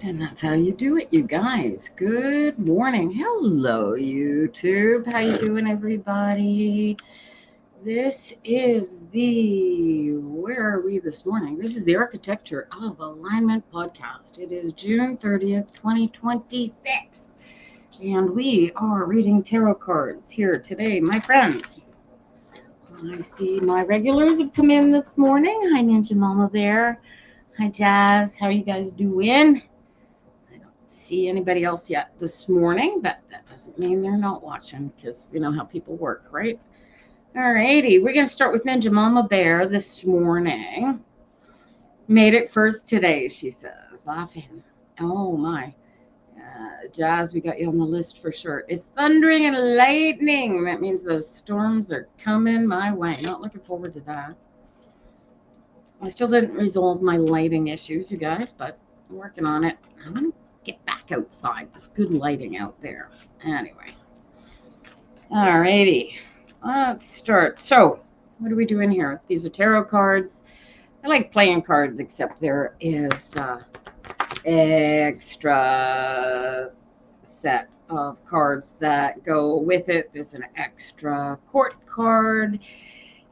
And that's how you do it, you guys. Good morning. Hello, YouTube. How you doing, everybody? This is where are we this morning? This is the Architecture of Alignment podcast. It is June 30th, 2026. And we are reading tarot cards here today, my friends. I see my regulars have come in this morning. Hi, Ninja Mama Bear. Hi, Jazz. How are you guys doing? See anybody else yet this morning, but that doesn't mean they're not watching because we know how people work, right? All righty, we're going to start with Ninja Mama Bear this morning. Made it first today, she says, laughing. Oh my. Jazz, we got you on the list for sure. It's thundering and lightning. That means those storms are coming my way. Not looking forward to that. I still didn't resolve my lighting issues, you guys, but I'm working on it. I'm going to get back outside. There's good lighting out there. Anyway. Alrighty. Let's start. So, what are we doing here? These are tarot cards. I like playing cards, except there is extra set of cards that go with it. There's an extra court card.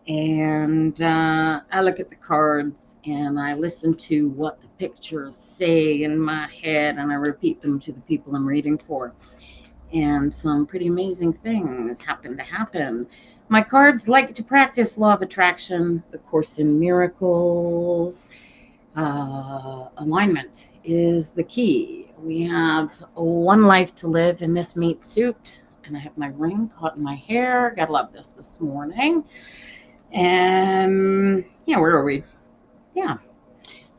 And I look at the cards and I listen to what the pictures say in my head and I repeat them to the people I'm reading for. And some pretty amazing things happen to happen. My cards like to practice law of attraction, the Course in Miracles. Alignment is the key. We have one life to live in this meat suit. And I have my ring caught in my hair. Gotta love this morning. Yeah, where are we? Yeah.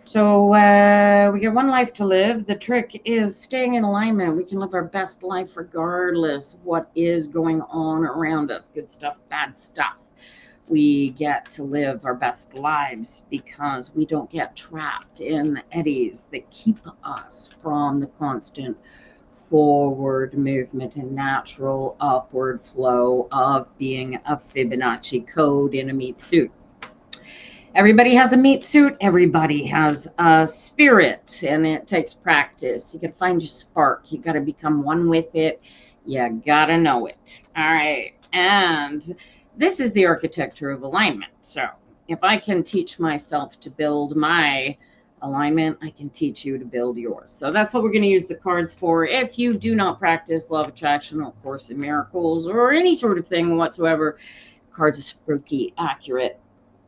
So we got one life to live. The trick is staying in alignment. We can live our best life regardless of what is going on around us. Good stuff, bad stuff. We get to live our best lives because we don't get trapped in the eddies that keep us from the constant forward movement and natural upward flow of being a Fibonacci code in a meat suit. Everybody has a meat suit. Everybody has a spirit, and it takes practice. You got to find your spark. You got to become one with it. You got to know it. All right. And this is the architecture of alignment. So if I can teach myself to build my alignment, I can teach you to build yours. So that's what we're going to use the cards for. If you do not practice law of attraction or Course in Miracles or any sort of thing whatsoever, cards are spooky accurate.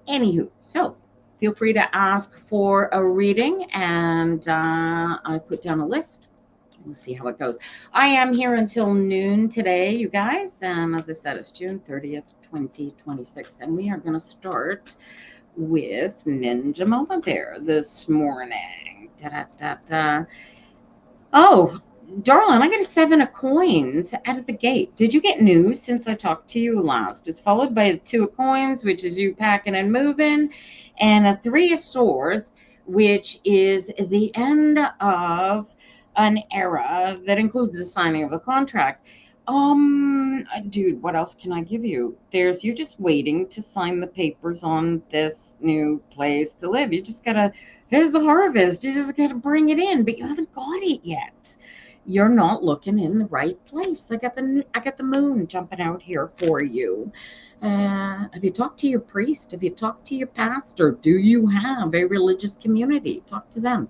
Anywho, so feel free to ask for a reading, and I put down a list. We'll see how it goes. I am here until noon today, you guys. As I said, it's June 30th, 2026, and we are going to start with Ninja Mama Bear this morning. Oh, darling, I got a 7 of coins out of the gate. Did you get news since I talked to you last? It's followed by a 2 of coins, which is you packing and moving, and a 3 of swords, which is the end of an era that includes the signing of a contract. Dude, what else can I give you? You're just waiting to sign the papers on this new place to live. You just gotta, here's the harvest. You just gotta bring it in, but you haven't got it yet. You're not looking in the right place. I got the moon jumping out here for you. Have you talked to your priest? Have you talked to your pastor? Do you have a religious community? Talk to them.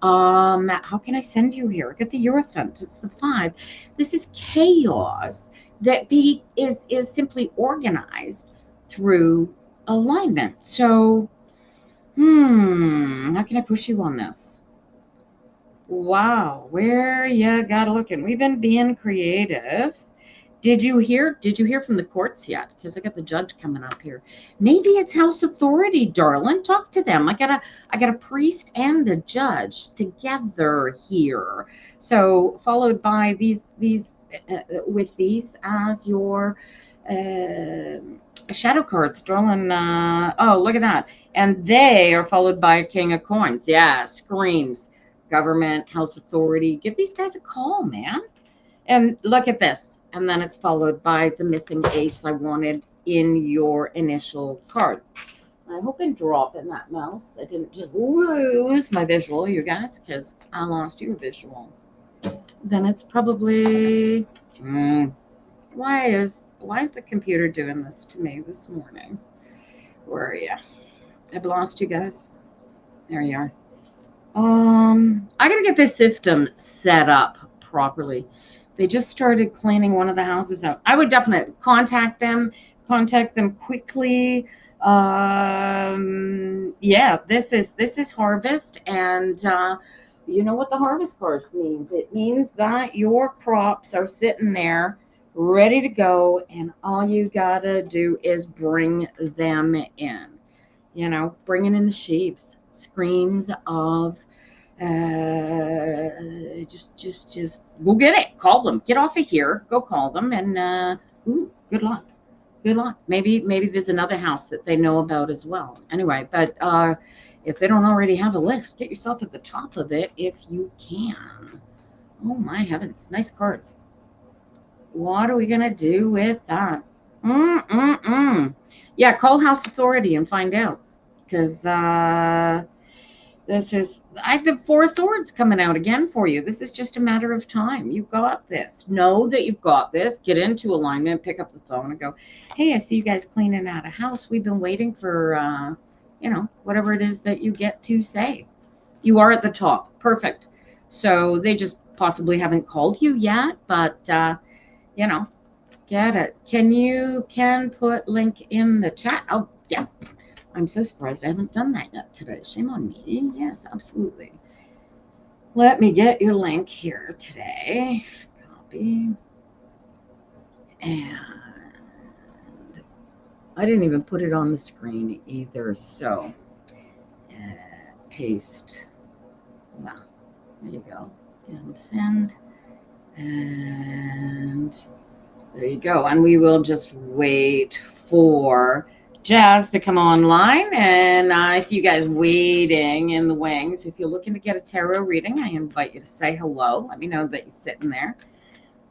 How can I send you here? I got the Hierophant. It's the 5. This is chaos that is simply organized through alignment. So, how can I push you on this? Wow, where you gotta looking. We've been being creative. Did you hear from the courts yet? Because I got the judge coming up here. Maybe it's house authority, darling. Talk to them. I got a priest and a judge together here. So followed by these with these as your shadow cards, darling. Oh, look at that. And they are followed by a king of coins. Yeah, screams. Government, house authority. Give these guys a call, man. And look at this. And then it's followed by the missing ace I wanted in your initial cards. I hope I'm dropping that mouse. I didn't just lose my visual, you guys, because I lost your visual. Then it's probably why is the computer doing this to me this morning? Where are you? I've lost you guys. There you are. I gotta get this system set up properly. They just started cleaning one of the houses out. I would definitely contact them quickly. Yeah, this is harvest, and you know what the harvest card means? It means that your crops are sitting there ready to go, and all you gotta do is bring them in. You know, bringing in the sheaves, screams of just go get it. Call them. Get off of here. Go call them, and ooh, good luck. Good luck. Maybe there's another house that they know about as well. Anyway, but if they don't already have a list, get yourself at the top of it if you can. Oh my heavens, nice cards. What are we gonna do with that? Yeah, call House Authority and find out, because this is, I have the Four of Swords coming out again for you. This is just a matter of time. You've got this. Know that you've got this. Get into alignment. Pick up the phone and go, hey, I see you guys cleaning out a house. We've been waiting for, you know, whatever it is that you get to say. You are at the top. Perfect. So they just possibly haven't called you yet, but, you know, get it. Can put link in the chat? Oh, yeah. I'm so surprised I haven't done that yet today. Shame on me. Yes, absolutely. Let me get your link here today. Copy. And I didn't even put it on the screen either. So paste. Yeah, there you go. And send. And there you go. And we will just wait for Jazz to come online, and I see you guys waiting in the wings. If you're looking to get a tarot reading, I invite you to say hello. Let me know that you're sitting there.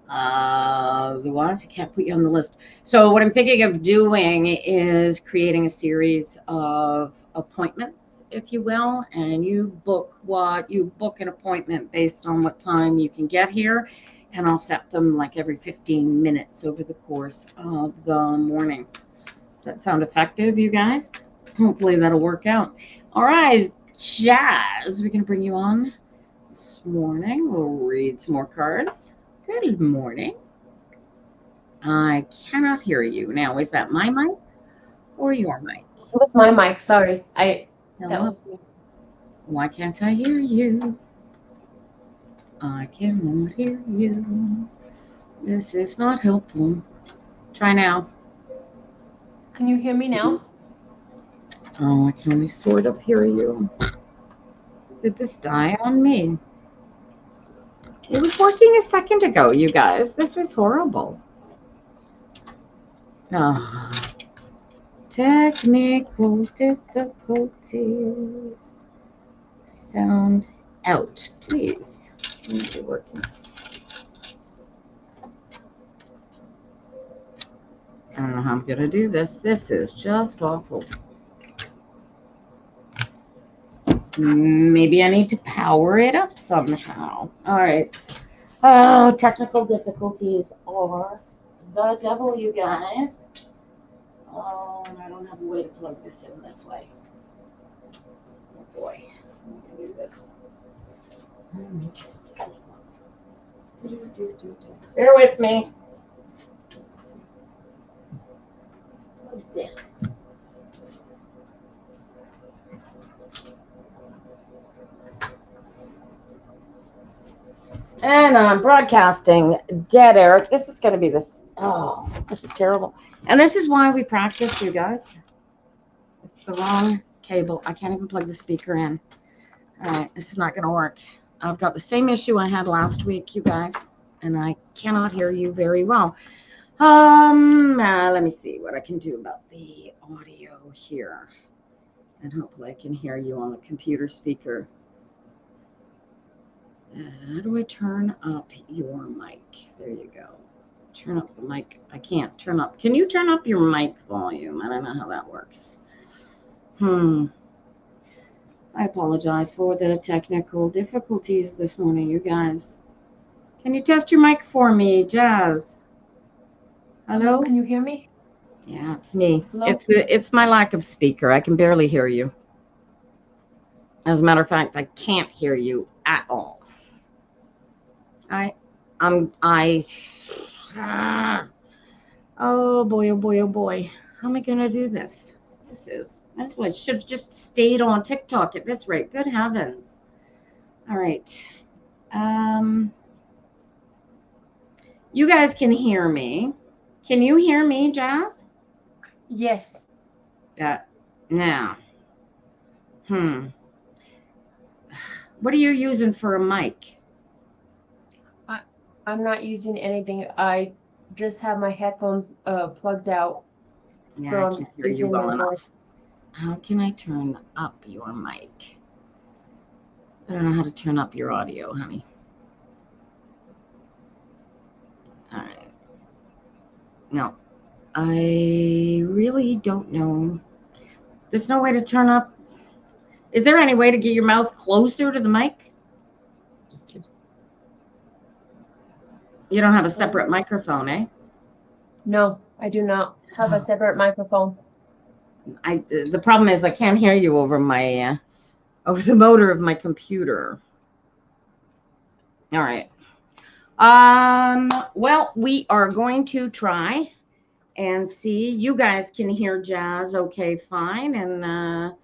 Otherwise, I can't put you on the list. So what I'm thinking of doing is creating a series of appointments, if you will, and you book an appointment based on what time you can get here, and I'll set them like every 15 minutes over the course of the morning. Does that sound effective, you guys? Hopefully that'll work out. All right, Jazz, we can bring you on this morning. We'll read some more cards. Good morning. I cannot hear you. Now, is that my mic or your mic? It was my mic, sorry. Hello? That was me. Why can't I hear you? I cannot hear you. This is not helpful. Try now. Can you hear me now? Oh, I can only sort of hear you. Did this die on me? It was working a second ago, you guys. This is horrible. Oh, technical difficulties. Sound out, please. Is it working? I don't know how I'm going to do this. This is just awful. Maybe I need to power it up somehow. All right. Oh, technical difficulties are the devil, you guys. Oh, and I don't have a way to plug this in this way. Oh boy, I'm gonna do this. Bear with me. And I'm broadcasting dead, Eric. This is going to be this. Oh, this is terrible. And this is why we practice, you guys. It's the wrong cable. I can't even plug the speaker in. All right, this is not going to work. I've got the same issue I had last week, you guys, and I cannot hear you very well. Let me see what I can do about the audio here. And hopefully I can hear you on the computer speaker. How do I turn up your mic? There you go. Turn up the mic. I can't turn up. Can you turn up your mic volume? I don't know how that works. I apologize for the technical difficulties this morning, you guys. Can you test your mic for me, Jazz? Hello? Can you hear me? Yeah, it's me. Hello? It's my lack of speaker. I can barely hear you. As a matter of fact, I can't hear you at all. Oh boy, oh boy, oh boy. How am I gonna do this? I should have just stayed on TikTok at this rate. Good heavens. All right. You guys can hear me. Can you hear me, Jazz? Yes. Now. What are you using for a mic? I'm not using anything. I just have my headphones plugged out. Yeah, So I I'm can't hear you using well my enough. voice. How can I turn up your mic? I don't know how to turn up your audio, honey. All right. No, I really don't know. There's no way to turn up. Is there any way to get your mouth closer to the mic? You don't have a separate microphone, eh? No, I do not have a separate microphone. The problem is I can't hear you over my over the motor of my computer. All right. Well, we are going to try and see. You guys can hear Jazz okay, fine, and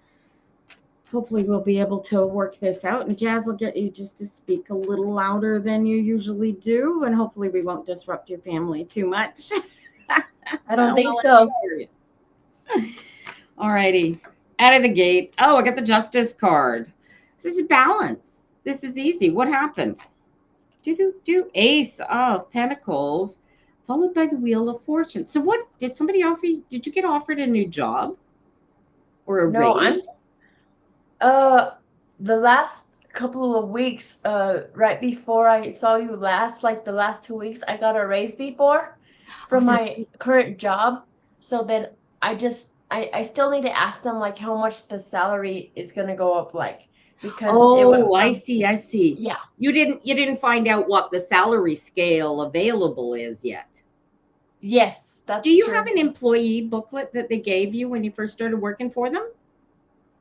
hopefully we'll be able to work this out. And Jazz will get you just to speak a little louder than you usually do, and hopefully we won't disrupt your family too much. I don't think so. All righty. Out of the gate. Oh, I got the justice card. This is balance. This is easy. What happened? Ace of Pentacles, followed by the Wheel of Fortune. So what, did somebody offer you, did you get offered a new job? Or a raise? The last couple of weeks, right before I saw you last, like the last 2 weeks, I got a raise before from my current job. So then I still need to ask them like how much the salary is gonna go up, like, because it went from, I see. yeah. You didn't find out what the salary scale available is yet. Yes, that's true. Do you true. have an employee booklet that they gave you when you first started working for them?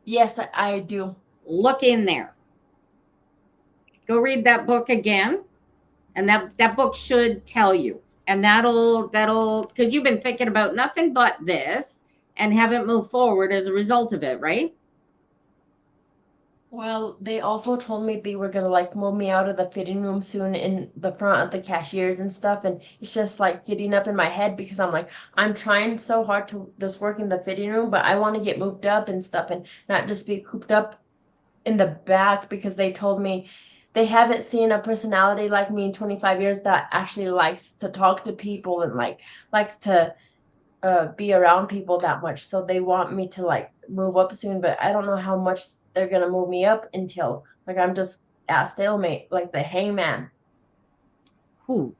Yes, I do. Look in there. Go read that book again, and that book should tell you. And that'll because you've been thinking about nothing but this and haven't moved forward as a result of it, right? Well, they also told me they were gonna like move me out of the fitting room soon in the front of the cashiers and stuff, and it's just like getting up in my head because I'm like, I'm trying so hard to just work in the fitting room, but I want to get moved up and stuff and not just be cooped up in the back, because they told me they haven't seen a personality like me in 25 years that actually likes to talk to people and likes to be around people that much. So they want me to like move up soon, but I don't know how much they're gonna move me up until like I'm just at stalemate, like the hangman. Who?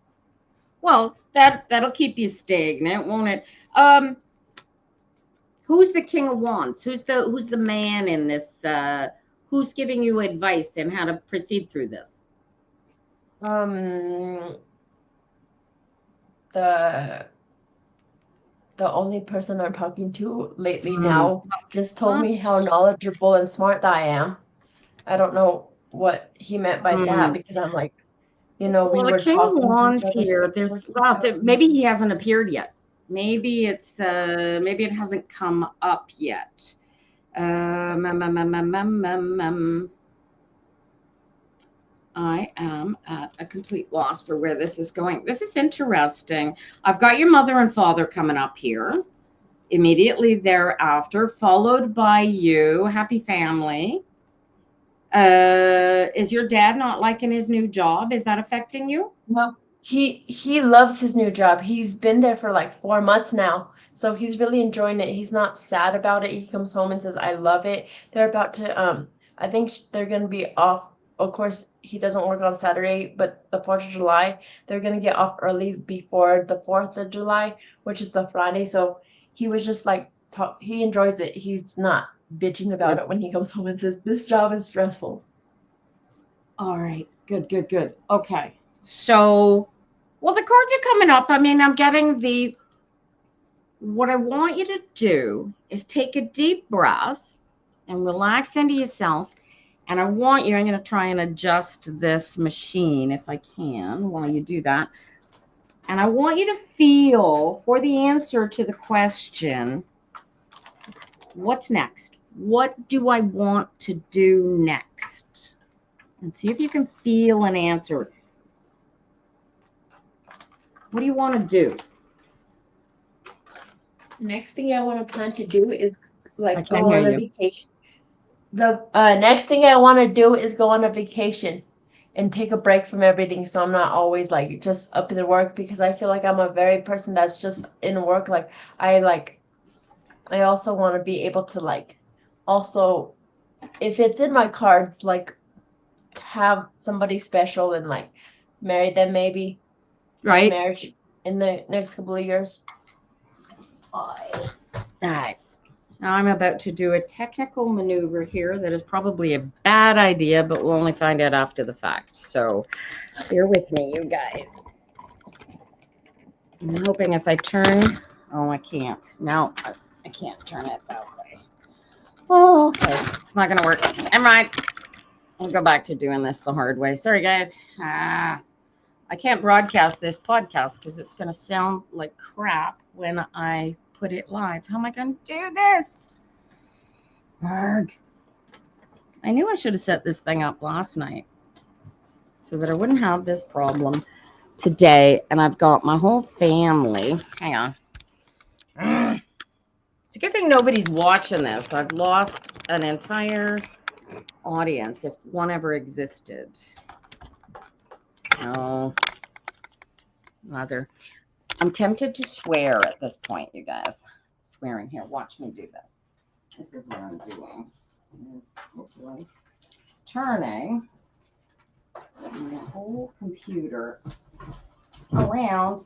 Well, that'll keep you stagnant, won't it? Who's the King of Wands? Who's the man in this? Who's giving you advice and how to proceed through this? The only person I'm talking to lately now just told me how knowledgeable and smart that I am. I don't know what he meant by that, because I'm like, we were the King of talking to Wands each other. here. Maybe he hasn't appeared yet. Maybe maybe it hasn't come up yet. I am at a complete loss for where this is going. This is interesting. I've got your mother and father coming up here immediately thereafter, followed by you. Happy family. Is your dad not liking his new job? Is that affecting you? No, he loves his new job. He's been there for like 4 months now. So he's really enjoying it. He's not sad about it. He comes home and says, I love it. They're about to, I think they're going to be off. Of course, he doesn't work on Saturday, but the 4th of July, they're going to get off early before the 4th of July, which is the Friday. So he was just like, he enjoys it. He's not bitching about it when he comes home and says, "This job is stressful." All right. Good, good, good. Okay. So, well, the cards are coming up. I mean, I'm getting what I want you to do is take a deep breath and relax into yourself. And I'm going to try and adjust this machine if I can while you do that. And I want you to feel for the answer to the question, what's next? What do I want to do next? And see if you can feel an answer. What do you want to do? Next thing I want to plan to do is I like can't go hear on a you. vacation. The next thing I want to do is go on a vacation and take a break from everything so I'm not always like just up in the work, because I feel like I'm a very person that's just in work. I also want to be able to also, if it's in my cards, like have somebody special and like marry them, maybe have Right? marriage in the next couple of years. All right. Now I'm about to do a technical maneuver here that is probably a bad idea, but we'll only find out after the fact. So bear with me, you guys. I'm hoping if I turn, oh, I can't. No, I can't turn it that way. Oh, okay. It's not going to work. Never mind. I'll go back to doing this the hard way. Sorry, guys. I can't broadcast this podcast because it's going to sound like crap when I put it live. How am I going to do this? Arg. I knew I should have set this thing up last night so that I wouldn't have this problem today. And I've got my whole family. Hang on. It's a good thing nobody's watching this. I've lost an entire audience if one ever existed. No. Mother. I'm tempted to swear at this point, you guys. Swearing here. Watch me do this. This is what I'm doing. Is hopefully turning the whole computer around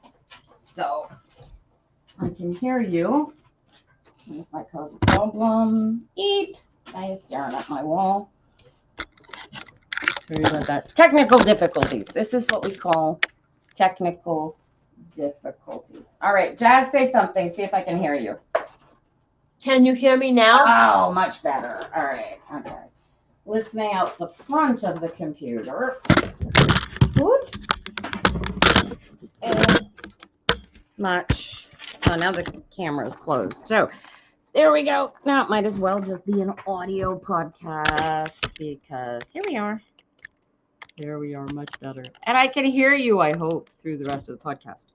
so I can hear you. This might cause a problem. Eep. Now you're staring at my wall. Sorry about that. Technical difficulties. This is what we call technical difficulties. All right, Jazz, say something. See if I can hear you. Can you hear me now? Oh, much better. All right. Okay. Listening out the front of the computer. Whoops. Is much. Oh, now the camera is closed. So there we go. Now it might as well just be an audio podcast because here we are. There we are, much better. And I can hear you, I hope, through the rest of the podcast.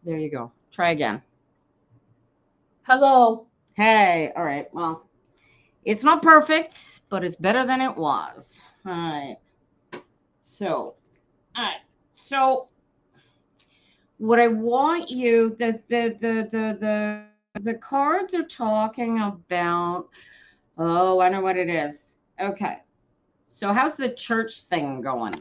There you go. Try again. Hello. Hey, all right. Well, it's not perfect, but it's better than it was. All right. So, all right. So, what I want you, the cards are talking about. Oh, I know what it is. Okay. So, how's the church thing going?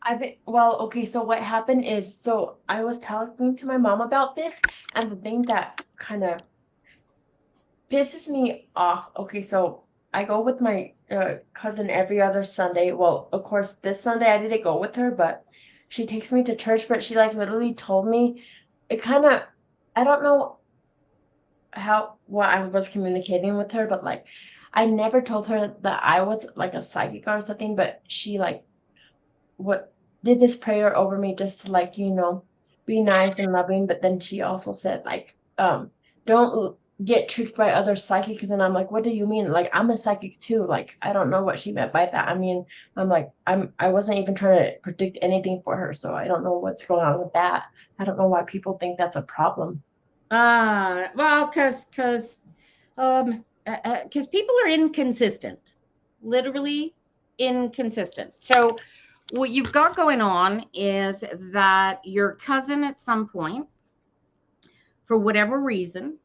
Okay, so what happened is, so I was talking to my mom about this, and the thing that kind of pisses me off. Okay, so I go with my cousin every other Sunday. Well, of course, this Sunday I didn't go with her, but she takes me to church. But she like literally told me, it kind of, I don't know what I was communicating with her, but like I never told her that I was like a psychic or something. But she like what did this prayer over me just to like, be nice and loving. But then she also said like, don't get tricked by other psychics. And I'm like, what do you mean? Like, I'm a psychic too. Like, I don't know what she meant by that. I mean, I'm like, I wasn't even trying to predict anything for her, so I don't know what's going on with that. I don't know why people think that's a problem. Well, because people are inconsistent, literally inconsistent. So what you've got going on is that your cousin at some point, for whatever reason,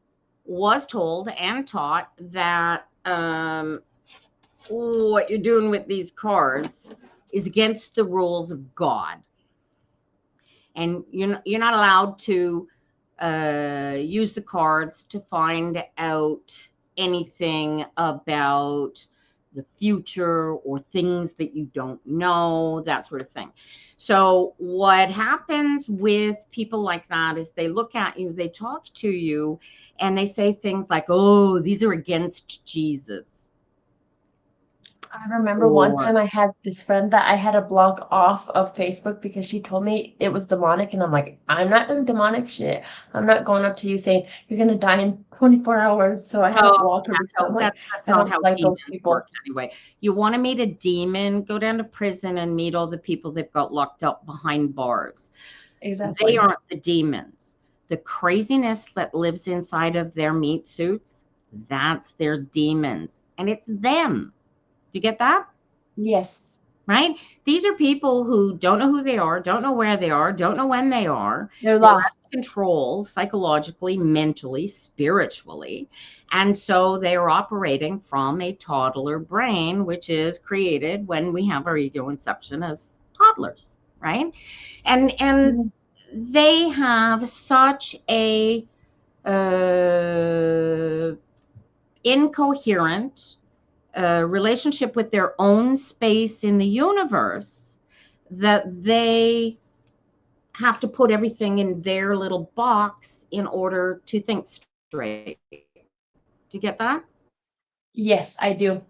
was told and taught that what you're doing with these cards is against the rules of God, and you're not allowed to use the cards to find out anything about the future or things that you don't know, that sort of thing. So what happens with people like that is they look at you, they talk to you, and they say things like, oh, these are against Jesus. I remember one Or, time I had this friend that I had to block off of Facebook because she told me it was demonic, and I'm like, I'm not doing demonic shit. I'm not going up to you saying you're gonna die in 24 hours. So I had to oh, block her because I'm like, that's I not don't how like demons those work people. anyway. You want to meet a demon, go down to prison and meet all the people they've got locked up behind bars. They Exactly. aren't the demons. The craziness that lives inside of their meat suits, that's their demons. And it's them. Do you get that? Yes. Right? These are people who don't know who they are, don't know where they are, don't know when they are. They're They're out lost. of control psychologically, mentally, spiritually. And so they are operating from a toddler brain, which is created when we have our ego inception as toddlers, right? And Mm. they have such a uh, incoherent relationship with their own space in the universe that they have to put everything in their little box in order to think straight. Do you get that? Yes, I do.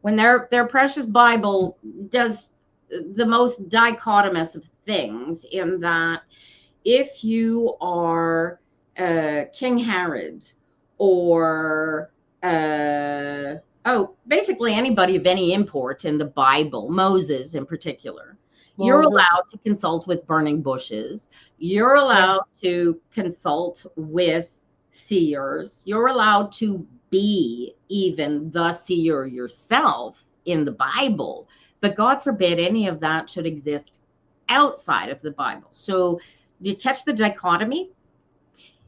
When their precious Bible does the most dichotomous of things, in that if you are King Herod or basically anybody of any import in the Bible, Moses in particular, you're Moses. allowed to consult with burning bushes. You're Yeah. allowed to consult with seers. You're allowed to be even the seer yourself in the Bible. But God forbid any of that should exist outside of the Bible. So you catch the dichotomy?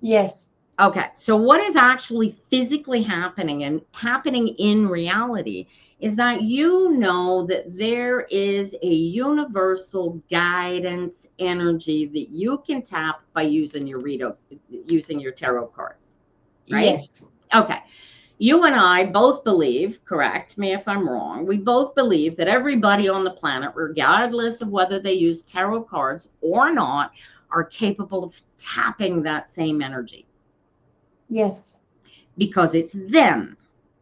Yes. Okay, so what is actually physically happening and happening in reality is that you know that there is a universal guidance energy that you can tap by using your tarot cards, right? Yes. Okay. You and I both believe, correct me if I'm wrong, we both believe that everybody on the planet, regardless of whether they use tarot cards or not, are capable of tapping that same energy Yes. because it's them,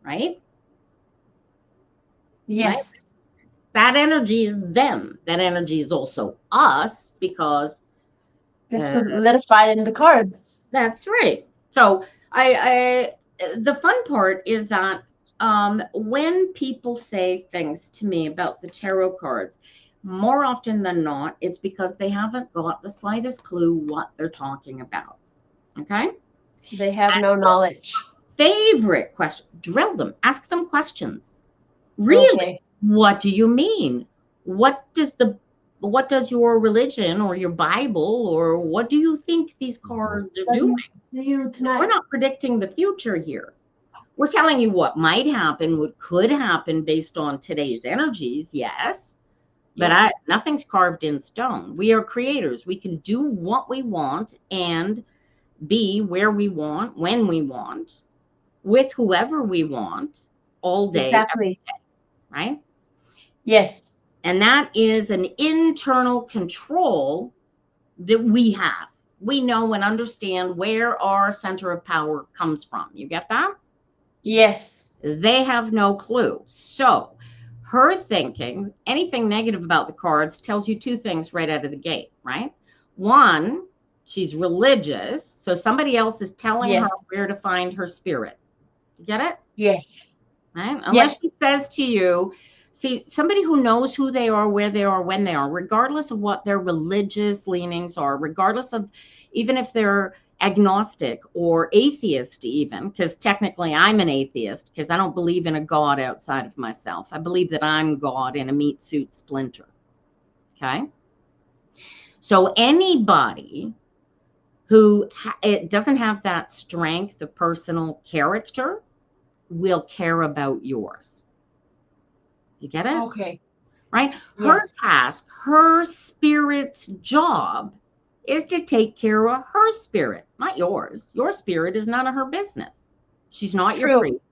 right? Right? Yes. That energy is them. That energy is also us because Just uh, solidified in the cards. that's right. So the fun part is that when people say things to me about the tarot cards, more often than not, it's because they haven't got the slightest clue what they're talking about. Okay. They have no knowledge. Favorite question, drill them, ask them questions. Really? Okay. What do you mean? What does your religion or your Bible, or what do you think these cards are Love doing? you. See you Because we're tonight. not predicting the future here. We're telling you what might happen, what could happen based on today's energies, yes. But Yes. nothing's carved in stone. We are creators. We can do what we want and be where we want, when we want, with whoever we want, all day, Exactly. right? Yes. And that is an internal control that we have. We know and understand where our center of power comes from. You get that? Yes. They have no clue. So, her thinking anything negative about the cards tells you two things right out of the gate, right? One, she's religious. So, somebody else is telling her Yes. where to find her spirit. You get it? Yes. Right? Unless Yes. she says to you, see, somebody who knows who they are, where they are, when they are, regardless of what their religious leanings are, regardless of even if they're agnostic or atheist, even, because technically I'm an atheist because I don't believe in a God outside of myself. I believe that I'm God in a meat suit splinter. Okay. So anybody who it doesn't have that strength of personal character will care about yours. You get it? Okay. Right? Her Yes. task, her spirit's job is to take care of her spirit, not yours. Your spirit is none of her business. She's not your True. priest.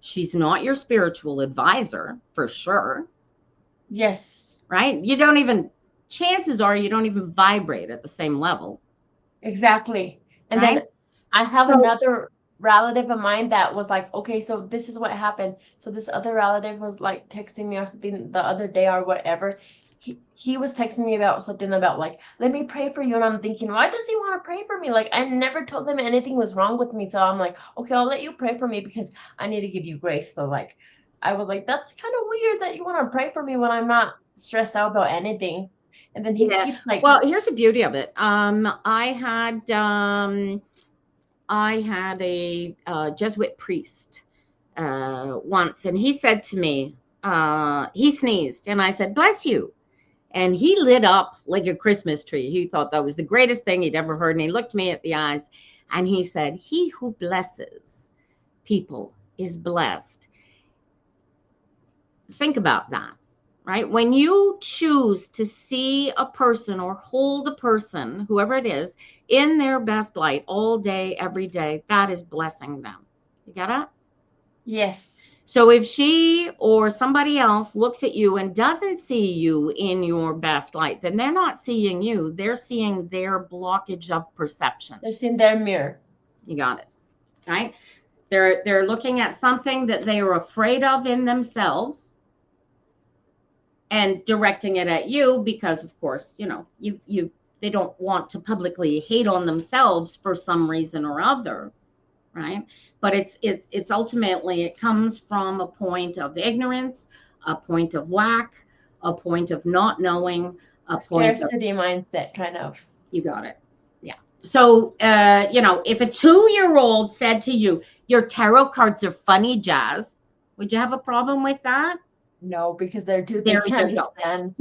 She's not your spiritual advisor, for sure. Yes. Right? You don't even, chances are you don't even vibrate at the same level. Exactly. And Right? then I have So, another relative of mine that was like, okay, so this is what happened. So this other relative was like texting me or something the other day or whatever. He was texting me about something about like, let me pray for you. And I'm thinking, why does he want to pray for me? Like, I never told him anything was wrong with me. So I'm like, okay, I'll let you pray for me because I need to give you grace. So like, I was like, that's kind of weird that you want to pray for me when I'm not stressed out about anything. And then he yeah. keeps like, Well, here's the beauty of it. I had a Jesuit priest once, and he said to me, he sneezed, and I said, "Bless you." And he lit up like a Christmas tree. He thought that was the greatest thing he'd ever heard. And he looked me at the eyes and he said, "He who blesses people is blessed." Think about that, right? When you choose to see a person or hold a person, whoever it is, in their best light all day, every day, that is blessing them. You got it? yes. So if she or somebody else looks at you and doesn't see you in your best light, then they're not seeing you. They're seeing their blockage of perception. They're in their mirror. You got it, right? They're looking at something that they are afraid of in themselves and directing it at you because, of course, they don't want to publicly hate on themselves for some reason or other, right? But it's ultimately, it comes from a point of ignorance, a point of lack, a point of not knowing, a point of, Scarcity mindset, kind of. you got it. Yeah. So if a 2-year-old said to you, "Your tarot cards are funny, Jazz," would you have a problem with that? No, because they're too There big to you go. understand.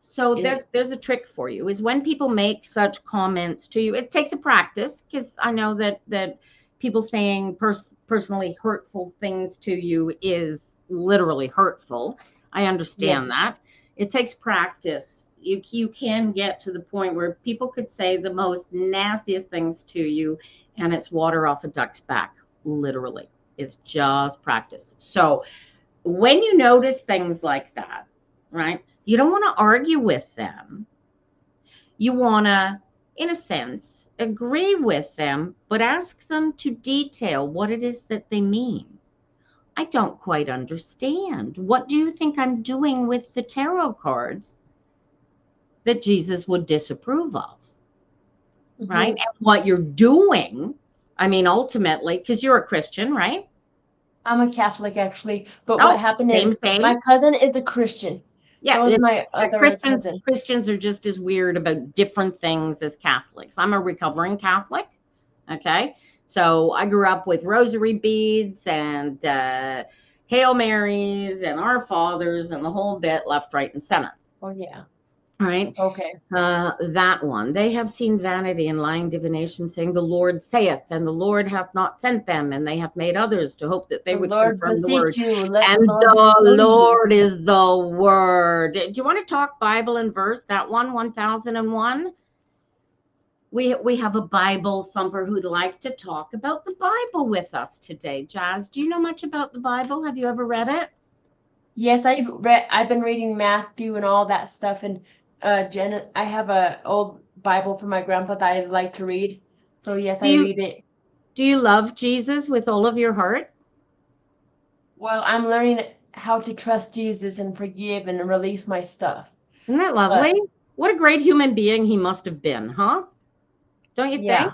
So It. there's a trick for you, is when people make such comments to you, it takes a practice, because I know that people saying personally hurtful things to you is literally hurtful. I understand Yes. that. It takes practice. You can get to the point where people could say the most nastiest things to you and it's water off a duck's back, literally. It's just practice. So when you notice things like that, right, you don't want to argue with them. You want to, in a sense, agree with them, but ask them to detail what it is that they mean. "I don't quite understand. What do you think I'm doing with the tarot cards that Jesus would disapprove of?" Right? Mhm. And what you're doing, I mean, ultimately, because you're a Christian, right? I'm a Catholic actually, but what Oh, happened same, is same. my cousin is a Christian. Yeah, So is my other Christians cousin. Christians are just as weird about different things as Catholics. I'm a recovering Catholic. Okay, so I grew up with rosary beads and Hail Marys and Our Fathers and the whole bit, left, right, and center. Oh yeah. All right. Okay. That one. "They have seen vanity and lying divination, saying, the Lord saith, and the Lord hath not sent them, and they have made others to hope that they The would Lord confirm the word. beseech you, let the And Lord the fulfill you. Lord is the word." Do you want to talk Bible and verse? That one, 1001? We have a Bible thumper who'd like to talk about the Bible with us today. Jazz, do you know much about the Bible? Have you ever read it? Yes, I've been reading Matthew and all that stuff, and Jen, I have a old Bible from my grandpa that I like to read. So yes, Do I you read it. do you love Jesus with all of your heart? Well, I'm learning how to trust Jesus and forgive and release my stuff. Isn't that But lovely? What a great human being he must have been, huh? Don't you think? yeah,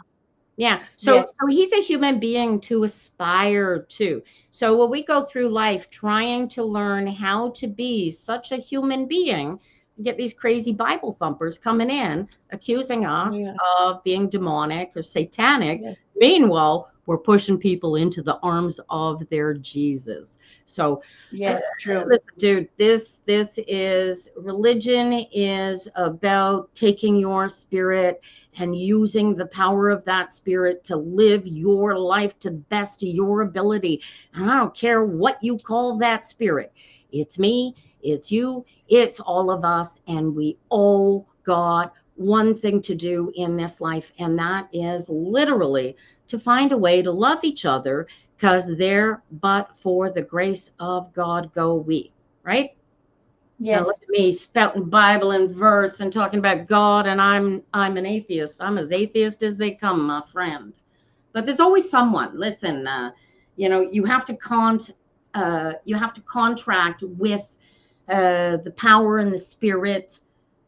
Yeah. So yes, he's a human being to aspire to. So when we go through life trying to learn how to be such a human being, we get these crazy Bible thumpers coming in accusing us yeah, of being demonic or satanic. yeah, Meanwhile, we're pushing people into the arms of their Jesus. So yes, true. listen, dude, this is, religion is about taking your spirit and using the power of that spirit to live your life to the best of your ability. And I don't care what you call that spirit. It's me, it's you, it's all of us, and we all got one thing to do in this life, and that is literally to find a way to love each other, because there but for the grace of God go we, right? Now look Yes. at me spouting Bible and verse and talking about God, and I'm an atheist. I'm as atheist as they come, my friend. But there's always someone. Listen, you have to contract with the power and the spirit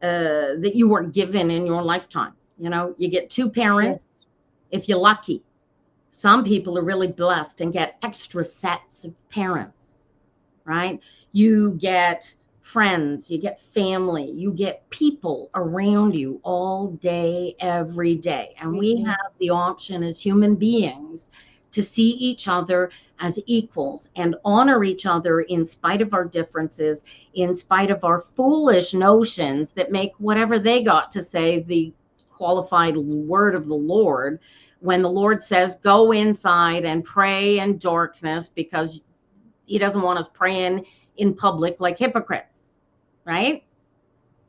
that you were given in your lifetime. You get two parents Yes. if you're lucky. Some people are really blessed and get extra sets of parents, right? You get friends, you get family, you get people around you all day, every day. And we Everything. have the option as human beings to see each other as equals and honor each other in spite of our differences, in spite of our foolish notions that make whatever they got to say the qualified word of the Lord. When the Lord says, go inside and pray in darkness, because he doesn't want us praying in public like hypocrites, right?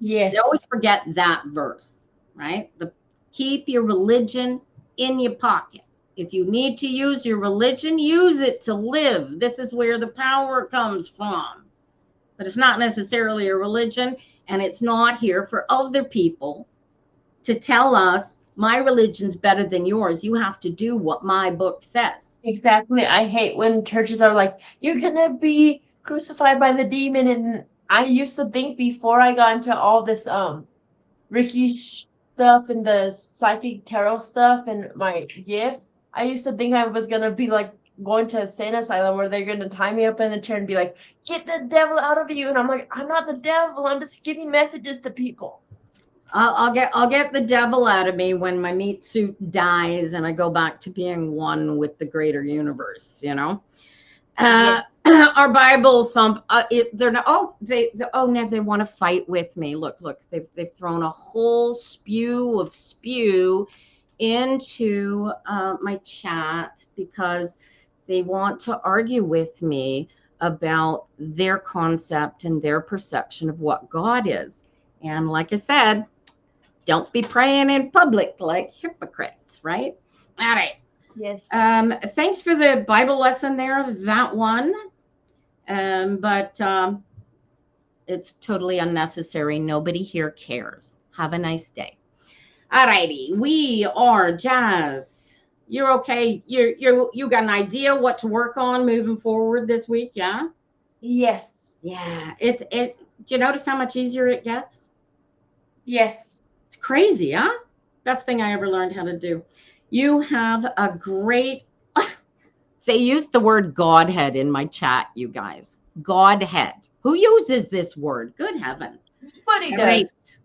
They always Yes. forget that verse, right? Keep your religion in your pocket. If you need to use your religion, use it to live. This is where the power comes from. But it's not necessarily a religion, and it's not here for other people to tell us my religion's better than yours. You have to do what my book says. Exactly. I hate when churches are like, you're gonna be crucified by the demon. And I used to think before I got into all this Ricky stuff and the psychic tarot stuff and my gift, I used to think I was gonna be like going to a sane asylum where they're gonna tie me up in a chair and be like, get the devil out of you. And I'm like, I'm not the devil, I'm just giving messages to people. I'll get the devil out of me when my meat suit dies and I go back to being one with the greater universe. Yes. Our Bible thump. They're not. Now they want to fight with me. Look. They've thrown a whole spew of spew into my chat because they want to argue with me about their concept and their perception of what God is. And like I said, don't be praying in public like hypocrites, right? All right. Yes. Thanks for the Bible lesson there, that one. But it's totally unnecessary. Nobody here cares. Have a nice day. All righty. We are Jazz. You're okay. You got an idea what to work on moving forward this week, yeah? Yes. Yeah. Do you notice how much easier it gets? Yes. It's crazy, huh? Best thing I ever learned how to do. You have a great, they used the word Godhead in my chat, you guys. Godhead. Who uses this word? Good heavens. Nobody All right. does.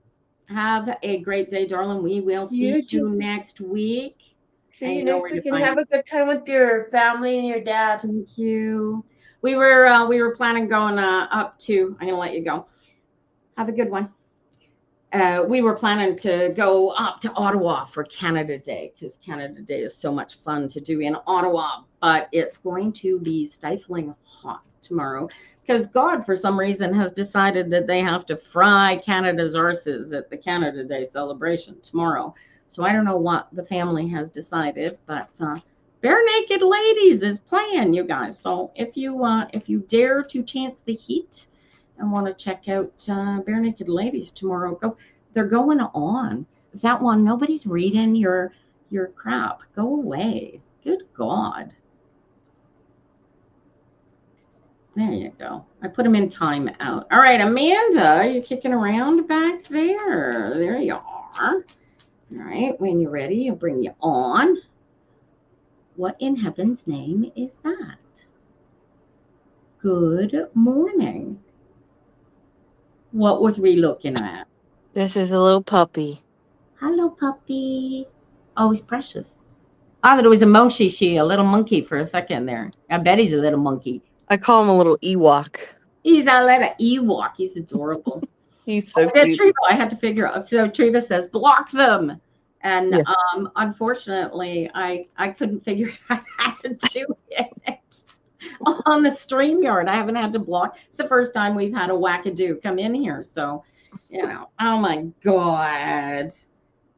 Have a great day, darling. We will see You you too. next week. See you know next where to week and find have me. a good time with your family and your dad. Thank you. We were planning going up to, I'm going to let you go. Have a good one. We were planning to go up to Ottawa for Canada Day, because Canada Day is so much fun to do in Ottawa, but it's going to be stifling hot tomorrow because God, for some reason, has decided that they have to fry Canada's arses at the Canada Day celebration tomorrow. So I don't know what the family has decided, but Bare Naked Ladies is playing, you guys. So if you dare to chance the heat and want to check out Bare Naked Ladies tomorrow, go. They're going on. That one, nobody's reading your crap. Go away. Good God. There you go. I put them in timeout. All right, Amanda, are you kicking around back there? There you are. All right, when you're ready, I'll bring you on. What in heaven's name is that? Good morning. What was we looking at? This is a little puppy. Hello, puppy. Oh, he's precious. I thought it was a monkey, a little monkey for a second there. I bet he's a little monkey. I call him a little Ewok. He's a little Ewok. He's adorable. He's so cute. cute. Triva, I had to figure out. So Triva says, block them. And Yeah. Unfortunately, I couldn't figure out how to do it on the StreamYard. I haven't had to block. It's the first time we've had a wackadoo come in here. So You know, oh my God.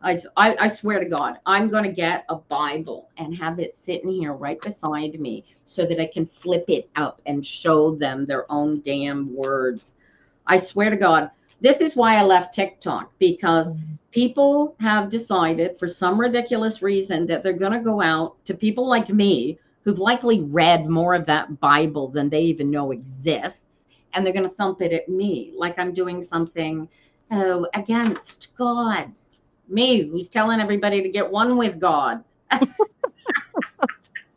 I swear to God, I'm going to get a Bible and have it sitting here right beside me so that I can flip it up and show them their own damn words. I swear to God, this is why I left TikTok, because people have decided for some ridiculous reason that they're going to go out to people like me who've likely read more of that Bible than they even know exists. And they're going to thump it at me like I'm doing something against God. Me, who's telling everybody to get one with God.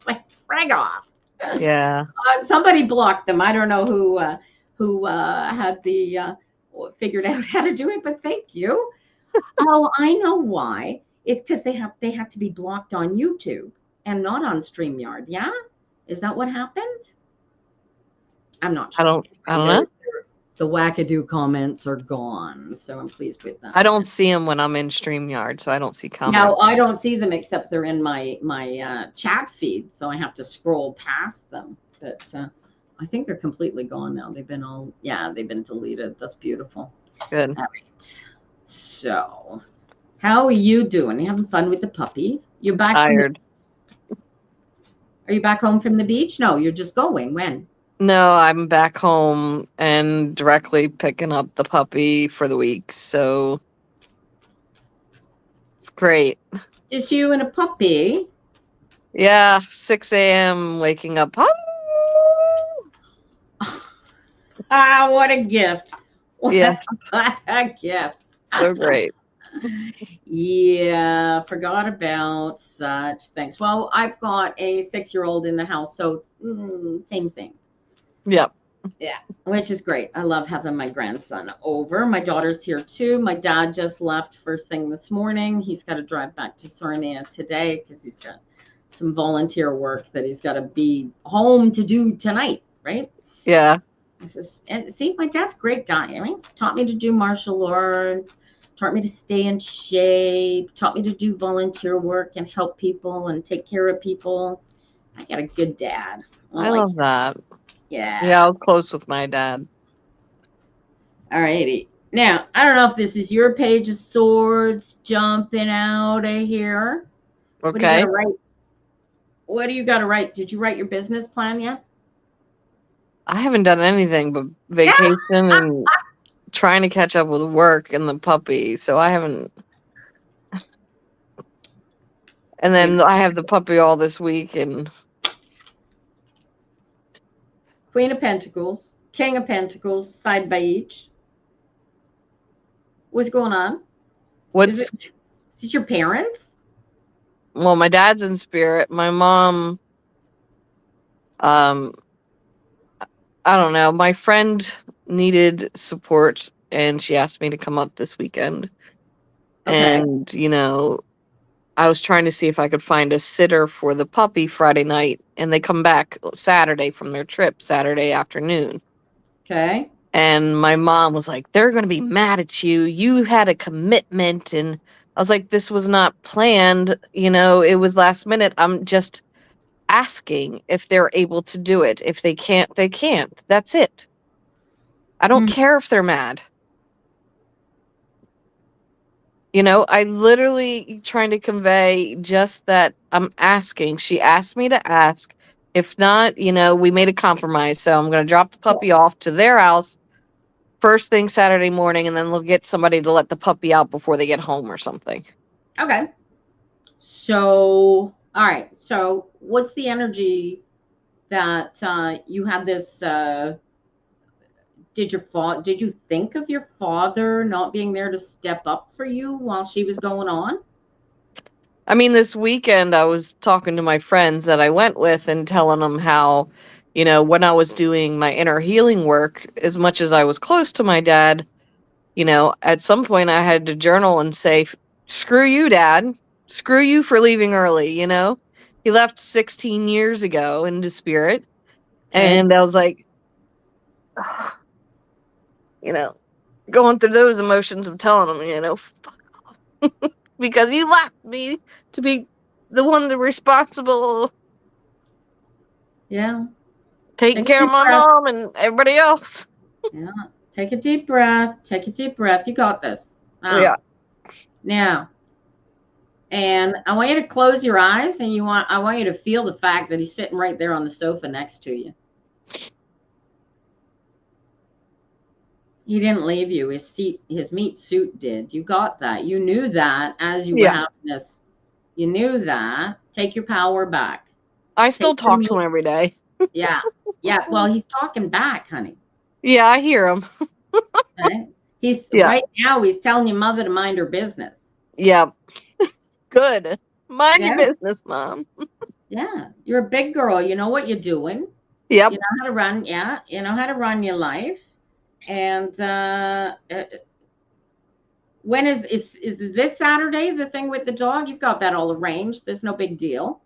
Like, frag off. Yeah. Somebody blocked them. I don't know who had the figured out how to do it, but thank you. Oh, I know why. It's because they have to be blocked on YouTube and not on StreamYard. Yeah, is that what happened? I'm not I sure. don't know. The wackadoo comments are gone, so I'm pleased with that. I don't see them when I'm in StreamYard, so I don't see comments. Now I don't see them except they're in my chat feed, so I have to scroll past them. But I think they're completely gone now. They've been deleted. That's beautiful. Good. All right. So, how are you doing? You having fun with the puppy? You're back. Tired. Are you back home from the beach? No, you're just going. When? No, I'm back home and directly picking up the puppy for the week, so it's great. Just you and a puppy? Yeah, 6 a.m. waking up. Ah, what a gift. Yeah. What a gift. So great. Yeah, forgot about such things. Well, I've got a 6-year-old in the house, so same. Yep. Yeah, which is great. I love having my grandson over. My daughter's here too. My dad just left first thing this morning. He's got to drive back to Sarnia today because he's got some volunteer work that he's got to be home to do tonight, right? Yeah. See, my dad's a great guy. I mean, taught me to do martial arts, taught me to stay in shape, taught me to do volunteer work and help people and take care of people. I got a good dad. I love that. Yeah. Yeah, I was close with my dad. All righty. Now, I don't know if this is your page of swords jumping out of here. Okay. What do you got to write? Did you write your business plan yet? I haven't done anything but vacation and trying to catch up with work and the puppy, so I haven't. And then I have the puppy all this week, and Queen of Pentacles, King of Pentacles, side by each. What's going on? Is it your parents? Well, my dad's in spirit. My mom, I don't know. My friend needed support, and she asked me to come up this weekend. Okay. And, I was trying to see if I could find a sitter for the puppy Friday night, and they come back Saturday from their trip, Saturday afternoon. Okay. And my mom was like, they're going to be mad at you. You had a commitment. And I was like, this was not planned. It was last minute. I'm just asking if they're able to do it. If they can't, they can't. That's it. I don't care if they're mad. I literally trying to convey just that I'm asking. She asked me to ask. If not, we made a compromise. So I'm going to drop the puppy off to their house first thing Saturday morning, and then they'll get somebody to let the puppy out before they get home or something. Okay. So, all right. So what's the energy that you had this did you think of your father not being there to step up for you while she was going on? I mean, this weekend I was talking to my friends that I went with and telling them how, when I was doing my inner healing work, as much as I was close to my dad, at some point I had to journal and say, screw you, Dad. Screw you for leaving early, He left 16 years ago into spirit. Okay. And I was like, going through those emotions of telling him, because you left me to be the one that's responsible. Yeah. Taking care of my mom and everybody else. Yeah. Take a deep breath. Take a deep breath. You got this. Yeah. Now, and I want you to close your eyes, and I want you to feel the fact that he's sitting right there on the sofa next to you. He didn't leave you. His meat suit did. You got that. You knew that as you were Yeah. having this. You knew that. Take your power back. I still Take your talk to him every day. Yeah. Yeah. Well, he's talking back, honey. Yeah, I hear him. Okay? Yeah. Right now he's telling your mother to mind her business. Yeah. Good. Mind your Yeah. business, Mom. Yeah. You're a big girl. You know what you're doing. Yep. You know how to run. Yeah. You know how to run your life. And when is this Saturday the thing with the dog? You've got that all arranged. There's no big deal.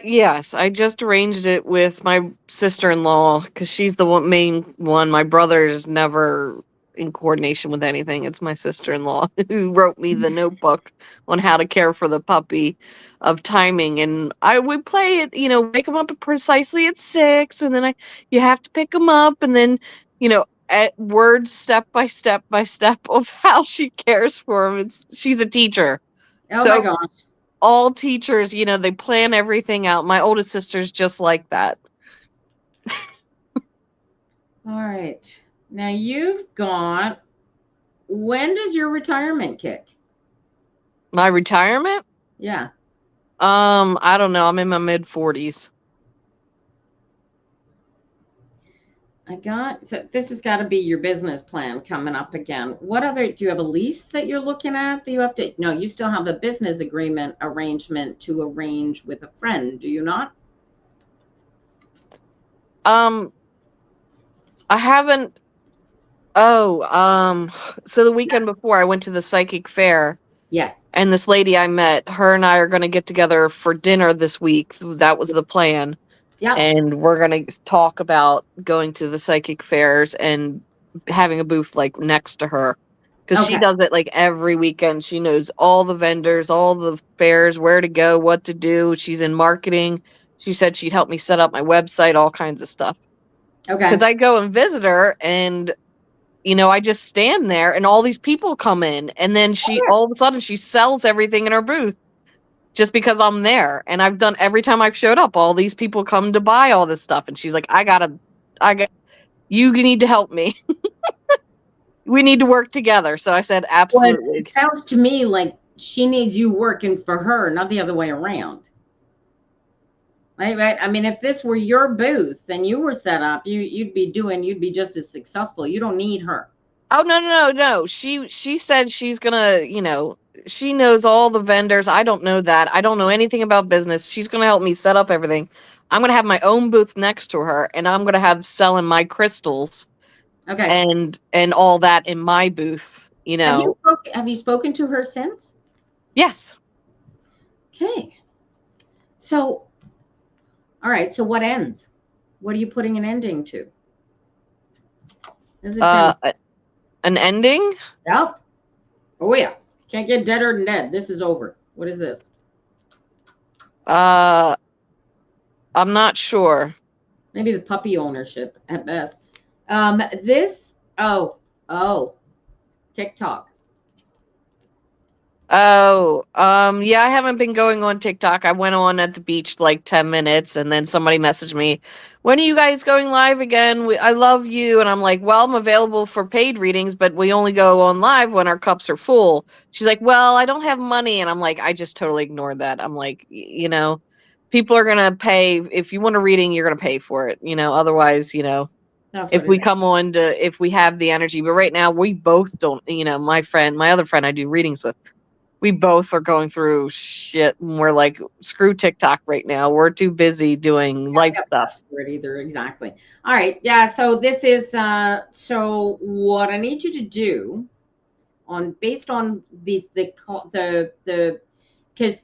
Yes, I just arranged it with my sister-in-law because she's the main one. My brother's never in coordination with anything. It's my sister-in-law who wrote me the notebook on how to care for the puppy of timing. And I would play it, wake him up precisely at 6, and then you have to pick him up, and then, at words step by step by step of how she cares for him. She's a teacher. Oh my So gosh. all teachers, they plan everything out. My oldest sister's just like that. All right. Now when does your retirement kick? My retirement? Yeah. I don't know. I'm in my mid 40s. This has got to be your business plan coming up again. Do you have a lease that you're looking at that you have to, no, you still have a business agreement arrangement to arrange with a friend, do you not? I haven't. So the weekend before I went to the psychic fair. Yes. And this lady I met, her and I are going to get together for dinner this week. That was the plan. Yeah. And we're going to talk about going to the psychic fairs and having a booth like next to her. Because she does it like every weekend. She knows all the vendors, all the fairs, where to go, what to do. She's in marketing. She said she'd help me set up my website, all kinds of stuff. Okay. Because I go and visit her, and I just stand there, and all these people come in, and then all of a sudden she sells everything in her booth just because I'm there. And I've done every time I've showed up, all these people come to buy all this stuff, and she's like, you need to help me. We need to work together. So I said, absolutely. Well, it sounds to me like she needs you working for her, not the other way around. Right? I mean, if this were your booth and you were set up, you'd be just as successful. You don't need her. Oh, no. She said she's gonna, she knows all the vendors. I don't know that. I don't know anything about business. She's gonna help me set up everything. I'm gonna have my own booth next to her, and I'm gonna have selling my crystals. Okay. And all that in my booth, Have you spoken to her since? Yes. Okay. So, all right. So what ends? What are you putting an ending to? An ending? Yep. Oh yeah. Can't get deader than dead. This is over. What is this? I'm not sure. Maybe the puppy ownership at best. TikTok. Oh, yeah, I haven't been going on TikTok. I went on at the beach like 10 minutes, and then somebody messaged me, when are you guys going live again? I love you. And I'm like, well, I'm available for paid readings, but we only go on live when our cups are full. She's like, well, I don't have money. And I'm like, I just totally ignored that. I'm like, people are going to pay. If you want a reading, you're going to pay for it. Otherwise, if we come on if we have the energy. But right now we both don't, my other friend I do readings with, we both are going through shit, and we're like, screw TikTok right now. We're too busy doing life stuff. For it either, exactly. All right, yeah. So this is so what I need you to do, based on the because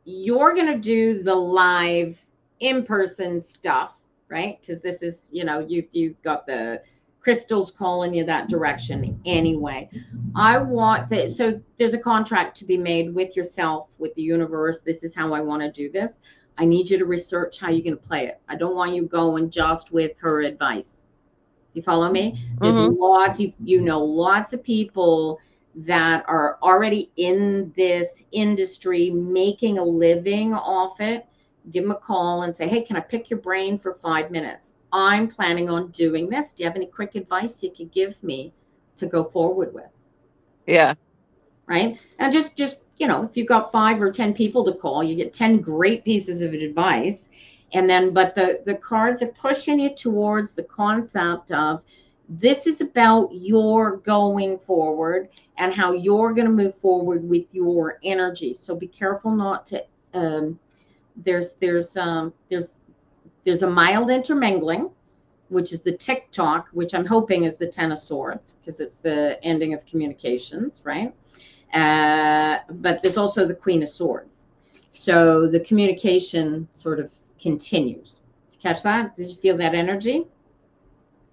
you're gonna do the live in-person stuff, right? Because this is you've got the crystals calling you that direction anyway. I want that. So there's a contract to be made with yourself, with the universe. This is how I want to do this. I need you to research how you're going to play it. I don't want you going just with her advice. You follow me? There's Mm-hmm. lots, you know, lots of people that are already in this industry making a living off it. Give them a call and say, hey, can I pick your brain for 5 minutes? I'm planning on doing this. Do you have any quick advice you could give me to go forward with? Yeah. Right? And just you know, if you've got 5 or 10 people to call, you get 10 great pieces of advice. And then, but the cards are pushing you towards the concept of this is about your going forward and how you're going to move forward with your energy. So be careful not to. There's a mild intermingling, which is the TikTok, which I'm hoping is the Ten of Swords because it's the ending of communications, right? But there's also the Queen of Swords. So the communication sort of continues. Did you catch that? Did you feel that energy?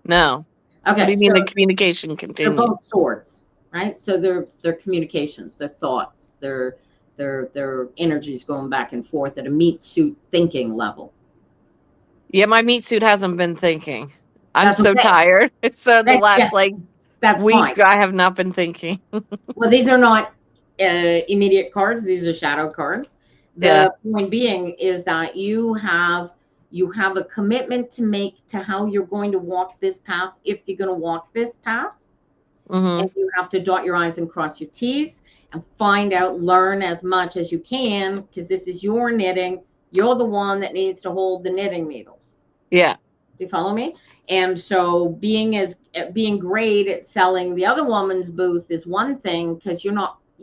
No. What do Okay, you so mean the communication they're continues? both swords, right? So they're communications, their thoughts, their energies going back and forth at a meat suit thinking level. Yeah, my meat suit hasn't been thinking. I'm That's so okay. tired. So the Right? last Yeah, like that's fine. week I have not been thinking. Well, these are not immediate cards. These are shadow cards. Yeah. The point being is that you have a commitment to make to how you're going to walk this path if you're going to walk this path. Mm-hmm. And you have to dot your I's and cross your T's and find out, learn as much as you can, because this is your knitting. You're the one that needs to hold the knitting needles. Yeah. Do you follow me? And so being great at selling the other woman's booth is one thing, because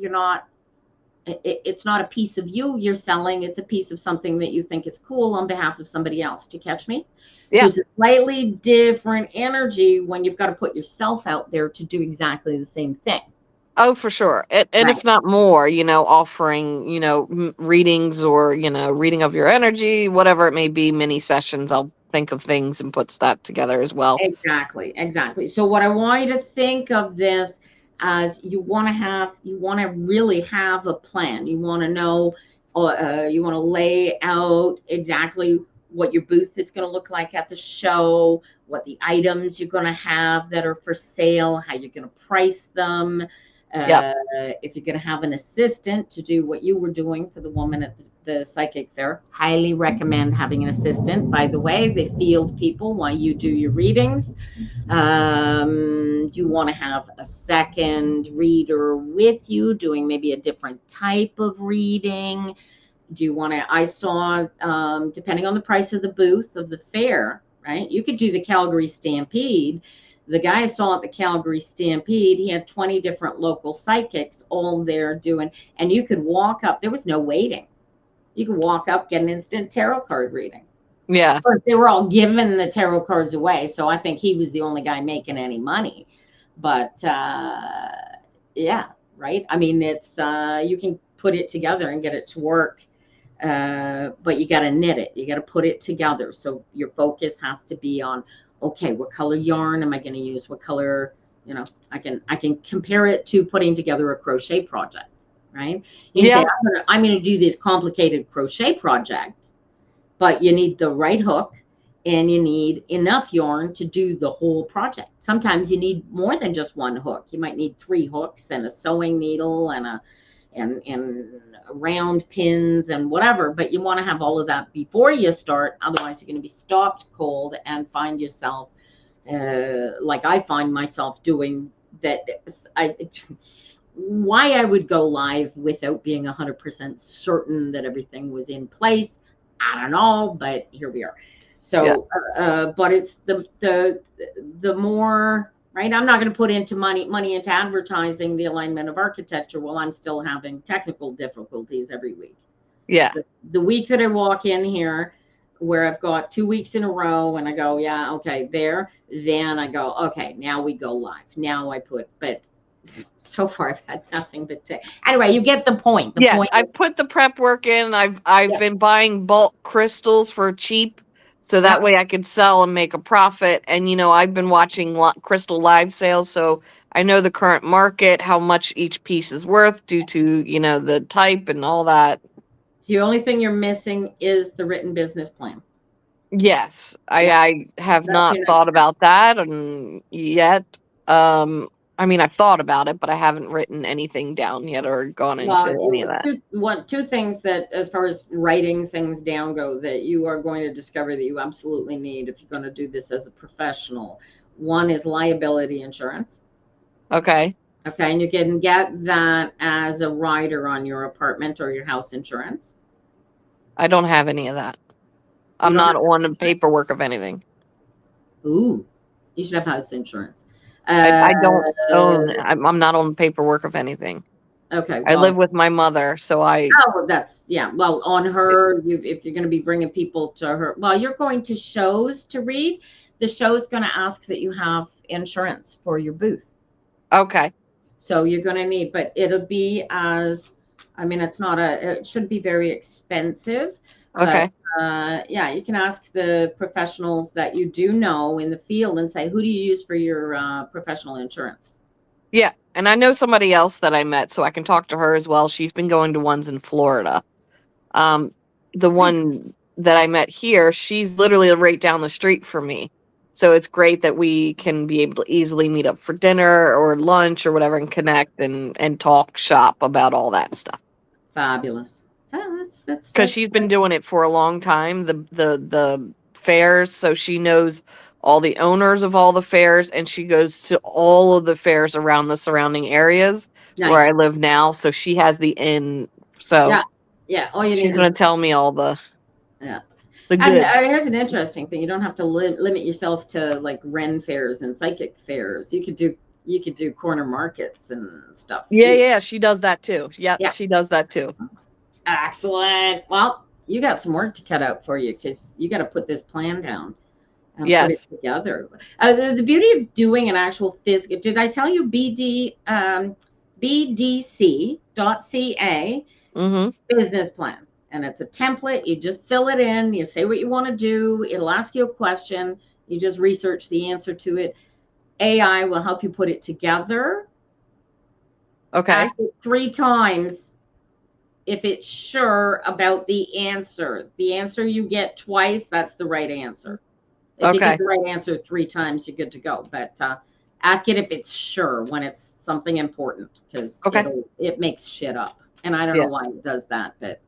it's not a piece of you're selling, it's a piece of something that you think is cool on behalf of somebody else. Do you catch me? Yeah. So it's a slightly different energy when you've got to put yourself out there to do exactly the same thing. Oh, for sure. And Right. if not more, offering, readings or, reading of your energy, whatever it may be, mini sessions. I'll think of things and puts that together as well. Exactly. So what I want you to think of this as you want to really have a plan. You want to know, you want to lay out exactly what your booth is going to look like at the show, what the items you're going to have that are for sale, how you're going to price them. Yep. If you're going to have an assistant to do what you were doing for the woman at the psychic fair, highly recommend having an assistant. By the way, they field people while you do your readings. Do you want to have a second reader with you doing maybe a different type of reading? Do you want to, I saw, depending on the price of the booth of the fair, right? You could do the Calgary Stampede. The guy I saw at the Calgary Stampede, he had 20 different local psychics all there doing, and you could walk up. There was no waiting. You could walk up, get an instant tarot card reading. Yeah. Of course, they were all giving the tarot cards away, so I think he was the only guy making any money. But yeah, right. I mean, it's you can put it together and get it to work, but you got to knit it. You got to put it together. So your focus has to be on, okay, what color yarn am I going to use? What color? I can compare it to putting together a crochet project, right? You can say, I'm going to do this complicated crochet project, but you need the right hook and you need enough yarn to do the whole project. Sometimes you need more than just one hook. You might need 3 hooks and a sewing needle and round pins and whatever, but you want to have all of that before you start. Otherwise, you're going to be stopped cold and find yourself like I find myself doing that. Why I would go live without being 100% certain that everything was in place, I don't know, but here we are. So, but it's the more, right? I'm not going to put into money into advertising the alignment of architecture while I'm still having technical difficulties every week. Yeah. The week that I walk in here, where I've got 2 weeks in a row, and I go, yeah, okay, there. Then I go, okay, now we go live. Now I put, but so far I've had nothing but anyway, you get the point. Yes, I put the prep work in. I've been buying bulk crystals for cheap, so that way I could sell and make a profit. And I've been watching crystal live sales, so I know the current market, how much each piece is worth due to the type and all that. The only thing you're missing is the written business plan. Yes, Yeah, I have that's not your next thought step. about that yet. I mean, I've thought about it, but I haven't written anything down yet or gone into Well, any of that. two things that, as far as writing things down go, that you are going to discover that you absolutely need if you're going to do this as a professional. One is liability insurance. Okay. Okay, and you can get that as a rider on your apartment or your house insurance. I don't have any of that. You I'm don't not have on house the insurance? paperwork of anything. Ooh, you should have house insurance. I don't own. I'm not on the paperwork of anything. Okay, I live well, with my mother, so oh, well, that's, yeah. Well, on her, if you're going to be bringing people to her, well, you're going to shows to read. The show's going to ask that you have insurance for your booth. Okay. So you're going to need, but it'll be as, I mean, it should be very expensive, but Okay. yeah, you can ask the professionals that you do know in the field and say, who do you use for your professional insurance? Yeah, and I know somebody else that I met, so I can talk to her as well. She's been going to ones in Florida. The one that I met here, she's literally right down the street from me. So it's great that we can be able to easily meet up for dinner or lunch or whatever and connect and talk shop about all that stuff. Fabulous. Because she's been doing it for a long time, the fairs, so she knows all the owners of all the fairs, and she goes to all of the fairs around the surrounding areas where Nice. I live now. So she has the in. So Yeah. Yeah. All you she's need is, gonna tell me all the yeah. the And good. here's an interesting thing. You don't have to limit yourself to like Ren fairs and psychic fairs. You could do corner markets and stuff Yeah, too. yeah, she does that too. Yeah, Yeah. she does that too. Excellent. Well, you got some work to cut out for you because you got to put this plan down and put it Yes. together. The beauty of doing an actual physical, did I tell you BDC.ca Mm-hmm. business plan? And it's a template. You just fill it in. You say what you want to do. It'll ask you a question. You just research the answer to it. AI will help you put it together. Okay. Ask it 3 times if it's sure about the answer. The answer you get twice, that's the right answer. If you Okay. get the right answer 3 times, you're good to go. But ask it if it's sure when it's something important, because Okay. it makes shit up. And I don't Yeah. know why it does that, but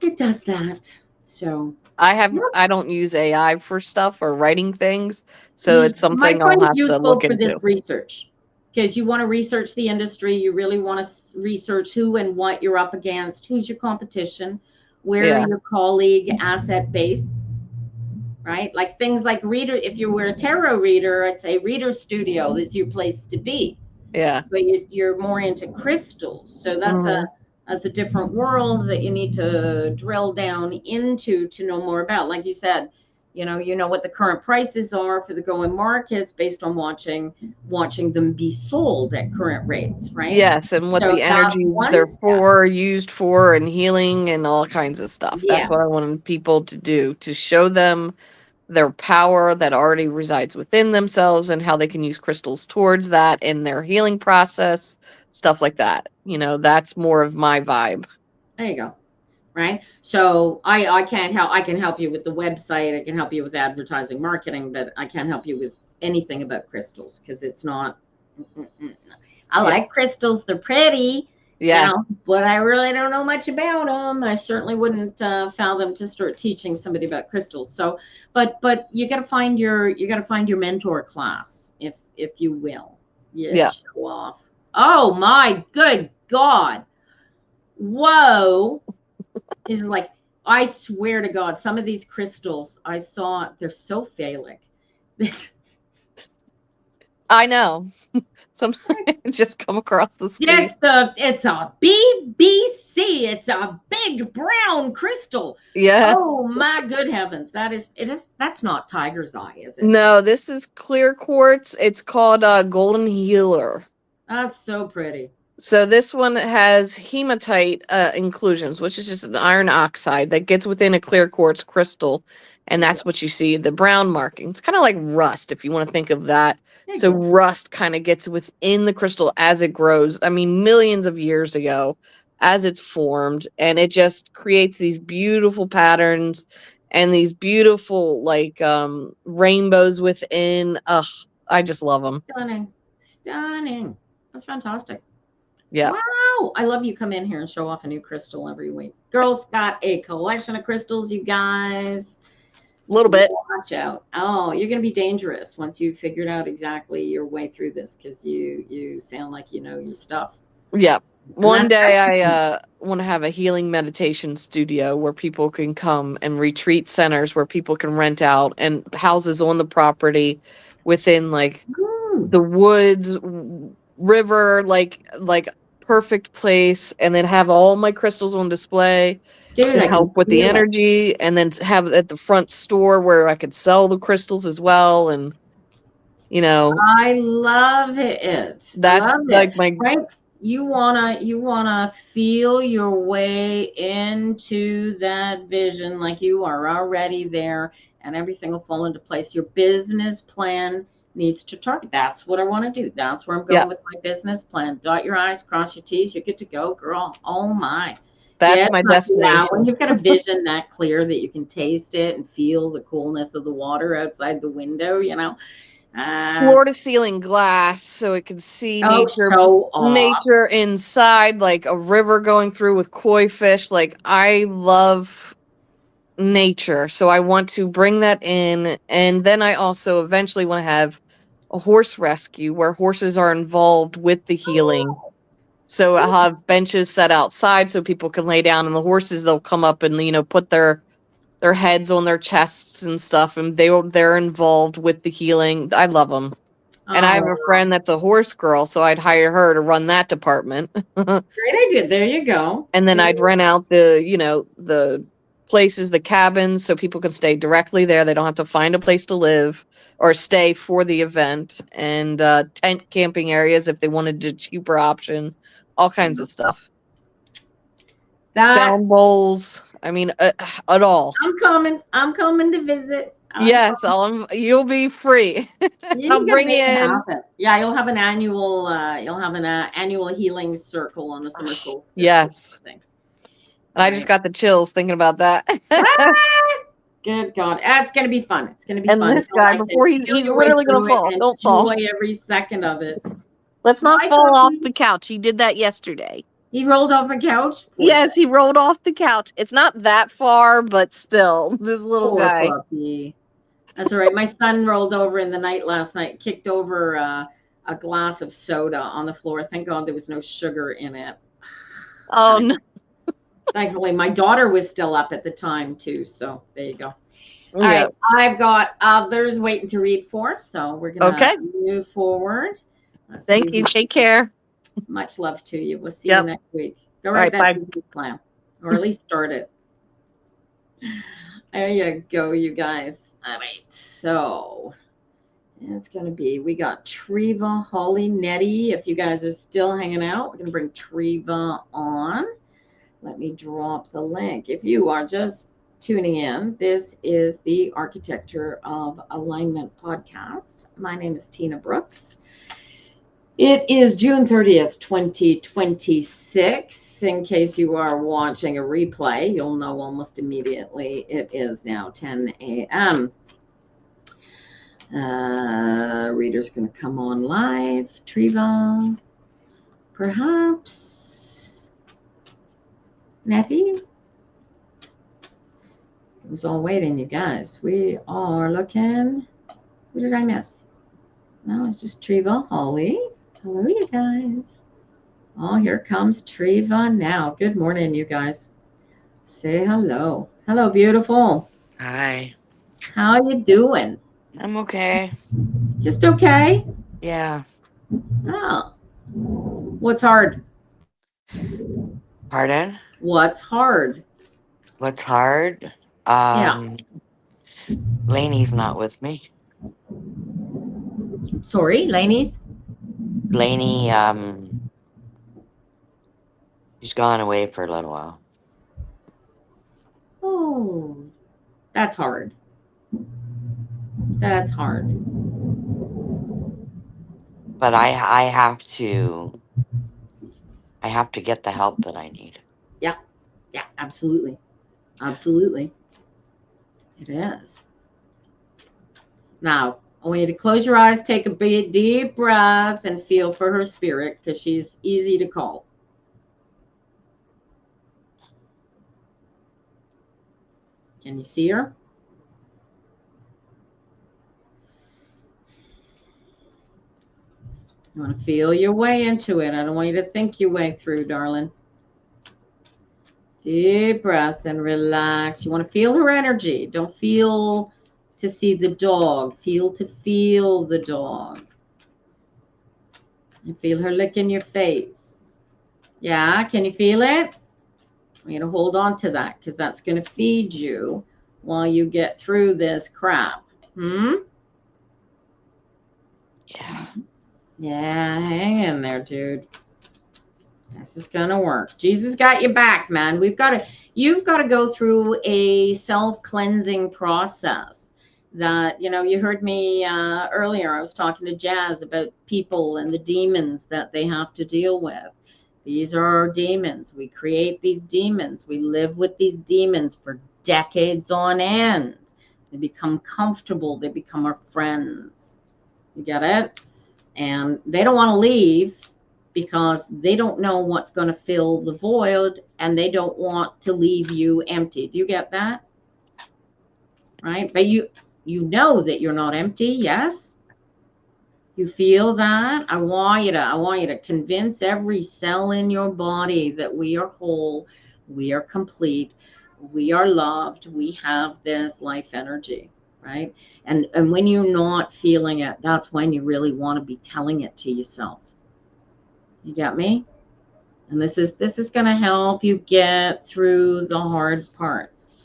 it does that. So I don't use AI for stuff or writing things, so it's you might something I'll find it have to useful look for this into. research, because you want to research the industry. You really want to research who and what you're up against, who's your competition, where Yeah. your colleague asset base, right? Like things like reader. If you were a tarot reader, I'd say Reader Studio is your place to be. Yeah. But you're more into crystals, so Mm-hmm. that's a different world that you need to drill down into to know more about. Like you said, you know what the current prices are for the going markets based on watching them be sold at current rates, right? Yes, and what So the that's energies one they're step. for, used for, and healing and all kinds of stuff. That's Yeah, what I wanted people to do, to show them their power that already resides within themselves and how they can use crystals towards that in their healing process, stuff like that. That's more of my vibe. there you go. Right. So I can't help. I can help you with the website. I can help you with advertising, marketing, but I can't help you with anything about crystals because it's not. I Yeah. like crystals; they're pretty, Yeah. but I really don't know much about them. I certainly wouldn't fathom to start teaching somebody about crystals. So, but you got to find your mentor class, if you will. Yeah, Yeah. show off. Oh my good God! Whoa! Is like, I swear to God, some of these crystals I saw, they're so phallic. I know. Sometimes I just come across the screen. It's a BBC. It's a big brown crystal. Yes. Oh my good heavens. That's not tiger's eye, is it? No, this is clear quartz. It's called Golden Healer. That's so pretty. So this one has hematite inclusions, which is just an iron oxide that gets within a clear quartz crystal, and that's what you see, the brown marking. It's kind of like rust, if you want to think of that. So rust kind of gets within the crystal as it grows. I mean, millions of years ago, as it's formed, and it just creates these beautiful patterns and these beautiful like rainbows within. Ugh, I just love them. Stunning. Stunning. That's fantastic. Yeah, Wow. I love you come in here and show off a new crystal every week. Girl's got a collection of crystals, you guys. a little bit. Watch out. Oh, you're going to be dangerous once you've figured out exactly your way through this because you sound like you know your stuff. Yeah. And One that's day excellent. I want to have a healing meditation studio where people can come, and retreat centers where people can rent out, and houses on the property within like Ooh. the woods, river, like perfect place, and then have all my crystals on display Dude, to I can help with the feel it. energy, and then have it at the front store where I could sell the crystals as well. And I love it. that's Love it. like my Right? You wanna feel your way into that vision like you are already there and everything will fall into place. Your business plan needs to target. That's what I want to do. That's where I'm yeah, going with my business plan. Dot your I's, cross your T's, you're good to go, girl. Oh my. that's Get my lucky now. When destination. you've got a vision that clear that you can taste it and feel the coolness of the water outside the window, Floor to that's ceiling glass so it can see oh, show off. nature inside, like a river going through with koi fish. Like, I love nature, so I want to bring that in. And then I also eventually want to have a horse rescue where horses are involved with the healing. So I have benches set outside so people can lay down, and the horses, they'll come up and put their heads on their chests and stuff, and they're involved with the healing. I love them. And I have a Oh, friend that's a horse girl, so I'd hire her to run that department. great idea. There you go. And then There I'd you rent out the places, the cabins, so people can stay directly there. They don't have to find a place to live or stay for the event. And tent camping areas if they wanted a cheaper option, all kinds of stuff. That Sound bowls. I mean, at all. I'm coming. I'm coming to visit. Yes, you'll be free. I'll You gotta bring make you it in. happen. Yeah, you'll have an annual healing circle on the summer solstice. Yes. Thing. And I just got the chills thinking about that. Good God. It's gonna be fun. It's gonna be And fun. this So guy, I can before feel he's your way literally gonna through it fall. and Don't fall. enjoy every second of it. Let's not Hi, fall off puppy. the couch. He did that yesterday. He rolled off the couch. Yes, he rolled off the couch. It's not that far, but still, this little Poor guy. puppy. That's all right. My son rolled over in the night last night, kicked over a glass of soda on the floor. Thank God there was no sugar in it. Oh no. Thankfully, my daughter was still up at the time too. So there you go. All Yeah. right, I've got others waiting to read for, so we're gonna move forward. Thank you. Take care. Much love to you. We'll see Yep. you next week. Go All right right, back bye. to the plan, or at least start it. There you go, you guys. All right, so it's gonna be, we got Treva, Holly, Nettie. If you guys are still hanging out, we're gonna bring Treva on. Let me drop the link. If you are just tuning in, this is the Architecture of Alignment podcast. My name is Tina Brooks. It is June 30th, 2026. In case you are watching a replay, you'll know almost immediately it is now 10 a.m. Reader's going to come on live. Treva, perhaps. Nettie? It was all waiting, you guys. We are looking. Who did I miss? No, it's just Treva, Holly. Hello, you guys. Oh, here comes Treva now. Good morning, you guys. Say hello. Hello, beautiful. Hi. How you doing? I'm okay. Just okay? Yeah. Oh. What's hard? Pardon? What's hard? What's hard? Yeah. Lainey's not with me. Sorry, Laney's? Lainey, she's gone away for a little while. Oh, that's hard. That's hard. But I have to get the help that I need. Yeah, absolutely. Absolutely. It is. Now, I want you to close your eyes, take a big, deep breath, and feel for her spirit, because she's easy to call. Can you see her? You want to feel your way into it. I don't want you to think your way through, darling. Deep breath and relax. You want to feel her energy. Don't feel to see the dog. Feel to feel the dog. You feel her licking your face. Yeah, can you feel it? I'm going to hold on to that, because that's going to feed you while you get through this crap. Yeah. Yeah, hang in there, dude. This is going to work. Jesus got you back, man. You've got to go through a self-cleansing process that, you heard me earlier. I was talking to Jazz about people and the demons that they have to deal with. These are our demons. We create these demons. We live with these demons for decades on end. They become comfortable. They become our friends. You get it? And they don't want to leave, because they don't know what's going to fill the void, and they don't want to leave you empty. Do you get that? Right? But you know that you're not empty. Yes. You feel that? I want you to convince every cell in your body that we are whole, we are complete, we are loved, we have this life energy, right? And when you're not feeling it, that's when you really want to be telling it to yourself. You get me? And this is going to help you get through the hard parts.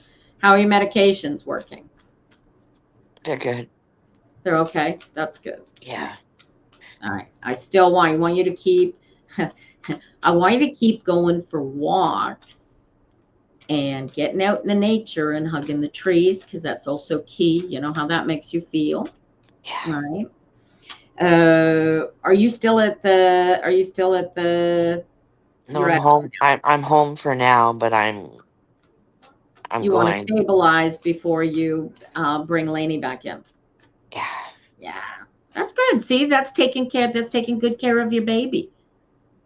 How are your medications working? They're good. They're okay. That's good. Yeah. All right. I still want you to keep, I want you to keep going for walks and getting out in the nature and hugging the trees, because that's also key. You know how that makes you feel. Yeah. All right. Are you still at the, No, you're I'm at, home. I'm home for now, but I'm you want to going. stabilize before you bring Lainey back in? Yeah. Yeah, that's good. See, that's taking good care of your baby,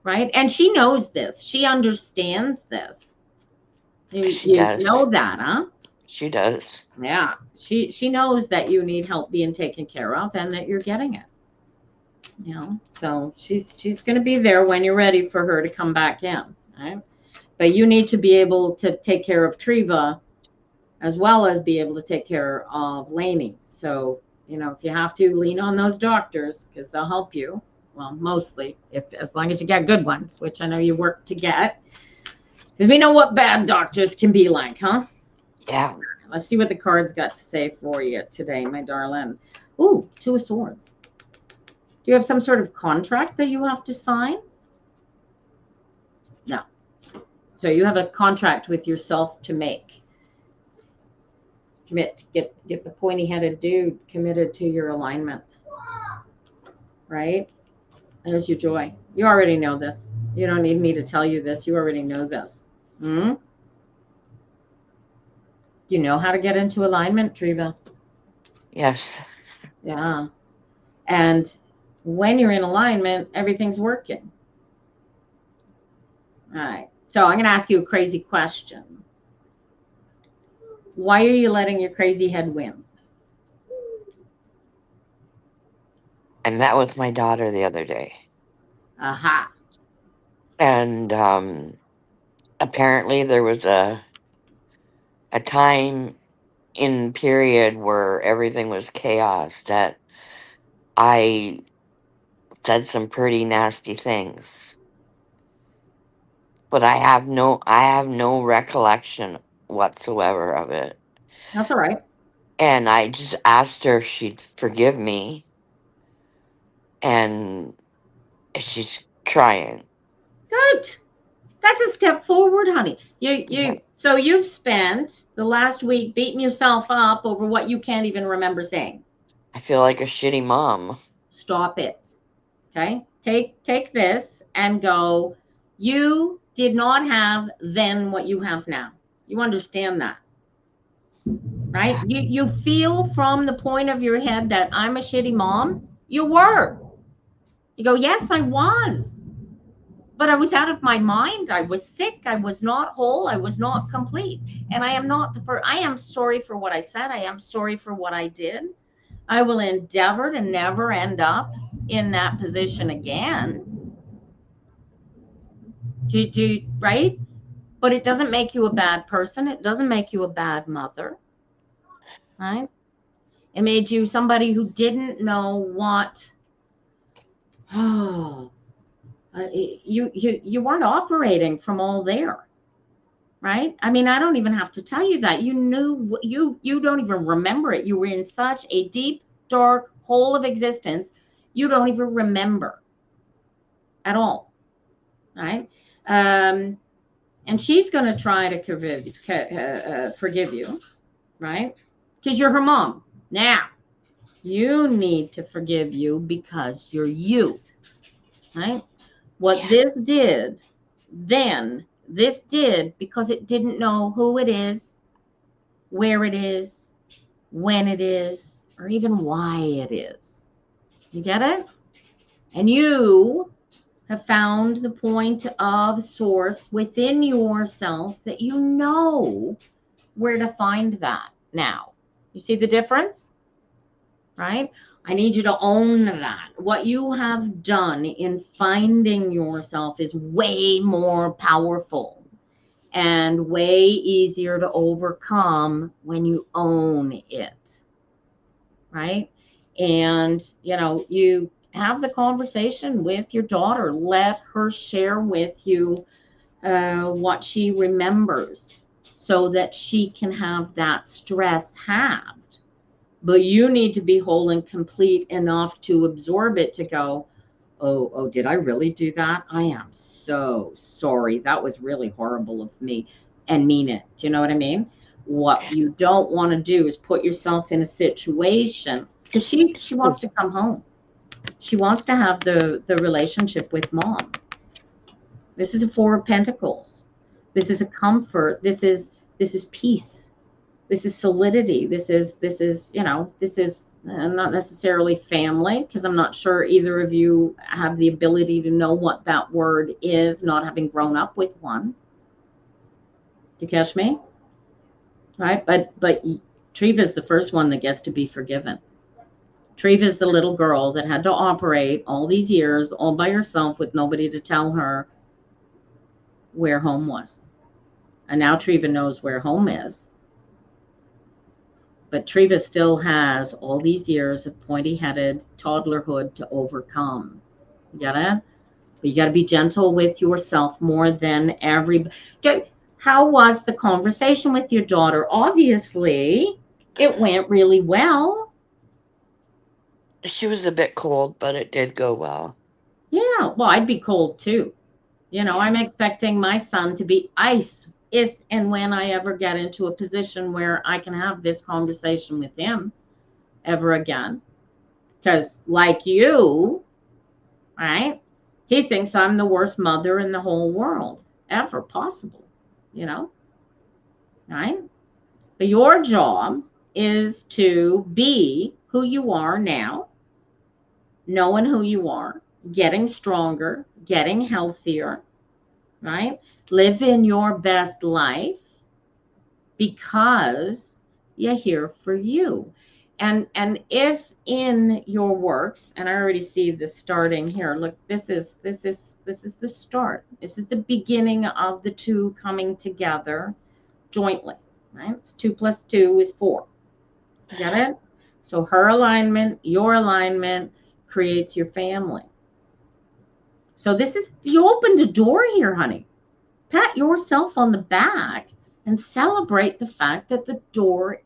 right? And she knows this. She understands this. She You does. know that, huh? She does. Yeah. She knows that you need help being taken care of, and that you're getting it. So she's going to be there when you're ready for her to come back in, right? But you need to be able to take care of Treva, as well as be able to take care of Lainey. So, if you have to, lean on those doctors, because they'll help you. Well, mostly, as long as you get good ones, which I know you work to get. Because we know what bad doctors can be like, huh? Yeah. Let's see what the cards got to say for you today, my darling. Ooh, 2 of Swords. Do you have some sort of contract that you have to sign? No. So you have a contract with yourself to make. Get the pointy-headed dude committed to your alignment, right? There's your joy. You already know this. You don't need me to tell you this. You already know this. Do you know how to get into alignment, Treva? Yes. Yeah. And when you're in alignment, everything's working. All right. So I'm going to ask you a crazy question. Why are you letting your crazy head win? I met with my daughter the other day, Aha. and apparently there was a time in period where everything was chaos that I said some pretty nasty things, but I have no recollection whatsoever of it. That's all right. And I just asked her if she'd forgive me, and she's trying. Good. That's a step forward, honey. Yeah. So you've spent the last week beating yourself up over what you can't even remember saying. I feel like a shitty mom. Stop it. Okay? Take this and go, you did not have then what you have now. You understand that. right? You feel from the point of your head that I'm a shitty mom. You were. You go, yes, I was. But I was out of my mind. I was sick. I was not whole. I was not complete. And I am not I am sorry for what I said. I am sorry for what I did. I will endeavor to never end up in that position again. Right? But it doesn't make you a bad person. It doesn't make you a bad mother. Right? It made you somebody who didn't know what you weren't operating from all there, right? I mean, I don't even have to tell you that. You knew, you don't even remember it. You were in such a deep, dark hole of existence, you don't even remember at all, right? And she's going to try to forgive you, right? Because you're her mom. Now, you need to forgive you because you're you, right? What this did then, this did because it didn't know who it is, where it is, when it is, or even why it is. You get it? And you have found the point of source within yourself that you know where to find that now. You see the difference? Right? I need you to own that. What you have done in finding yourself is way more powerful and way easier to overcome when you own it. Right? And, you have the conversation with your daughter. Let her share with you what she remembers so that she can have that stress halved. But you need to be whole and complete enough to absorb it, to go, oh, did I really do that? I am so sorry. That was really horrible of me, and mean it. Do you know what I mean? What you don't want to do is put yourself in a situation, because she wants to come home. She wants to have the relationship with mom. This is a Four of Pentacles. This is a comfort. This is peace. This is solidity. This is not necessarily family, because I'm not sure either of you have the ability to know what that word is, not having grown up with one. Do you catch me? Right? But Treva is the first one that gets to be forgiven. Treva is the little girl that had to operate all these years all by herself with nobody to tell her where home was. And now Treva knows where home is. But Treva still has all these years of pointy-headed toddlerhood to overcome. You get it? But you got to be gentle with yourself more than everybody. How was the conversation with your daughter? Obviously, it went really well. She was a bit cold, but it did go well. Yeah, well, I'd be cold too. I'm expecting my son to be ice if and when I ever get into a position where I can have this conversation with him ever again. Because like you, right, he thinks I'm the worst mother in the whole world ever possible, right? But your job is to be who you are now, knowing who you are, getting stronger, getting healthier, right? Live in your best life, because you're here for you. And if in your works, and I already see this starting here, look, this is the start. This is the beginning of the two coming together jointly, right? It's 2 + 2 is 4. You get it? So her alignment, your alignment creates your family. So you opened a door here, honey. Pat yourself on the back and celebrate the fact that the door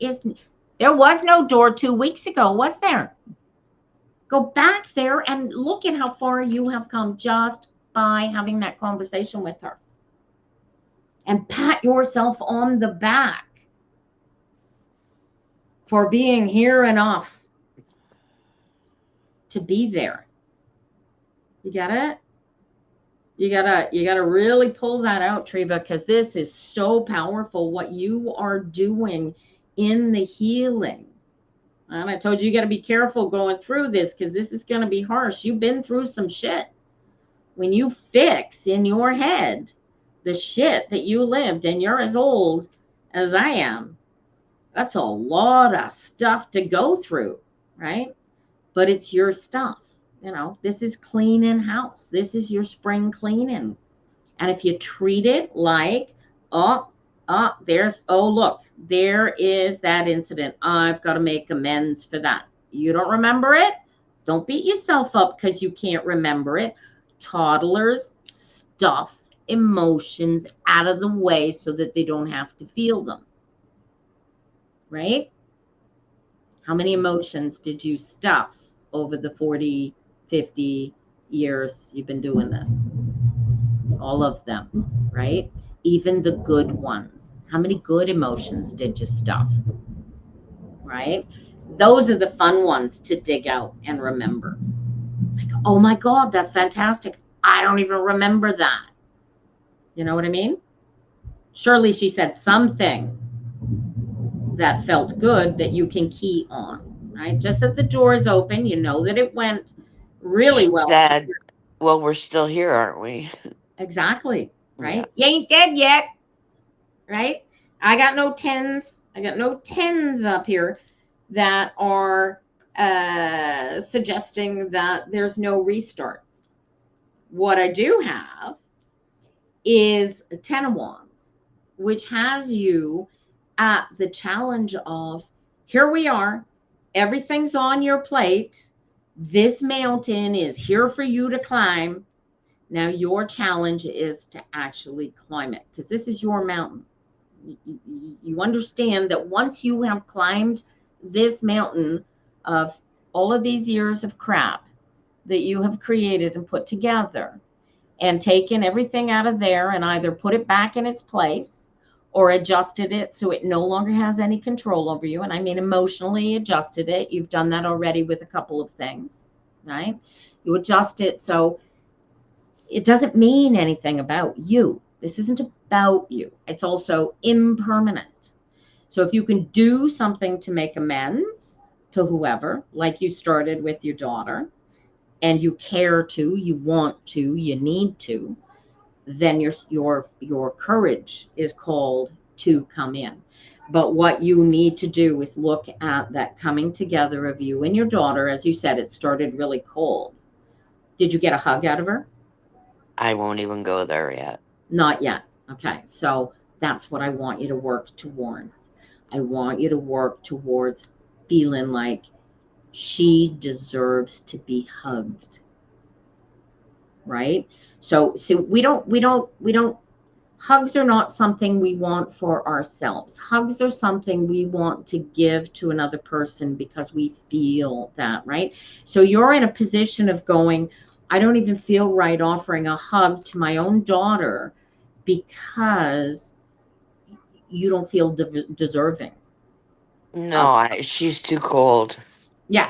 there was no door 2 weeks ago, was there? Go back there and look at how far you have come just by having that conversation with her. And pat yourself on the back for being here enough to be there. You get it? You gotta really pull that out, Treva, because this is so powerful. What you are doing in the healing. And I told you, you got to be careful going through this because this is going to be harsh. You've been through some shit. When you fix in your head the shit that you lived, and you're as old as I am, that's a lot of stuff to go through, right? But it's your stuff. You know, this is cleaning house. This is your spring cleaning. And if you treat it like, oh, look, there is that incident. I've got to make amends for that. You don't remember it? Don't beat yourself up because you can't remember it. Toddlers stuff emotions out of the way so that they don't have to feel them. Right? How many emotions did you stuff over the 40, 50 years you've been doing this? All of them, right? Even the good ones. How many good emotions did you stuff? Right? Those are the fun ones to dig out and remember. Like, oh my God, that's fantastic. I don't even remember that. You know what I mean? Surely she said something that felt good that you can key on, right? Just that the door is open, you know that it went really well. Said, well, we're still here, aren't we? Exactly, right? Yeah. You ain't dead yet, right? I got no tens. I got no tens up here that are suggesting that there's no restart. What I do have is a 10 of wands, which has you at the challenge of, here we are, everything's on your plate. This mountain is here for you to climb. Now your challenge is to actually climb it, because this is your mountain. You understand that once you have climbed this mountain of all of these years of crap that you have created and put together, and taken everything out of there and either put it back in its place or adjusted it so it no longer has any control over you. And I mean emotionally adjusted it. You've done that already with a couple of things, right? You adjust it so it doesn't mean anything about you. This isn't about you. It's also impermanent. So if you can do something to make amends to whoever, like you started with your daughter, and you care to, you want to, you need to, then your courage is called to come in. But what you need to do is look at that coming together of you and your daughter. As you said, it started really cold. Did you get a hug out of her? I won't even go there yet. Not yet. Okay. So that's what I want you to work towards. I want you to work towards feeling like she deserves to be hugged. Right? So we don't, hugs are not something we want for ourselves. Hugs are something we want to give to another person because we feel that, right? So you're in a position of going, I don't even feel right offering a hug to my own daughter because you don't feel deserving. No, she's too cold. Yeah.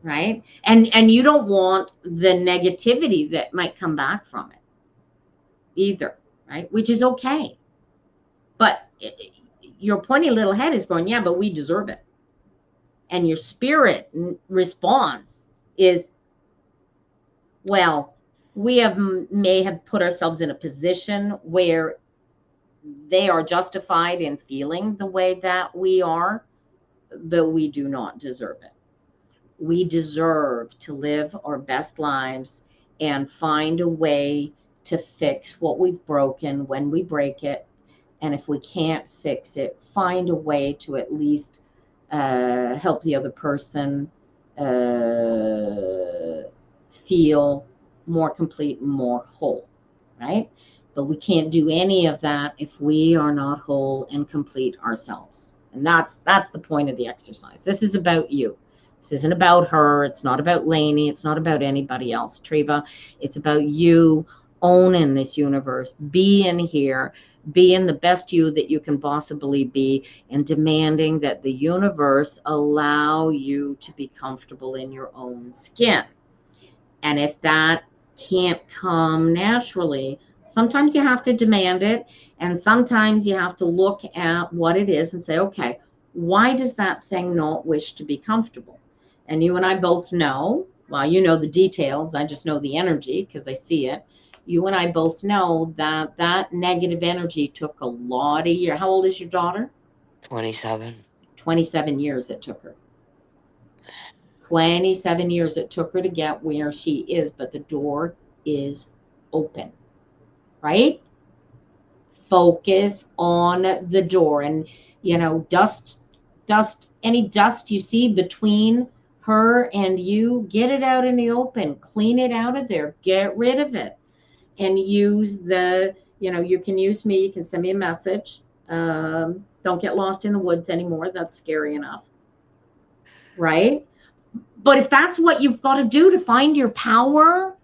Right. And you don't want the negativity that might come back from it either. Right. Which is okay. But your pointy little head is going, yeah, but we deserve it. And your spirit response is, well, we may have put ourselves in a position where they are justified in feeling the way that we are, but we do not deserve it. We deserve to live our best lives and find a way to fix what we've broken when we break it. And if we can't fix it, find a way to at least help the other person feel more complete and more whole, right? But we can't do any of that if we are not whole and complete ourselves. And that's the point of the exercise. This is about you. This isn't about her. It's not about Lainey. It's not about anybody else, Treva. It's about you owning this universe, being here, being the best you that you can possibly be, and demanding that the universe allow you to be comfortable in your own skin. And if that can't come naturally, sometimes you have to demand it. And sometimes you have to look at what it is and say, okay, Why does that thing not wish to be comfortable? And you and I both know, well, you know the details. I just know the energy because I see it. You and I both know that that negative energy took a lot of years. How old is your daughter? 27. 27 years it took her. 27 years it took her to get where she is, but the door is open, right? Focus on the door. And, you know, any dust you see between her and you, get it out in the open, clean it out of there, get rid of it, and use the, you know, you can use me, you can send me a message. Don't get lost in the woods anymore. That's scary enough, right? But if that's what you've got to do to find your power,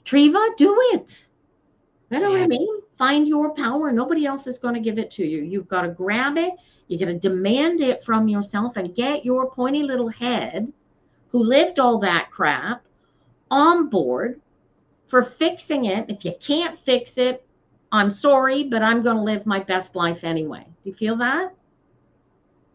Triva, do it. You know what I mean? Find your power. Nobody else is going to give it to you. You've got to grab it. You're going to demand it from yourself and get your pointy little head, who lived all that crap, on board for fixing it. If you can't fix it, I'm sorry, but I'm going to live my best life anyway. Do you feel that?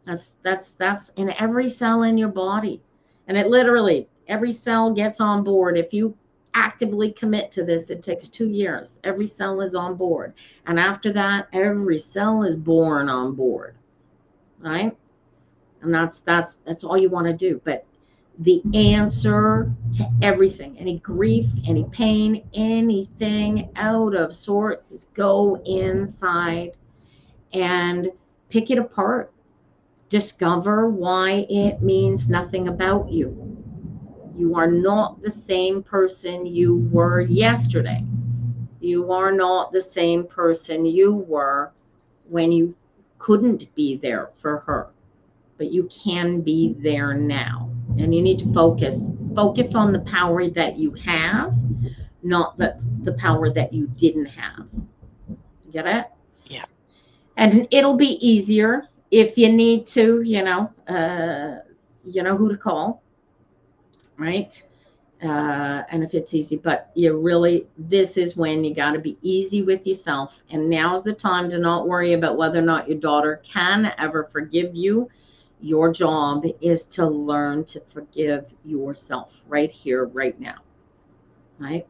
That's in every cell in your body. And it literally, every cell gets on board. If you actively commit to this, it takes 2 years. Every cell is on board. And after that, every cell is born on board. Right? And that's all you want to do. But the answer to everything, any grief, any pain, anything out of sorts, is go inside and pick it apart. Discover why it means nothing about you. You are not the same person you were yesterday. You are not the same person you were when you couldn't be there for her. But you can be there now. And you need to focus on the power that you have, not the power that you didn't have. Get it? Yeah. And it'll be easier if you need to, you know who to call, right? And if it's easy, but this is when you got to be easy with yourself. And now's the time to not worry about whether or not your daughter can ever forgive you. Your job is to learn to forgive yourself right here, right now, right?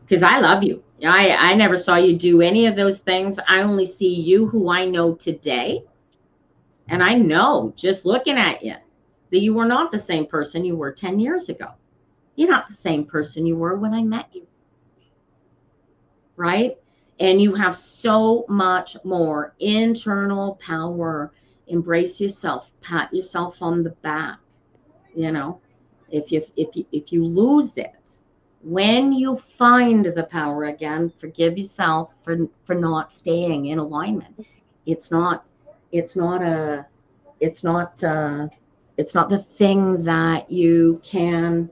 Because I love you. I never saw you do any of those things. I only see you who I know today. And I know, just looking at you, that you were not the same person you were 10 years ago. You're not the same person you were when I met you. Right? And you have so much more internal power. Embrace yourself. Pat yourself on the back. You know, if you lose it, when you find the power again, forgive yourself for not staying in alignment. It's not the thing that you can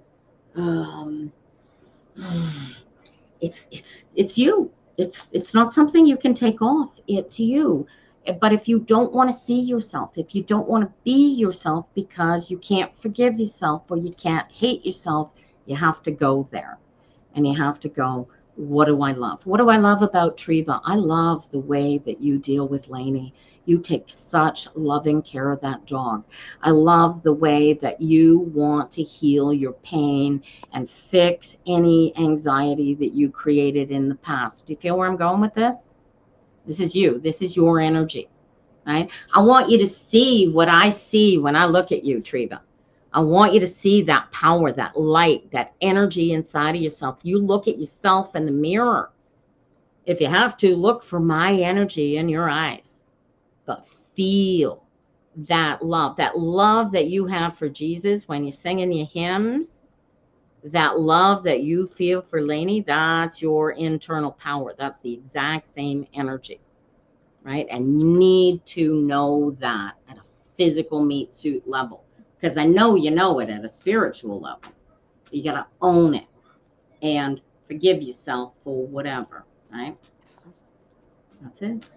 it's you. It's not something you can take off. It's you. But if you don't want to see yourself, if you don't want to be yourself because you can't forgive yourself or you can't hate yourself, you have to go there. And you have to go, what do I love? What do I love about Triva? I love the way that you deal with Lainey. You take such loving care of that dog. I love the way that you want to heal your pain and fix any anxiety that you created in the past. Do you feel where I'm going with this? This is you. This is your energy, right? I want you to see what I see when I look at you, Triva. I want you to see that power, that light, that energy inside of yourself. You look at yourself in the mirror. If you have to, look for my energy in your eyes. But feel that love that you have for Jesus when you're singing your hymns, that love that you feel for Lainey, that's your internal power. That's the exact same energy, right? And you need to know that at a physical meat suit level. Because I know you know it at a spiritual level. You got to own it and forgive yourself for whatever, right? That's it.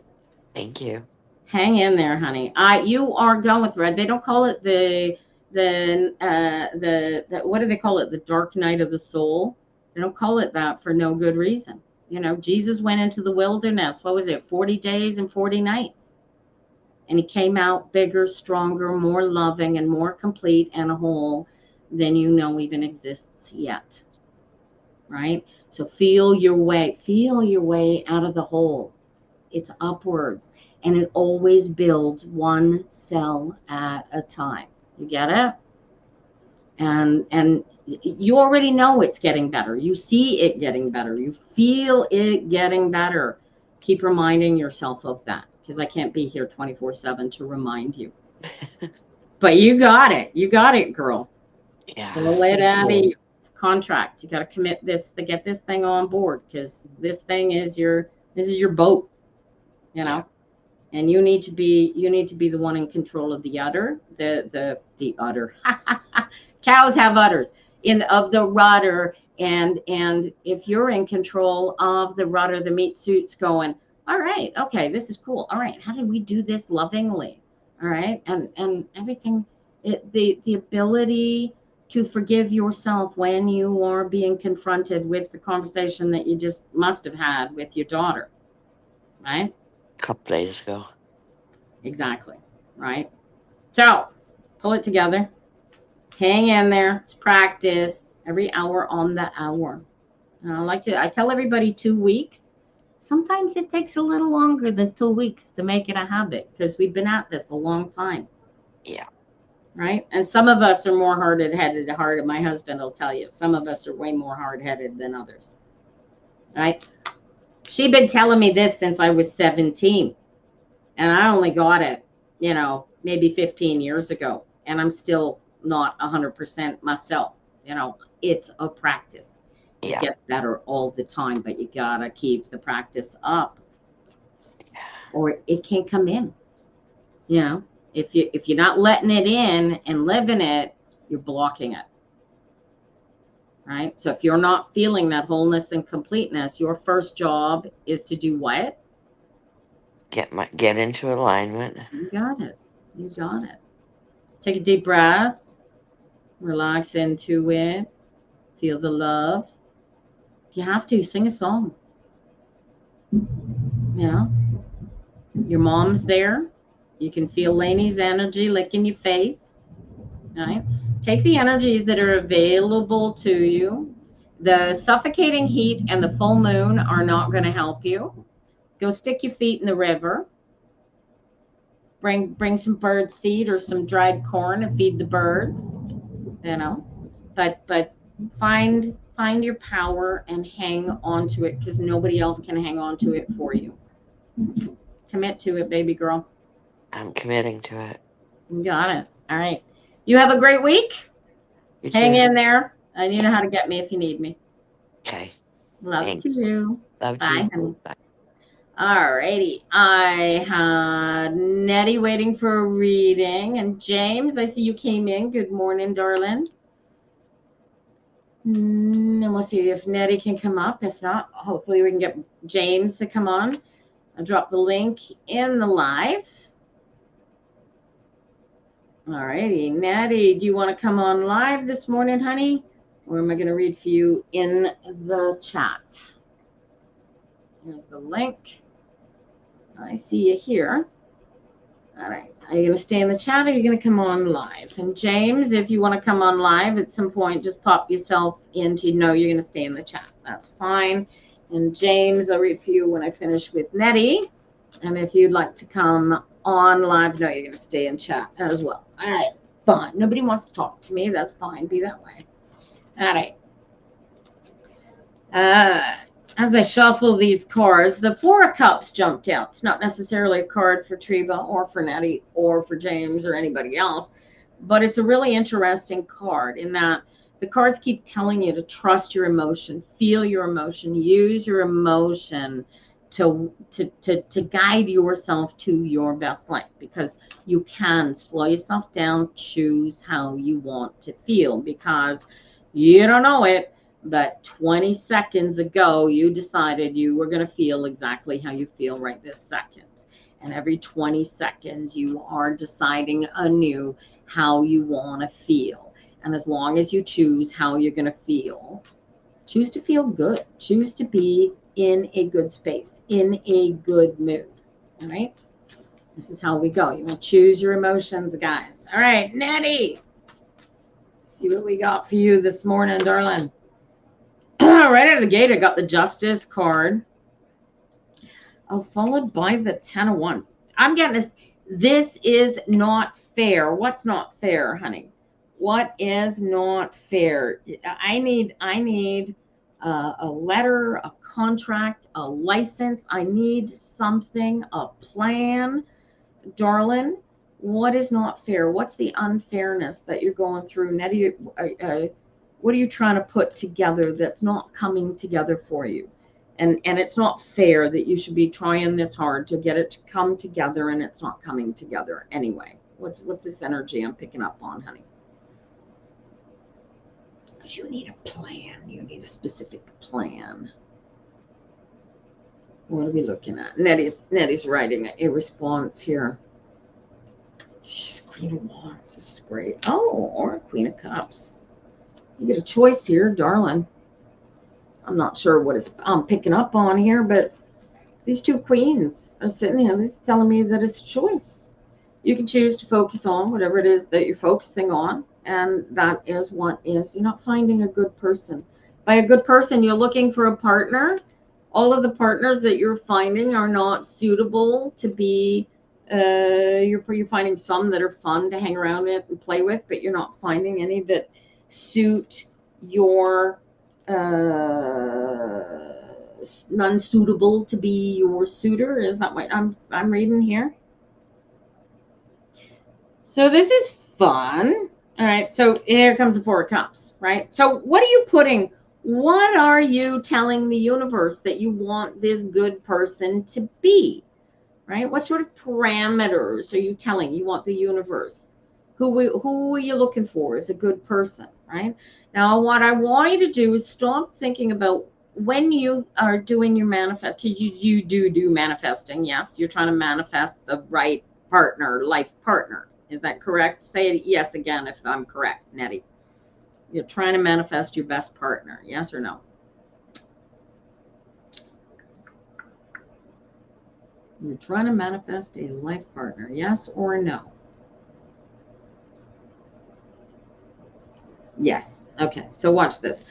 Thank you. Hang in there, honey. You are going with red. They don't call it the what do they call it? The dark night of the soul. They don't call it that for no good reason. You know, Jesus went into the wilderness. What was it? 40 days and 40 nights. and he came out bigger, stronger, more loving, and more complete and whole than you know even exists yet. Right? So feel your way out of the hole. It's upwards, and it always builds one cell at a time. You get it? And you already know it's getting better. You see it getting better. You feel it getting better. Keep reminding yourself of that, because I can't be here 24/7 to remind you. But you got it. You got it, girl. Yeah. Don't let thank out of you. you. It's a contract. You got to commit this to get this thing on board, because this thing is your boat, you know. Yeah. And you need to be the one in control of the udder, the udder. Cows have udders of the rudder, and if you're in control of the rudder, the meat suit's going, all right, okay, this is cool. All right, how do we do this lovingly? All right, and everything, the ability to forgive yourself when you are being confronted with the conversation that you just must have had with your daughter, right? A couple days ago. Exactly. Right. So pull it together. Hang in there. It's practice every hour on the hour. And I tell everybody 2 weeks. Sometimes it takes a little longer than 2 weeks to make it a habit, because we've been at this a long time. Yeah. Right. And some of us are more hard-headed. My husband will tell you, some of us are way more hard-headed than others. Right. She'd been telling me this since I was 17. And I only got it, maybe 15 years ago. And I'm still not 100% myself. It's a practice. It Yeah. gets better all the time, but you got to keep the practice up, or it can't come in. If you're not letting it in and living it, you're blocking it. Right? So if you're not feeling that wholeness and completeness, your first job is to do what? Get into alignment. You got it. You got it. Take a deep breath. Relax into it. Feel the love. If you have to, sing a song. Your mom's there. You can feel Lainey's energy licking your face. Right? Take the energies that are available to you. The suffocating heat and the full moon are not going to help you. Go stick your feet in the river. Bring some bird seed or some dried corn and feed the birds. But find your power and hang on to it, because nobody else can hang on to it for you. Commit to it, baby girl. I'm committing to it. You got it. All right. You have a great week. You Hang too. in there. And you know how to get me if you need me. Okay. Love Thanks. to you. Love Bye, you. honey. Bye. All righty. I had Nettie waiting for a reading. And James, I see you came in. Good morning, darling. And we'll see if Nettie can come up. If not, hopefully we can get James to come on. I'll drop the link in the live. All righty. Nettie, do you want to come on live this morning, honey? Or am I going to read for you in the chat? Here's the link. I see you here. All right. Are you going to stay in the chat, or are you going to come on live? And James, if you want to come on live at some point, just pop yourself in to know you're going to stay in the chat. That's fine. And James, I'll read for you when I finish with Nettie. And if you'd like to come on live, no, you're going to stay in chat as well. All right. Fine. Nobody wants to talk to me. That's fine. Be that way. All right. As I shuffle these cards, the Four of Cups jumped out. It's not necessarily a card for Treva or for Nettie or for James or anybody else, but it's a really interesting card in that the cards keep telling you to trust your emotion, feel your emotion, use your emotion to guide yourself to your best life, because you can slow yourself down, choose how you want to feel, because you don't know it, but 20 seconds ago, you decided you were going to feel exactly how you feel right this second. And every 20 seconds, you are deciding anew how you want to feel. And as long as you choose how you're going to feel, choose to feel good. Choose to be in a good space, in a good mood. All right? This is how we go. You want to choose your emotions, guys. All right, Nettie. Let's see what we got for you this morning, darling. Right out of the gate, I got the Justice card. Oh, followed by the 10 of Wands. I'm getting this. This is not fair. What's not fair, honey? What is not fair? I need a letter, a contract, a license. I need something, a plan, darling. What is not fair? What's the unfairness that you're going through? Nettie, what are you trying to put together that's not coming together for you? And it's not fair that you should be trying this hard to get it to come together and it's not coming together anyway. What's this energy I'm picking up on, honey? Because you need a plan. You need a specific plan. What are we looking at? Nettie's writing a response here. She's Queen of Wands. This is great. Oh, or Queen of Cups. You get a choice here, darling. I'm not sure what I'm picking up on here, but these two queens are sitting here. This is telling me that it's a choice. You can choose to focus on whatever it is that you're focusing on, and that is what is. You're not finding a good person. By a good person, you're looking for a partner. All of the partners that you're finding are not suitable to be. You're finding some that are fun to hang around with and play with, but you're not finding any that suit your none suitable to be your suitor. Is that what I'm reading here? So this is fun. All right, so here comes the Four of Cups, right? So what are you telling the universe that you want this good person to be, right? What sort of parameters are you telling you want the universe? Who are you looking for as a good person, right? Now, what I want you to do is stop thinking about when you are doing your manifest, because you do manifesting. Yes, you're trying to manifest the right partner, life partner. Is that correct? Say it yes again if I'm correct, Nettie. You're trying to manifest your best partner. Yes or no? You're trying to manifest a life partner. Yes or no? Yes. Okay. So watch this.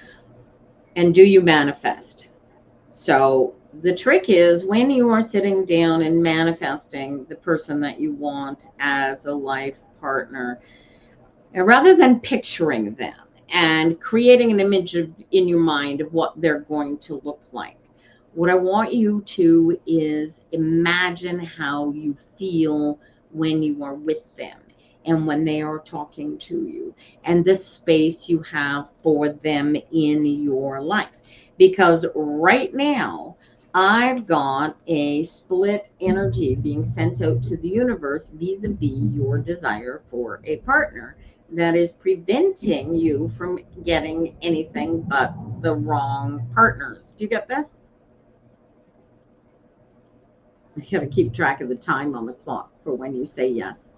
And do you manifest? So the trick is when you are sitting down and manifesting the person that you want as a life partner, and rather than picturing them and creating an image in your mind of what they're going to look like, what I want you to is imagine how you feel when you are with them and when they are talking to you, and the space you have for them in your life. Because right now, I've got a split energy being sent out to the universe vis-a-vis your desire for a partner that is preventing you from getting anything but the wrong partners. Do you get this? I got to keep track of the time on the clock for when you say yes.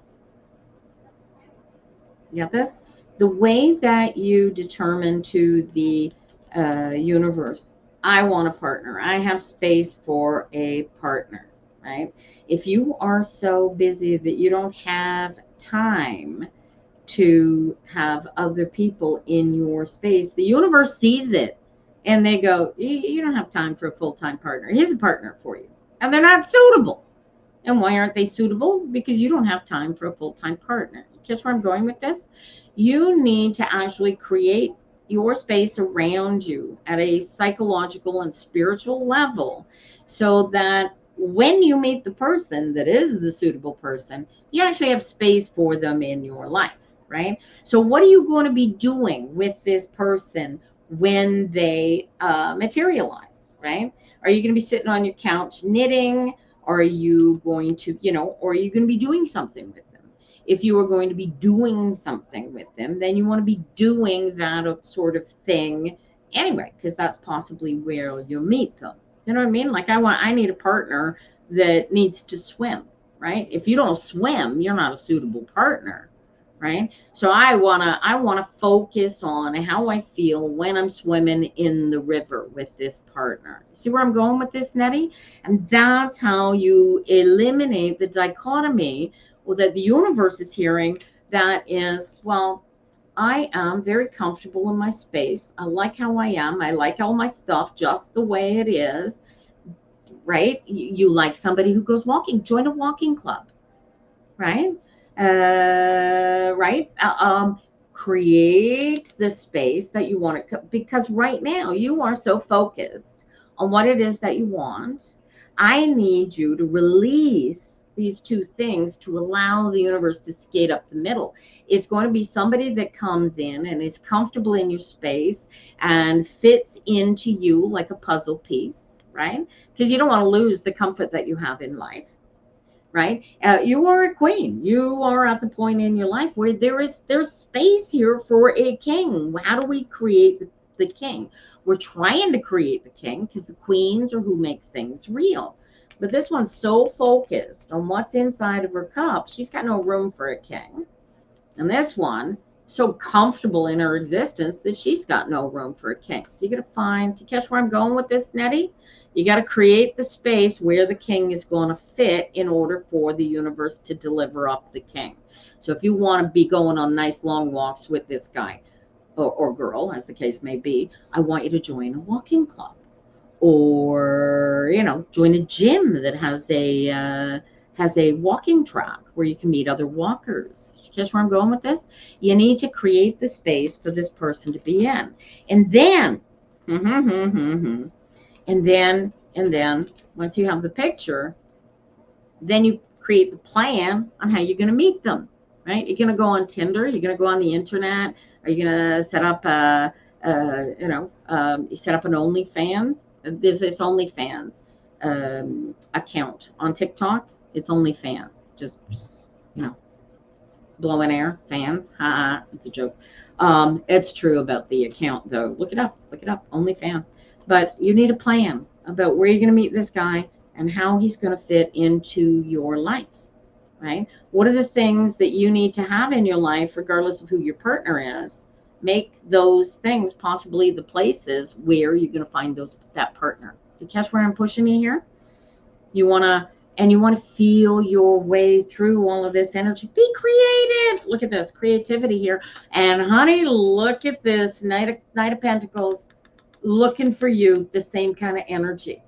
You get this? The way that you determine to the universe, I want a partner. I have space for a partner, right? If you are so busy that you don't have time to have other people in your space, the universe sees it and they go, you don't have time for a full-time partner. Here's a partner for you. And they're not suitable. And why aren't they suitable? Because you don't have time for a full-time partner. Catch where I'm going with this? You need to actually create your space around you at a psychological and spiritual level so that when you meet the person that is the suitable person, you actually have space for them in your life, right? So what are you going to be doing with this person when they materialize, right? Are you going to be sitting on your couch knitting? Are you going to, or are you going to be doing something with them? If you are going to be doing something with them, then you want to be doing that sort of thing anyway, because that's possibly where you'll meet them. You know what I mean? Like I need a partner that needs to swim, right? If you don't swim, you're not a suitable partner, right? So I wanna focus on how I feel when I'm swimming in the river with this partner. See where I'm going with this, Nettie? And that's how you eliminate the dichotomy that the universe is hearing. That is, well, I am very comfortable in my space. I like how I am. I like all my stuff just the way it is, right? You like somebody who goes walking, join a walking club, right? Right? Create the space that you want to, because right now you are so focused on what it is that you want. I need you to release these two things to allow the universe to skate up the middle. It's going to be somebody that comes in and is comfortable in your space and fits into you like a puzzle piece, right? Because you don't want to lose the comfort that you have in life, right? You are a queen. You are at the point in your life where there's space here for a king. How do we create the king? We're trying to create the king because the queens are who make things real. But this one's so focused on what's inside of her cup, she's got no room for a king. And this one, so comfortable in her existence that she's got no room for a king. So you got to find, to catch where I'm going with this, Nettie, you got to create the space where the king is going to fit in order for the universe to deliver up the king. So if you want to be going on nice long walks with this guy or girl, as the case may be, I want you to join a walking club, or, you know, join a gym that has a walking track where you can meet other walkers. Do you catch where I'm going with this? You need to create the space for this person to be in. And then, and then once you have the picture, then you create the plan on how you're going to meet them, right? You're going to go on Tinder. You're going to go on the internet. Are you going to set up you set up an OnlyFans? There's this OnlyFans account on TikTok. It's OnlyFans. Just, you know, blowing air fans. It's a joke. It's true about the account though. Look it up. OnlyFans. But you need a plan about where you're going to meet this guy and how he's going to fit into your life, right? What are the things that you need to have in your life, regardless of who your partner is? Make those things possibly the places where you're going to find that partner. You catch where I'm pushing you here? You want to feel your way through all of this energy. Be creative. Look at this creativity here. And honey, look at this Knight of Pentacles looking for you, the same kind of energy,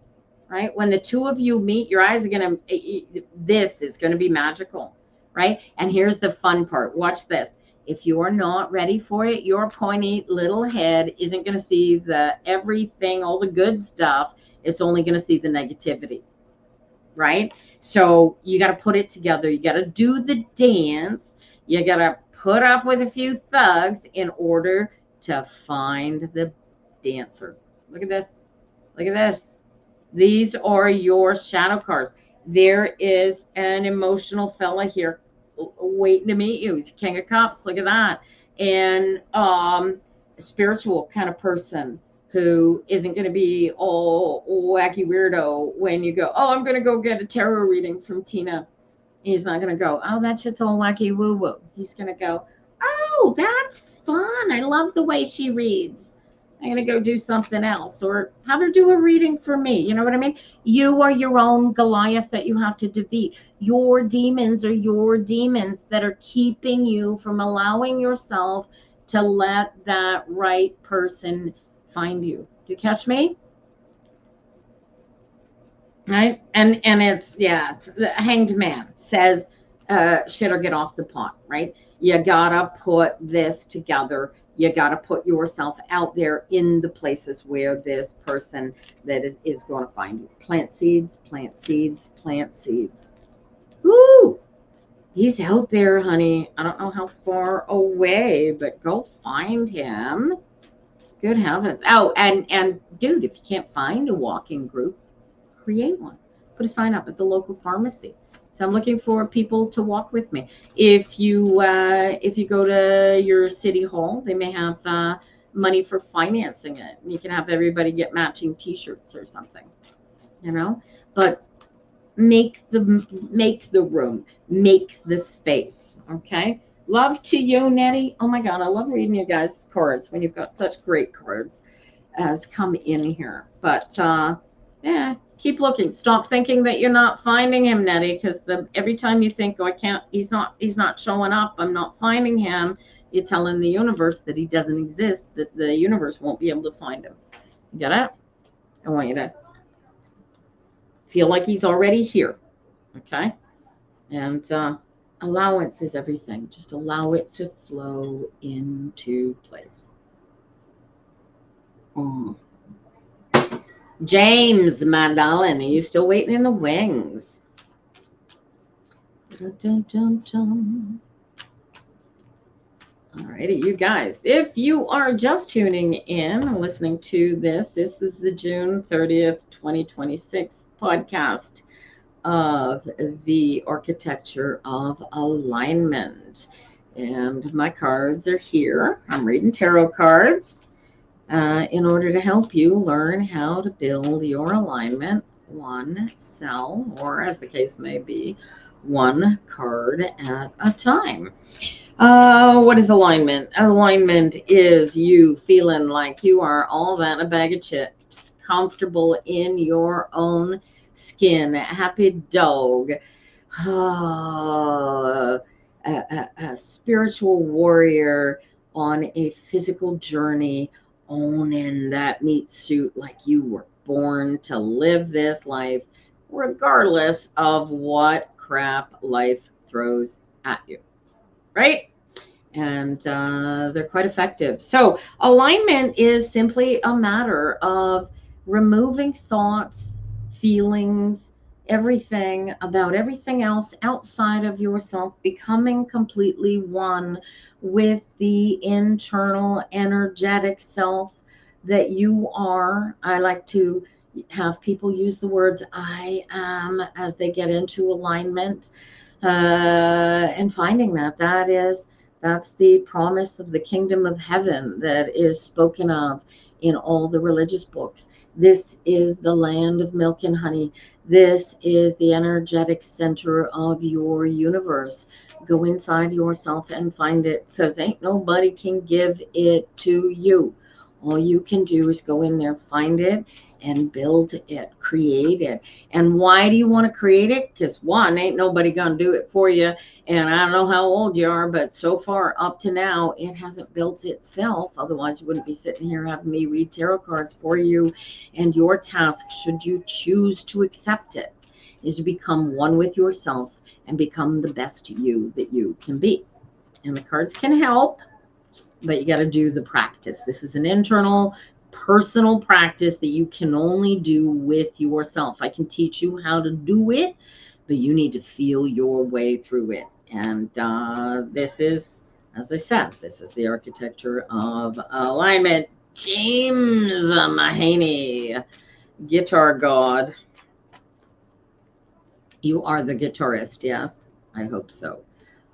right? When the two of you meet, your eyes are going to, this is going to be magical, right? And here's the fun part. Watch this. If you're not ready for it, your pointy little head isn't going to see the everything, all the good stuff. It's only going to see the negativity, right? So you got to put it together. You got to do the dance. You got to put up with a few thugs in order to find the dancer. Look at this. Look at this. These are your shadow cards. There is an emotional fella here waiting to meet you. He's King of Cups. Look at that. And a spiritual kind of person who isn't going to be all wacky weirdo when you go, oh, I'm going to go get a tarot reading from Tina. He's not going to go, oh, that shit's all wacky woo woo. He's going to go, oh, that's fun. I love the way she reads. I'm going to go do something else, or have her do a reading for me. You know what I mean? You are your own Goliath that you have to defeat. Your demons are your demons that are keeping you from allowing yourself to let that right person find you. Do you catch me? Right? And it's, yeah, it's the Hanged Man says, shit or get off the pot, right? You gotta put this together. You got to put yourself out there in the places where this person that is going to find you. Plant seeds, plant seeds, plant seeds. Woo! He's out there, honey. I don't know how far away, but go find him. Good heavens. Oh, and dude, if you can't find a walking group, create one. Put a sign up at the local pharmacy. So I'm looking for people to walk with me. If you go to your city hall, they may have money for financing it. You can have everybody get matching T-shirts or something, you know. But make the room, make the space. Okay. Love to you, Nettie. Oh my God, I love reading you guys' cards when you've got such great cards as come in here. But yeah, keep looking. Stop thinking that you're not finding him, Nettie, because every time you think, oh, I can't, he's not showing up, I'm not finding him, you're telling the universe that he doesn't exist, that the universe won't be able to find him. You get it? I want you to feel like he's already here. Okay? And allowance is everything. Just allow it to flow into place. James, my darling, are you still waiting in the wings? Alrighty, you guys, if you are just tuning in, listening to this is the June 30th, 2026 podcast of the Architecture of Alignment. And my cards are here. I'm reading tarot cards in order to help you learn how to build your alignment one cell, or as the case may be, one card at a time. What is alignment? Alignment is you feeling like you are all that in a bag of chips, comfortable in your own skin, happy dog, a spiritual warrior on a physical journey, owning that meat suit like you were born to live this life, regardless of what crap life throws at you. Right? And they're quite effective. So alignment is simply a matter of removing thoughts, feelings, everything about everything else outside of yourself, becoming completely one with the internal energetic self that you are. I like to have people use the words I am as they get into alignment, and finding that's the promise of the kingdom of heaven that is spoken of in all the religious books. This is the land of milk and honey. This is the energetic center of your universe. Go inside yourself and find it, because ain't nobody can give it to you. All you can do is go in there, find it, and build it, create it. And why do you want to create it? Because one, ain't nobody gonna do it for you. And I don't know how old you are, but so far up to now, it hasn't built itself. Otherwise, you wouldn't be sitting here having me read tarot cards for you. And your task, should you choose to accept it, is to become one with yourself and become the best you that you can be. And the cards can help, but you got to do the practice. This is an internal, personal practice that you can only do with yourself. I can teach you how to do it, but you need to feel your way through it. And this is, as I said, this is the architecture of alignment. James Mahaney, guitar god. You are the guitarist, yes? I hope so.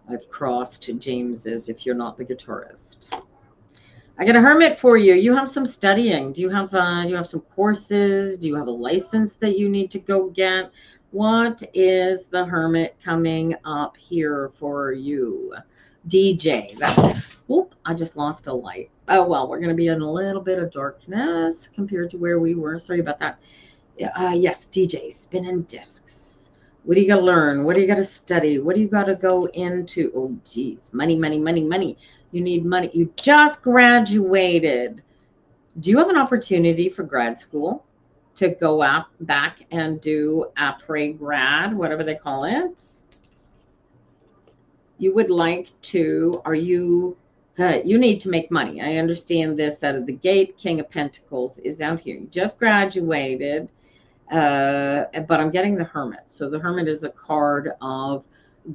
I've crossed James's if you're not the guitarist. I got a hermit for you. You have some studying. Do you have some courses? Do you have a license that you need to go get? What is the hermit coming up here for you? DJ. Whoop, I just lost a light. Oh, well, we're going to be in a little bit of darkness compared to where we were. Sorry about that. Yes, DJ, spinning discs. What do you got to learn? What do you got to study? What do you got to go into? Oh, geez. Money, money, money, money. You need money. You just graduated. Do you have an opportunity for grad school to go back and do après-grad, whatever they call it? You would like to, you need to make money. I understand this out of the gate. King of Pentacles is out here. You just graduated. But I'm getting the Hermit. So the Hermit is a card of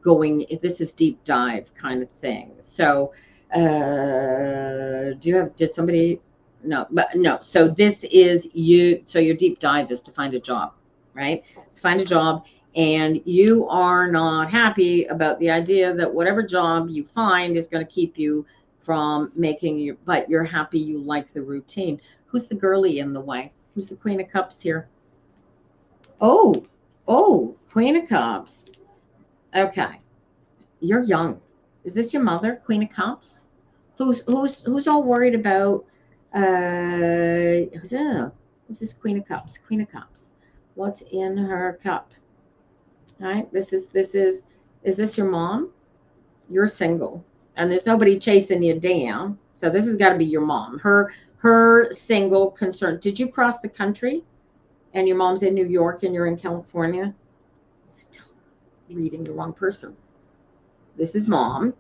going, this is deep dive kind of thing. So did somebody, no, but no. So this is you. So your deep dive is to find a job, right? So find a job, and you are not happy about the idea that whatever job you find is going to keep you from making you, but you're happy, you like the routine. Who's the girly in the way? Who's the Queen of Cups here? Oh, Queen of Cups. Okay. You're young. Is this your mother, Queen of Cups? Who's all worried about who's this Queen of Cups? Queen of Cups. What's in her cup? All right. Is this your mom? You're single. And there's nobody chasing you down. So this has got to be your mom. Her single concern. Did you cross the country? And your mom's in New York and you're in California? Still reading the wrong person. This is mom.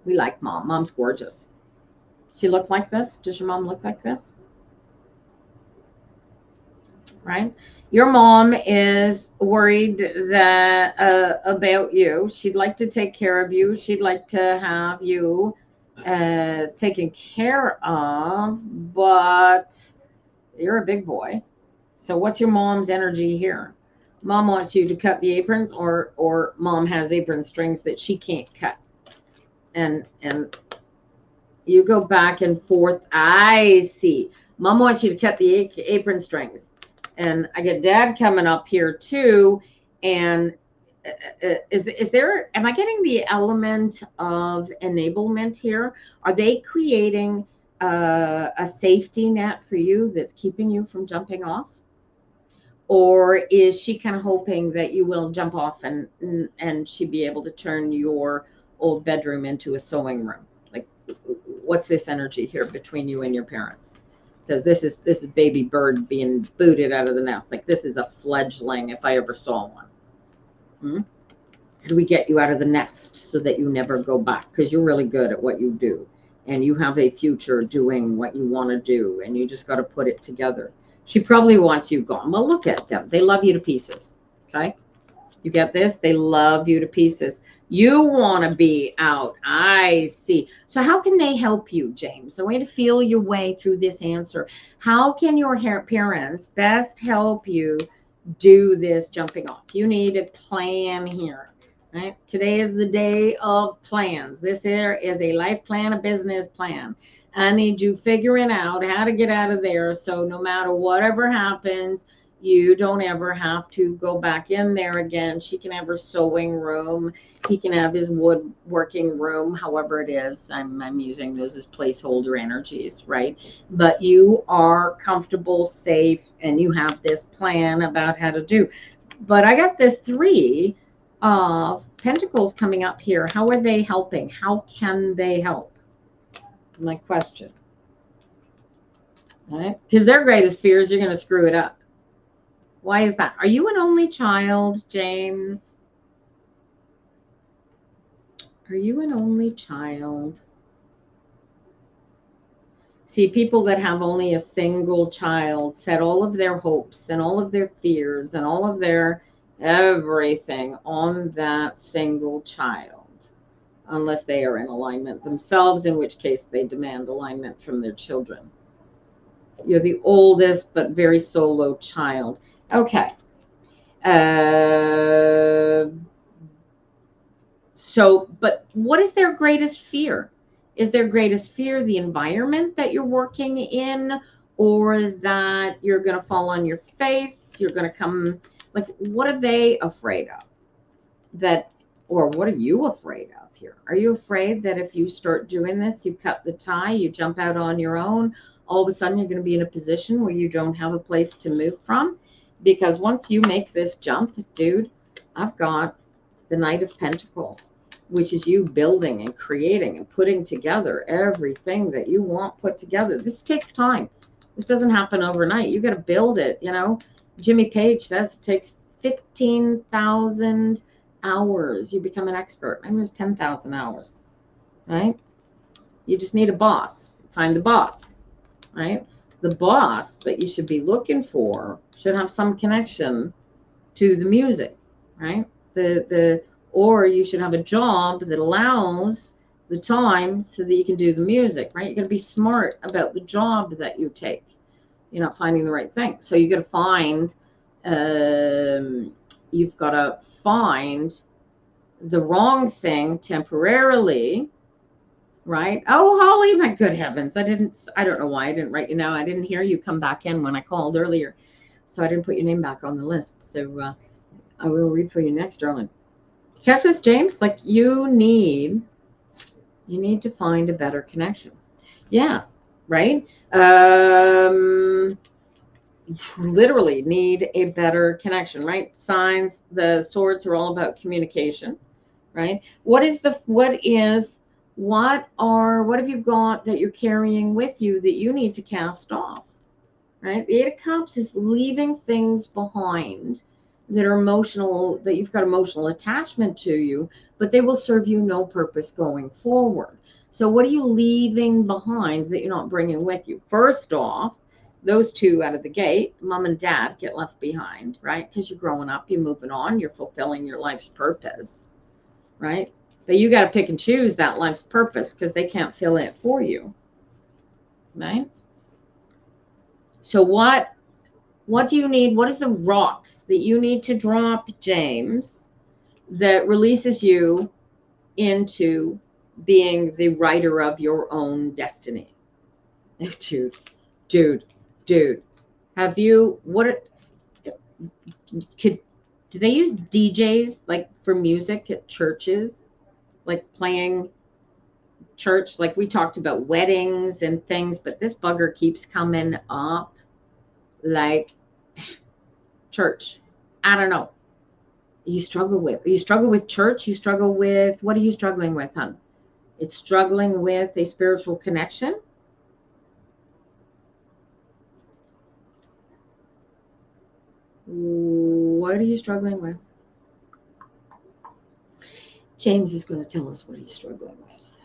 We like mom. Mom's gorgeous. She look like this? Does your mom look like this? Right? Your mom is worried that about you. She'd like to take care of you. She'd like to have you taken care of, but you're a big boy. So what's your mom's energy here? Mom wants you to cut the aprons, or mom has apron strings that she can't cut. And you go back and forth. I see. Mom wants you to cut the apron strings. And I get dad coming up here too. And is there, am I getting the element of enablement here? Are they creating a safety net for you that's keeping you from jumping off? Or is she kind of hoping that you will jump off and she'd be able to turn your old bedroom into a sewing room? Like, what's this energy here between you and your parents? Because this is baby bird being booted out of the nest. Like, this is a fledgling if I ever saw one. How do we get you out of the nest so that you never go back? Because you're really good at what you do. And you have a future doing what you want to do. And you just got to put it together. She probably wants you gone. Well, look at them. They love you to pieces. Okay? You get this? They love you to pieces. You want to be out. I see. So how can they help you, James? A way to feel your way through this answer. How can your parents best help you do this jumping off? You need a plan here. Right? Today is the day of plans. This here is a life plan, a business plan. I need you figuring out how to get out of there. So no matter whatever happens, you don't ever have to go back in there again. She can have her sewing room. He can have his woodworking room, however it is. I'm using those as placeholder energies, right? But you are comfortable, safe, and you have this plan about how to do. But I got this 3 of Pentacles coming up here. How are they helping? How can they help? My question. All right? Because their greatest fear is you're going to screw it up. Why is that? Are you an only child, James? Are you an only child? See, people that have only a single child set all of their hopes and all of their fears and all of their everything on that single child. Unless they are in alignment themselves, in which case they demand alignment from their children. You're the oldest but very solo child. Okay. So, but what is their greatest fear? Is their greatest fear the environment that you're working in, or that you're going to fall on your face? You're going to come, like, what are they afraid of? That, or what are you afraid of here? Are you afraid that if you start doing this, you cut the tie, you jump out on your own, all of a sudden you're going to be in a position where you don't have a place to move from? Because once you make this jump, dude, I've got the Knight of Pentacles, which is you building and creating and putting together everything that you want put together. This takes time. This doesn't happen overnight. You got to build it. You know, Jimmy Page says it takes 15,000 hours. You become an expert. Mine was 10,000 hours, right? You just need a boss. Find the boss, right? The boss that you should be looking for should have some connection to the music, right? Or you should have a job that allows the time so that you can do the music, right? You got to be smart about the job that you take. You're not finding the right thing. So you got to find, you've got to find the wrong thing temporarily, right? Oh, Holly, my good heavens. I don't know why I didn't write you now. I didn't hear you come back in when I called earlier. So I didn't put your name back on the list. So I will read for you next, darling. Catch this, James. Like, you need You need to find a better connection. Yeah, right? Literally need a better connection, right? Signs, the swords are all about communication, right? What have you got that you're carrying with you that you need to cast off, right? The Eight of Cups is leaving things behind that are emotional, that you've got emotional attachment to you, but they will serve you no purpose going forward. So what are you leaving behind that you're not bringing with you? First off, those two out of the gate, mom and dad, get left behind, right? Because you're growing up, you're moving on, you're fulfilling your life's purpose, right? But you got to pick and choose that life's purpose because they can't fill it for you, right? So what do you need? What is the rock that you need to drop, James, that releases you into being the writer of your own destiny? Dude, have you, do they use DJs like for music at churches, like playing church? Like we talked about weddings and things, but this bugger keeps coming up like church. I don't know. You struggle with church. You struggle with, what are you struggling with, hon? It's struggling with a spiritual connection. What are you struggling with? James is going to tell us what he's struggling with.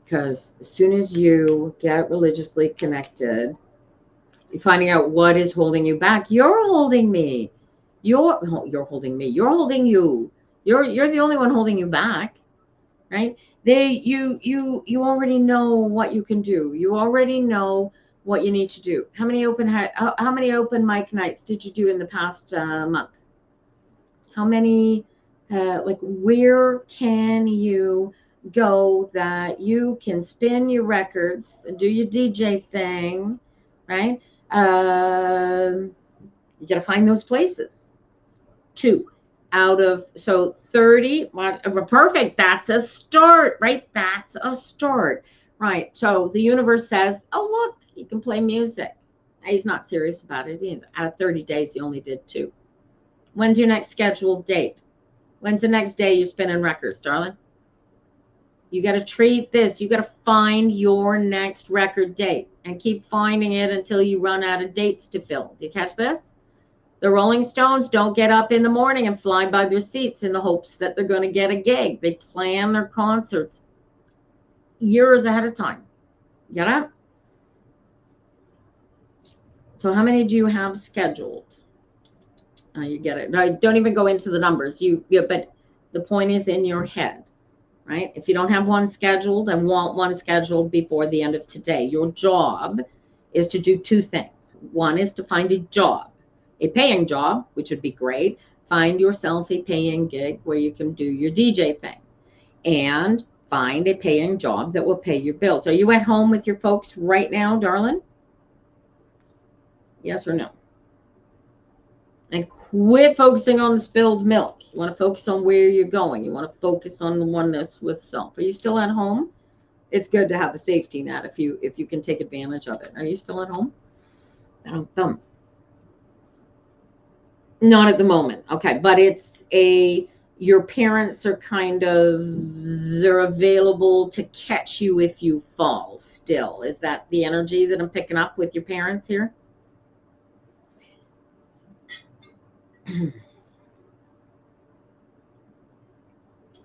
Because as soon as you get religiously connected, you're finding out what is holding you back. You're holding me. You're holding me. You're holding you. You're the only one holding you back, right? You already know what you can do. You already know what you need to do. How many open mic nights did you do in the past month? How many, where can you go that you can spin your records and do your DJ thing, right? You got to find those places. 2 out of, so 30, perfect. That's a start, right? That's a start, right? So the universe says, oh, look, you can play music. He's not serious about it. Out of 30 days, he only did 2. When's your next scheduled date? When's the next day you're spinning records, darling? You got to treat this. You got to find your next record date and keep finding it until you run out of dates to fill. Do you catch this? The Rolling Stones don't get up in the morning and fly by their seats in the hopes that they're going to get a gig. They plan their concerts years ahead of time. Get it? So how many do you have scheduled? You get it. No, don't even go into the numbers. But the point is in your head, right? If you don't have one scheduled and want one scheduled before the end of today, your job is to do 2 things. One is to find a job, a paying job, which would be great. Find yourself a paying gig where you can do your DJ thing, and find a paying job that will pay your bills. Are you at home with your folks right now, darling? Yes or no? And quit focusing on the spilled milk. You want to focus on where you're going. You want to focus on the oneness with self. Are you still at home? It's good to have a safety net if you can take advantage of it. Are you still at home? I don't know. Not at the moment. Okay, but your parents are they're available to catch you if you fall still. Is that the energy that I'm picking up with your parents here?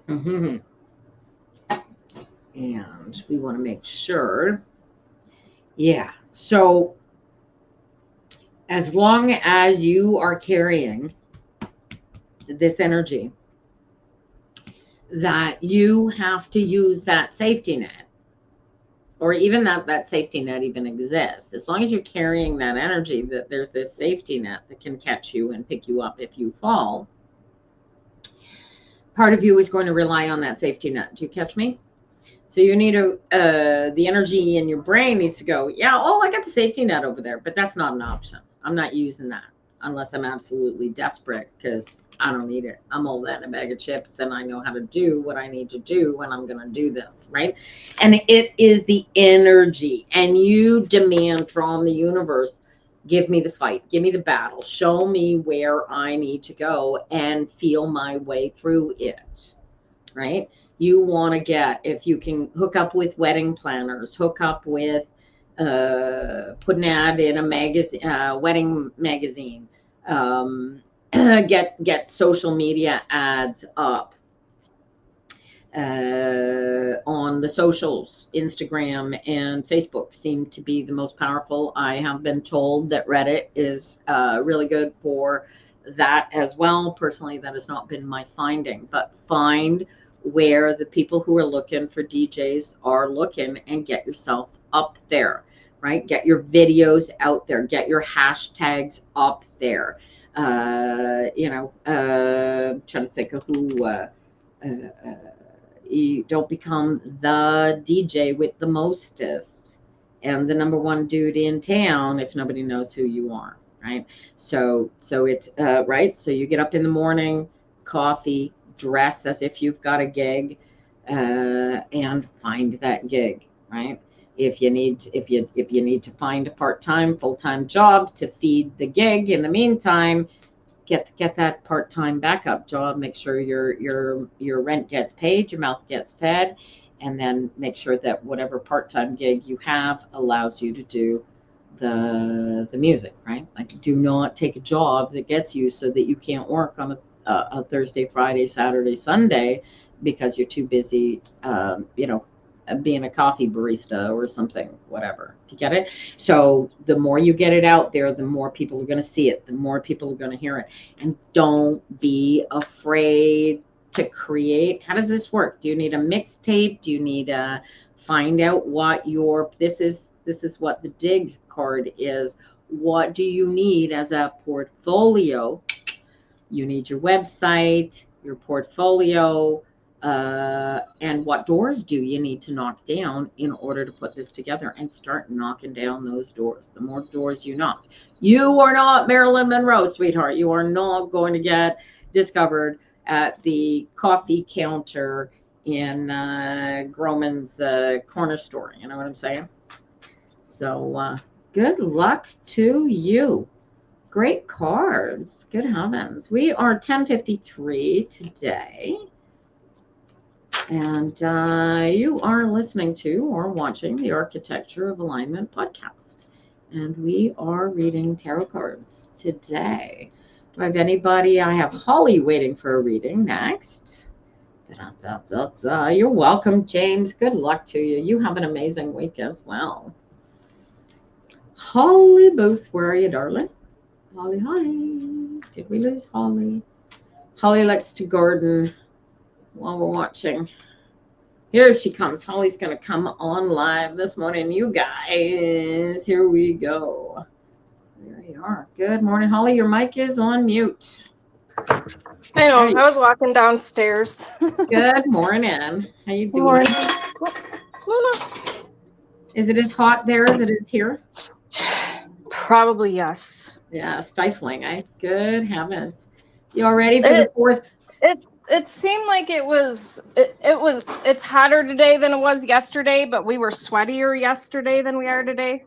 Mm-hmm. And we want to make sure. Yeah. So as long as you are carrying this energy, that you have to use that safety net, or even that safety net even exists, as long as you're carrying that energy, that there's this safety net that can catch you and pick you up if you fall, part of you is going to rely on that safety net. Do you catch me? So you need the energy in your brain needs to go, yeah, oh, I got the safety net over there, but that's not an option. I'm not using that. unless I'm absolutely desperate, because I don't need it. I'm all that in a bag of chips, and I know how to do what I need to do when I'm going to do this, right? And it is the energy, and you demand from the universe, give me the fight, give me the battle, show me where I need to go and feel my way through it, right? You want to get, if you can hook up with wedding planners, hook up with put an ad in a magazine, wedding magazine, get social media ads up on the socials. Instagram and Facebook seem to be the most powerful. I have been told that Reddit is really good for that as well. Personally, that has not been my finding, but find where the people who are looking for DJs are looking and get yourself up there, right? Get your videos out there, get your hashtags up there. Trying to think of who, you don't become the DJ with the mostest and the number one dude in town if nobody knows who you are, right? So it's right. So you get up in the morning, coffee, dress as if you've got a gig, and find that gig, right? If you need to find a part-time, full-time job to feed the gig in the meantime, get that part-time backup job. Make sure your rent gets paid, your mouth gets fed, and then make sure that whatever part-time gig you have allows you to do the music, right? Like, do not take a job that gets you so that you can't work on a Thursday, Friday, Saturday, Sunday because you're too busy, being a coffee barista or something, whatever. Do you get it? So the more you get it out there, the more people are going to see it, the more people are going to hear it. And don't be afraid to create. How does this work? Do you need a mixtape? Do you need to find out what this is what the dig card is. What do you need as a portfolio? You need your website, your portfolio, and what doors do you need to knock down in order to put this together, and start knocking down those doors. The more doors you knock, you are not Marilyn Monroe, sweetheart. You are not going to get discovered at the coffee counter in Groman's corner store. You know what I'm saying? So good luck to you. Great cards. Good heavens. We are 10:53 today. And you are listening to or watching the Architecture of Alignment podcast. And we are reading tarot cards today. Do I have anybody? I have Holly waiting for a reading next. You're welcome, James. Good luck to you. You have an amazing week as well. Holly Booth, where are you, darling? Holly. Did we lose Holly? Holly likes to garden while we're watching. Here she comes. Holly's going to come on live this morning. You guys, here we go. There you are. Good morning, Holly. Your mic is on mute. I know. I was walking downstairs. Good morning. How you doing? Morning. No. Is it as hot there as it is here? Probably yes. Yeah, stifling, eh? Good heavens. You all ready for the fourth? It seemed like it's hotter today than it was yesterday, but we were sweatier yesterday than we are today.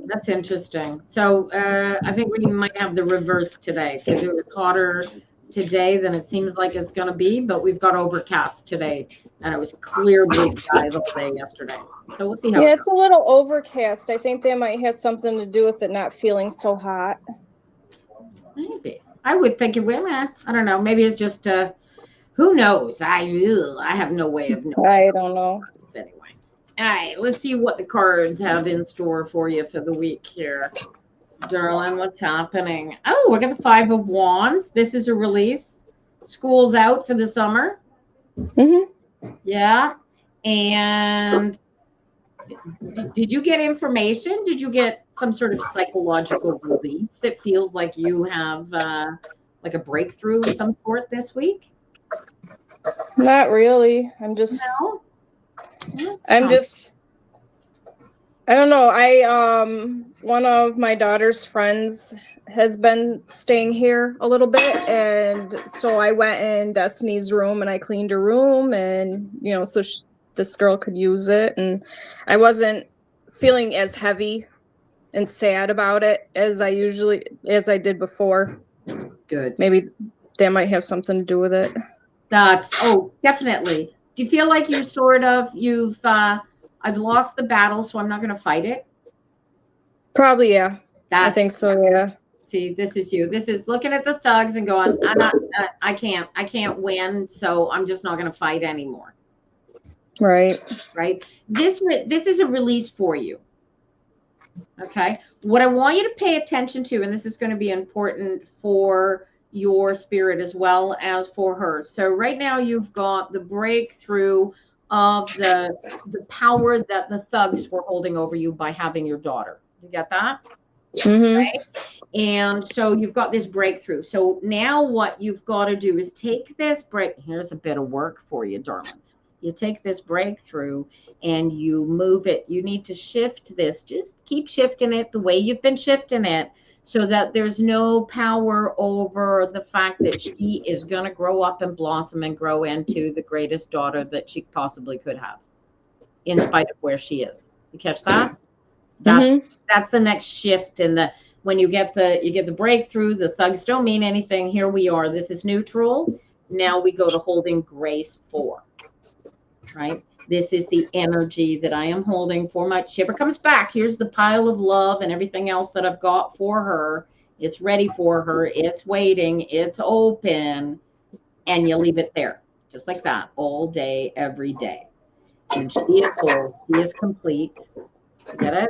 That's interesting. So I think we might have the reverse today, because it was hotter today than it seems like it's going to be, but we've got overcast today, and it was clear blue skies all day yesterday. So we'll see how. Yeah, it's a little overcast. I think that might have something to do with it not feeling so hot. Maybe. I would think it will. I don't know. Maybe it's just who knows? I have no way of knowing. I don't know. Anyway. All right, let's see what the cards have in store for you for the week here. Darling, what's happening? Oh, we got the Five of Wands. This is a release. School's out for the summer. Mm-hmm. Yeah. And did you get information? Did you get some sort of psychological release that feels like you have like a breakthrough of some sort this week? Not really. I'm just I don't know. One of my daughter's friends has been staying here a little bit, and so I went in Destiny's room and I cleaned her room, and so this girl could use it, and I wasn't feeling as heavy and sad about it as I did before. Good. Maybe that might have something to do with it. Definitely. Do you feel like I've lost the battle, so I'm not going to fight it? Probably, yeah. I think so, yeah. See, this is you. This is looking at the thugs and going, I can't win, so I'm just not going to fight anymore. Right. Right. This is a release for you. Okay. What I want you to pay attention to, and this is going to be important for your spirit as well as for her. So right now you've got the breakthrough of the power that the thugs were holding over you by having your daughter. You get that? Mm-hmm. Right? And so you've got this breakthrough. So now what you've got to do is take this break. Here's a bit of work for you, darling. You take this breakthrough and you move it. You need to shift this. Just keep shifting it the way you've been shifting it, so that there's no power over the fact that she is going to grow up and blossom and grow into the greatest daughter that she possibly could have, in spite of where she is. You catch that? That's the next shift in the, when you get the breakthrough, the thugs don't mean anything. Here we are. This is neutral. Now we go to holding grace for, right? This is the energy that I am holding for my, she ever comes back. Here's the pile of love and everything else that I've got for her. It's ready for her. It's waiting. It's open. And you leave it there, just like that, all day, every day. And she is whole. She is complete. You get it?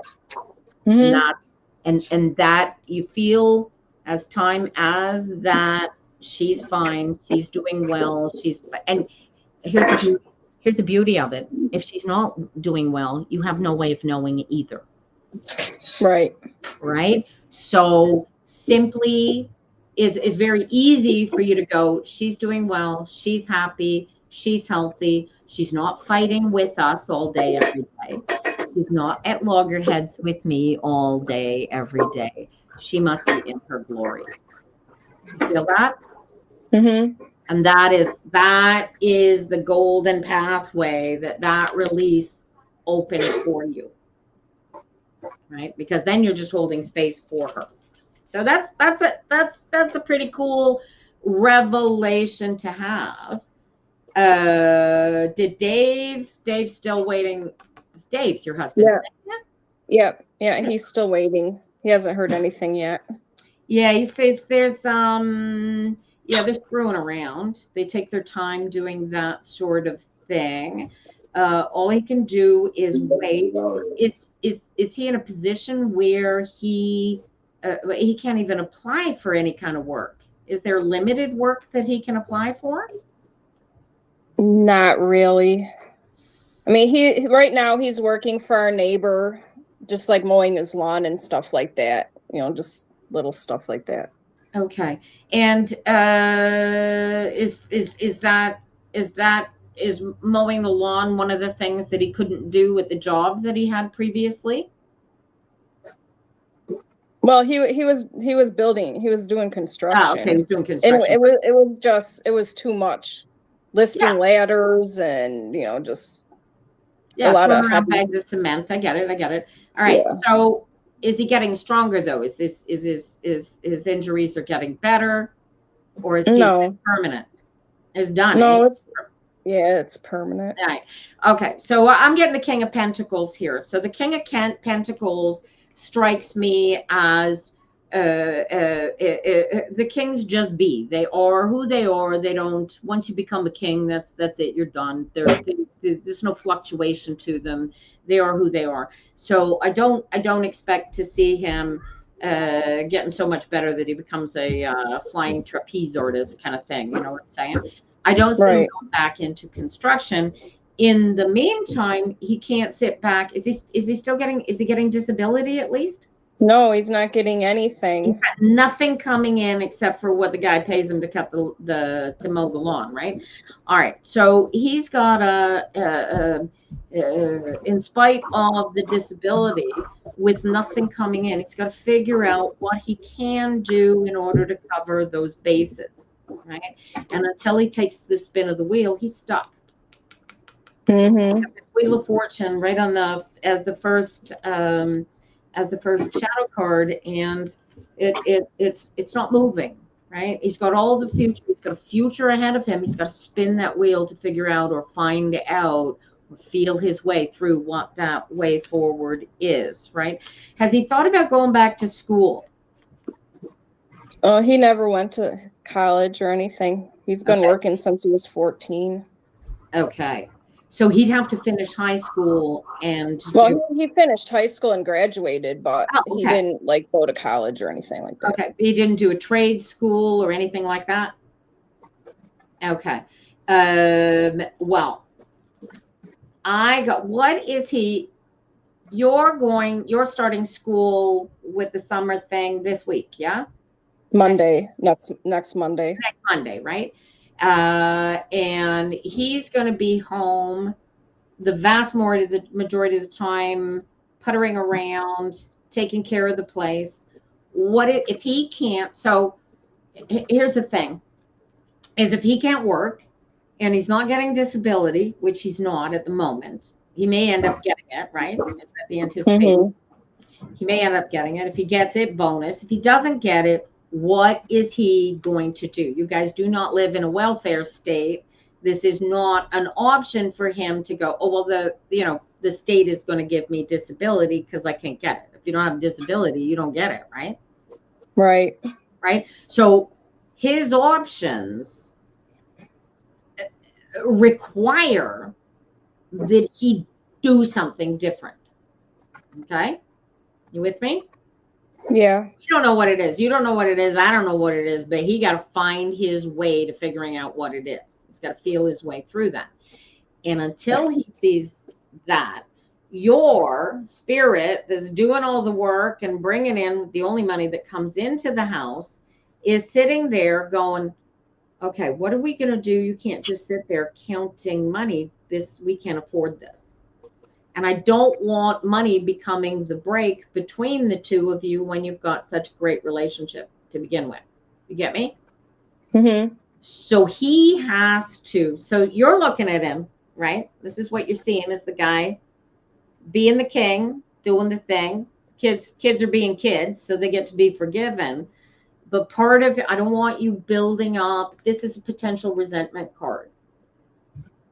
And that you feel as time as that she's fine. She's doing well. And here's the beauty of it. If she's not doing well, you have no way of knowing either. Right. Right. So simply it's very easy for you to go, she's doing well. She's happy. She's healthy. She's not fighting with us all day, every day. She's not at loggerheads with me all day, every day. She must be in her glory. You feel that? Mm-hmm. And that is the golden pathway that release opens for you, right? Because then you're just holding space for her. So that's a pretty cool revelation to have. Did Dave's still waiting? Dave's your husband? Yeah. He's still waiting. He hasn't heard anything yet. Yeah, he says there's they're screwing around. They take their time doing that sort of thing. All he can do is wait. Is he in a position where he can't even apply for any kind of work? Is there limited work that he can apply for? Not really. I mean, right now he's working for our neighbor, just like mowing his lawn and stuff like that. Just little stuff like that. Okay. And is mowing the lawn one of the things that he couldn't do with the job that he had previously? Well, he was building. He was doing construction. Oh, okay, he was doing construction. And it was too much, lifting ladders and just a lot of heavy bags of cement. I get it. All right. Yeah. So, is he getting stronger though? Is his injuries are getting better, or is he permanent? It's done. No, it's permanent. All right. Okay. So I'm getting the King of Pentacles here. So the King of Pentacles strikes me as the kings just be. They are who they are. They don't. Once you become a king, that's it. You're done. There's no fluctuation to them. They are who they are. So I don't expect to see him getting so much better that he becomes a flying trapeze artist kind of thing. You know what I'm saying? I don't see him going back into construction. In the meantime, he can't sit back. Is he getting disability at least? No, he's not getting He's anything. got nothing coming in except for what the guy pays him to cut to mow the lawn, right? All right. So he's got in spite of the disability, with nothing coming in, he's got to figure out what he can do in order to cover those bases, right? And until he takes the spin of the wheel, he's stuck. Mm-hmm. This Wheel of Fortune right on as the first shadow card, and it's not moving, right? He's got all the future. He's got a future ahead of him. He's got to spin that wheel to figure out or find out or feel his way through what that way forward is, right? Has he thought about going back to school? Oh, he never went to college or anything. He's been Okay. working since he was 14. Okay. So he'd have to finish high school and Well, he finished high school and graduated, but Oh, he okay. didn't like go to college or anything like that. Okay. He didn't do a trade school or anything like that? Okay. Well, what is he? You're starting school with the summer thing this week, yeah? Monday, next Monday. Next Monday, right? And he's going to be home the vast majority of the time, puttering around, taking care of the place. If he can't? So here's the thing: is if he can't work and he's not getting disability, which he's not at the moment, he may end up getting it, right? Is that the anticipation? He may end up getting it. If he gets it, bonus. If he doesn't get it, what is he going to do? You guys do not live in a welfare state. This is not an option for him to go, oh, well, the state is going to give me disability because I can't get it. If you don't have disability, you don't get it, right? Right. Right. So his options require that he do something different. Okay. You with me? Yeah. You don't know what it is. You don't know what it is. I don't know what it is, but he got to find his way to figuring out what it is. He's got to feel his way through that. And until he sees that, your spirit that's doing all the work and bringing in the only money that comes into the house is sitting there going, okay, what are we going to do? You can't just sit there counting money. We can't afford this. And I don't want money becoming the break between the two of you when you've got such great relationship to begin with. You get me? Mm-hmm. So he has to. So you're looking at him, right? This is what you're seeing as the guy being the king, doing the thing. Kids are being kids, so they get to be forgiven. But part of it, I don't want you building up. This is a potential resentment card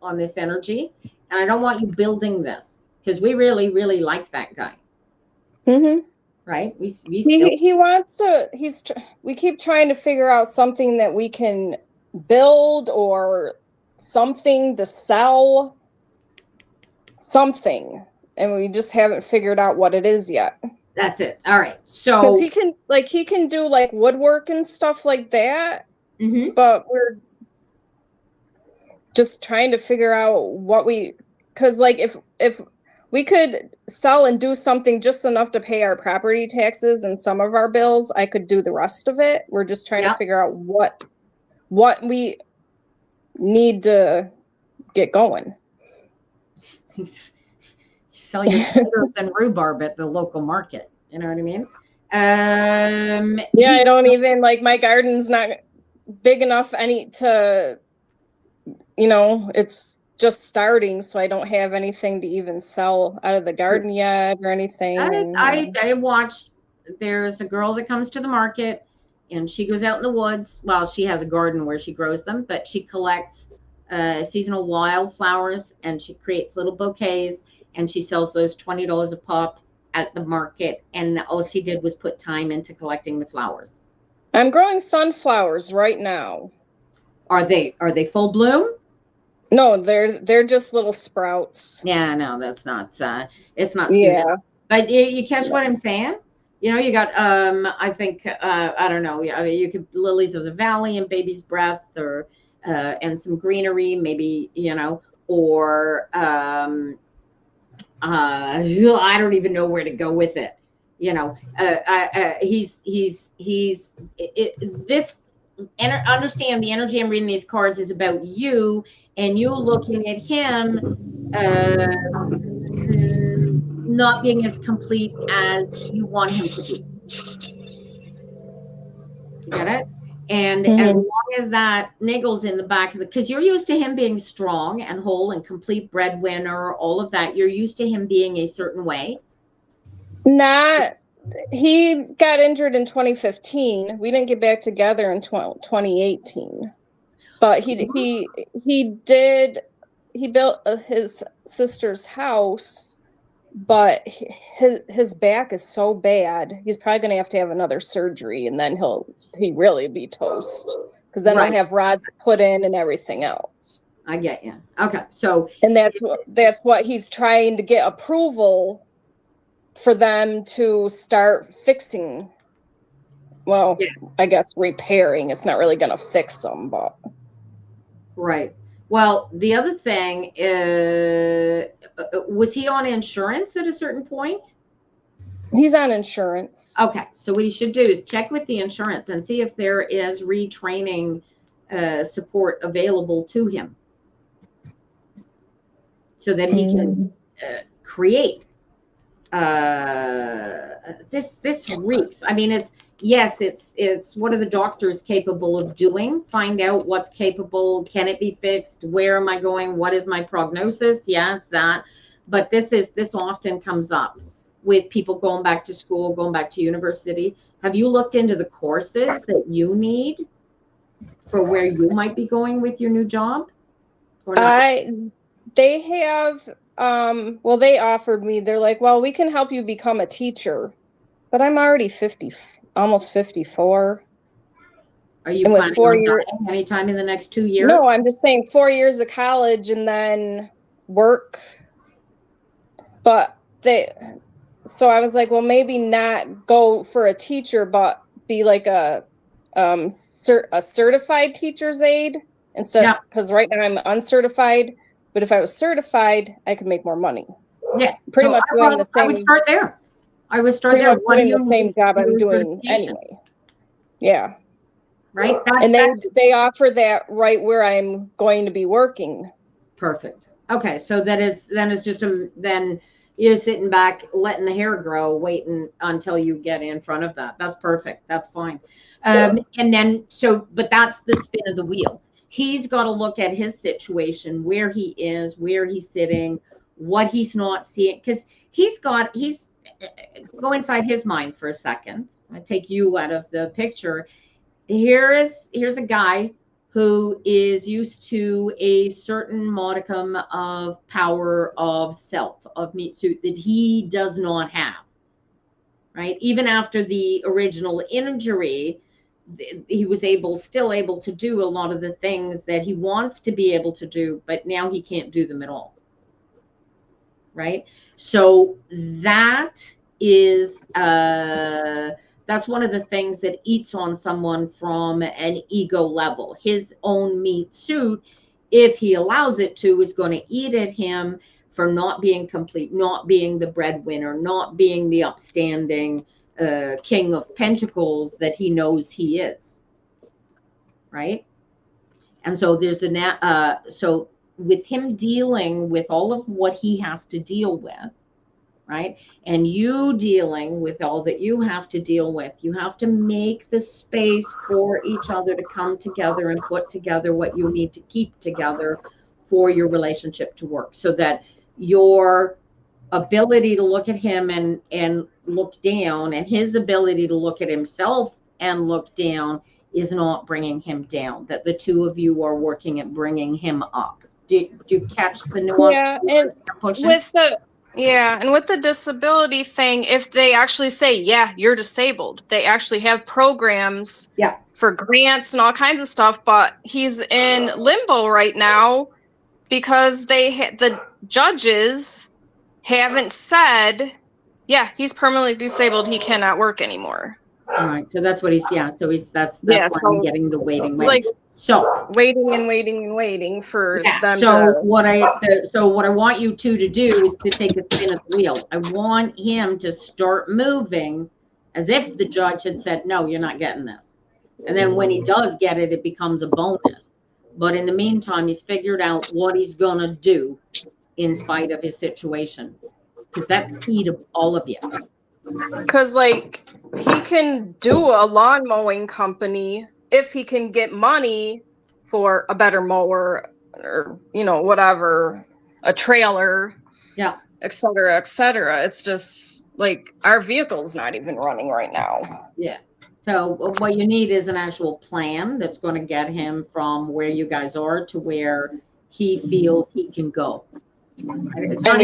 on this energy. And I don't want you building this. Because we really, really like that guy, right? We he wants to. We keep trying to figure out something that we can build or something to sell, something, and we just haven't figured out what it is yet. That's it. All right. So because he can do like woodwork and stuff like that, but we're just trying to figure out what because like if we could sell and do something just enough to pay our property taxes and some of our bills, I could do the rest of it. We're just trying to figure out what we need to get going. Sell your potatoes and rhubarb at the local market. You know what I mean? I don't even my garden's not big enough to, it's just starting, so I don't have anything to even sell out of the garden yet or anything. I watched. There's a girl that comes to the market, and she goes out in the woods. Well, she has a garden where she grows them, but she collects seasonal wildflowers, and she creates little bouquets, and she sells those $20 a pop at the market. And all she did was put time into collecting the flowers. I'm growing sunflowers right now. Are they full bloom? No, they're just little sprouts. Yeah, no, that's not. It's not. Yeah, but you catch what I'm saying? You got. I think. I don't know. Yeah, you could lilies of the valley and baby's breath, or and some greenery, maybe. Or I don't even know where to go with it. You know, understand the energy I'm reading these cards is about you and you looking at him, not being as complete as you want him to be. You get it? And as long as that niggles in the back of the, because you're used to him being strong and whole and complete breadwinner, all of that. You're used to him being a certain way. He got injured in 2015. We didn't get back together in 2018. But he built his sister's house, but his back is so bad. He's probably going to have another surgery, and then he really be toast, because then he'll have rods put in and everything else. I get you. Okay, so and that's what he's trying to get approval for them to start fixing. Well, I guess repairing. It's not really going to fix them, but right. Well, the other thing is, was he on insurance at a certain point? He's on insurance. Okay, so what he should do is check with the insurance and see if there is retraining support available to him, so that he can create. This reeks. I mean, it's what are the doctors capable of doing? Find out what's capable. Can it be fixed? Where am I going? What is my prognosis? Yeah, it's that. But this often comes up with people going back to school, going back to university. Have you looked into the courses that you need for where you might be going with your new job? Or not? They have, well, they offered me, they're like, well, we can help you become a teacher, but I'm already 50, almost 54. Are you planning on dying anytime in the next 2 years? No, I'm just saying 4 years of college and then work. But so I was like, well, maybe not go for a teacher, but be like a certified teacher's aide instead, because right now I'm uncertified. But if I was certified, I could make more money. Yeah, pretty much doing the same. I would start there. I would start there. Doing the same job I'm doing anyway. Yeah. Right. And they offer that right where I'm going to be working. Perfect. Okay, so then you're sitting back, letting the hair grow, waiting until you get in front of that. That's perfect. That's fine. And then but that's the spin of the wheel. He's got to look at his situation, where he is, where he's sitting, what he's not seeing, because he's go inside his mind for a second. I take you out of the picture. Here's a guy who is used to a certain modicum of power of self, of meat suit that he does not have, right? Even after the original injury, he was still able to do a lot of the things that he wants to be able to do, but now he can't do them at all. Right? So that is that's one of the things that eats on someone from an ego level. His own meat suit, if he allows it to, is going to eat at him for not being complete, not being the breadwinner, not being the upstanding King of Pentacles that he knows he is, right? And so there's so with him dealing with all of what he has to deal with, right? And you dealing with all that you have to deal with, you have to make the space for each other to come together and put together what you need to keep together for your relationship to work, so that your ability to look at him and look down, and his ability to look at himself and look down, is not bringing him down, that the two of you are working at bringing him up. Do you catch the nuance? Yeah, and with the disability thing, if they actually say, yeah, you're disabled, they actually have programs for grants and all kinds of stuff, but he's in limbo right now because the judges haven't said, yeah, he's permanently disabled, he cannot work anymore. All right. So that's what so that's Yeah, why I'm so getting the waiting. it's like So waiting and waiting and waiting for them so to. what I want you two to do is to take a spin at the wheel. I want him to start moving as if the judge had said, no, you're not getting this. And then when he does get it, it becomes a bonus. But in the meantime, he's figured out what he's going to do in spite of his situation. Because that's key to all of you. Because, like, he can do a lawn mowing company if he can get money for a better mower or, you know, whatever, a trailer, Yeah. et cetera, et cetera. It's just like our vehicle's not even running right now. Yeah. So what you need is an actual plan that's going to get him from where you guys are to where he feels he can go. And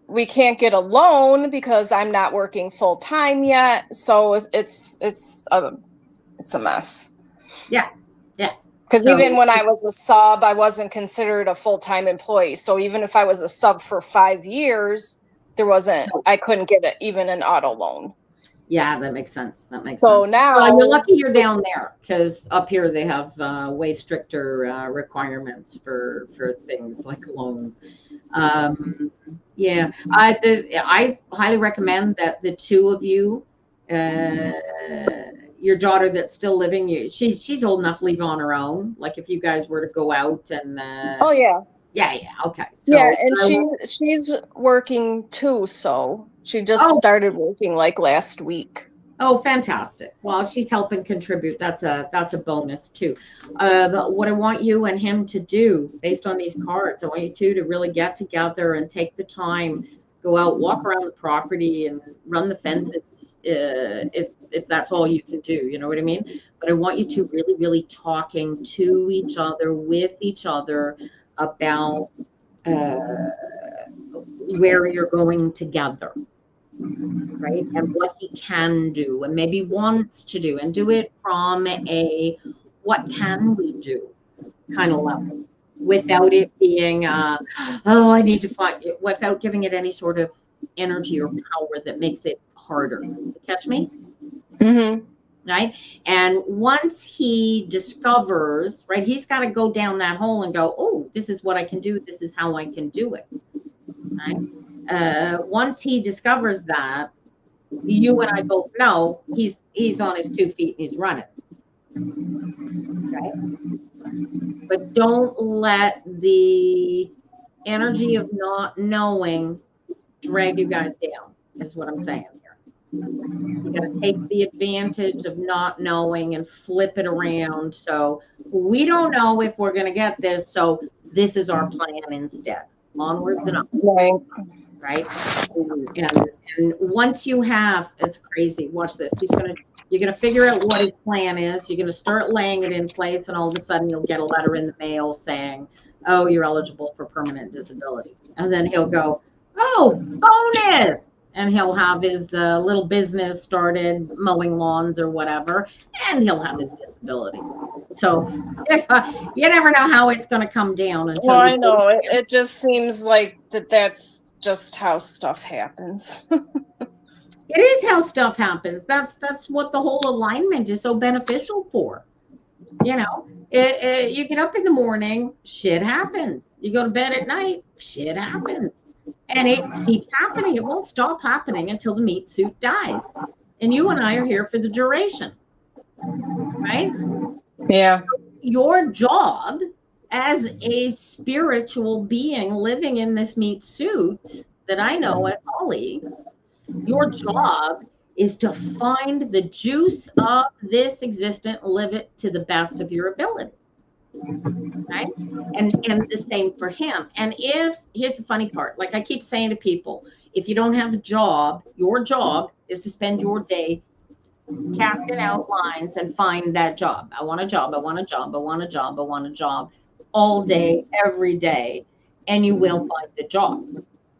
we can't get a loan because I'm not working full time yet. So it's a mess. Yeah. Yeah. Because even when I was a sub, I wasn't considered a full-time employee. So even if I was a sub for 5 years, I couldn't get even an auto loan. Yeah, that makes sense. That makes sense. So now you're lucky you're down there, because up here they have way stricter requirements for things like loans. Yeah, I highly recommend that the two of you, your daughter that's still living, she's old enough to leave on her own. Like if you guys were to go out and oh yeah. Yeah, okay. So yeah, and she's working too, so she just started working like last week. Oh, fantastic. Well, if she's helping contribute, that's a bonus too. But what I want you and him to do based on these cards, I want you two to really get together and take the time, go out, walk around the property and run the fences if that's all you can do, you know what I mean? But I want you to really, really talking to each other, with each other about where you're going together. Right, and what he can do and maybe wants to do, and do it from a what can we do kind of level, without it being oh, I need to find it, without giving it any sort of energy or power that makes it harder. You catch me? Mm-hmm. Right. And once he discovers, right, he's got to go down that hole and go, oh, this is what I can do, this is how I can do it. Right. Once he discovers that, you and I both know he's on his 2 feet and he's running. Right? But don't let the energy of not knowing drag you guys down, is what I'm saying here. You got to take the advantage of not knowing and flip it around. So we don't know if we're going to get this, so this is our plan instead. Onwards and upwards. Right. And once you have, it's crazy. Watch this. You're gonna figure out what his plan is. You're gonna start laying it in place, and all of a sudden you'll get a letter in the mail saying, "Oh, you're eligible for permanent disability." And then he'll go, "Oh, bonus!" And he'll have his little business started, mowing lawns or whatever, and he'll have his disability. So you never know how it's going to come down until. Well, I know it just seems like that's just how stuff happens. It is how stuff happens. That's what the whole alignment is so beneficial for. You know, you get up in the morning, shit happens. You go to bed at night, shit happens. And it keeps happening. It won't stop happening until the meat suit dies. And you and I are here for the duration. Right? Yeah. So your job as a spiritual being living in this meat suit that I know as Holly, your job is to find the juice of this existence, live it to the best of your ability. Right? And the same for him. And here's the funny part, like I keep saying to people, if you don't have a job, your job is to spend your day casting out lines and find that job. I want a job, I want a job, I want a job, I want a job, all day, every day, and you will find the job.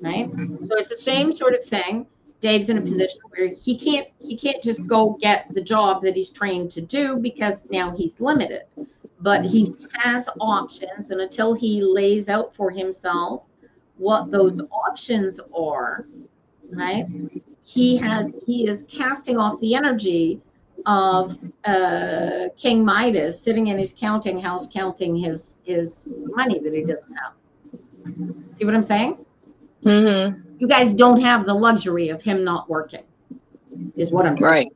Right? So it's the same sort of thing. Dave's in a position where he can't just go get the job that he's trained to do because now he's limited. But he has options, and until he lays out for himself what those options are, right, he is casting off the energy of King Midas sitting in his counting house counting his money that he doesn't have. See what I'm saying? Mm-hmm. You guys don't have the luxury of him not working, is what I'm saying. Right.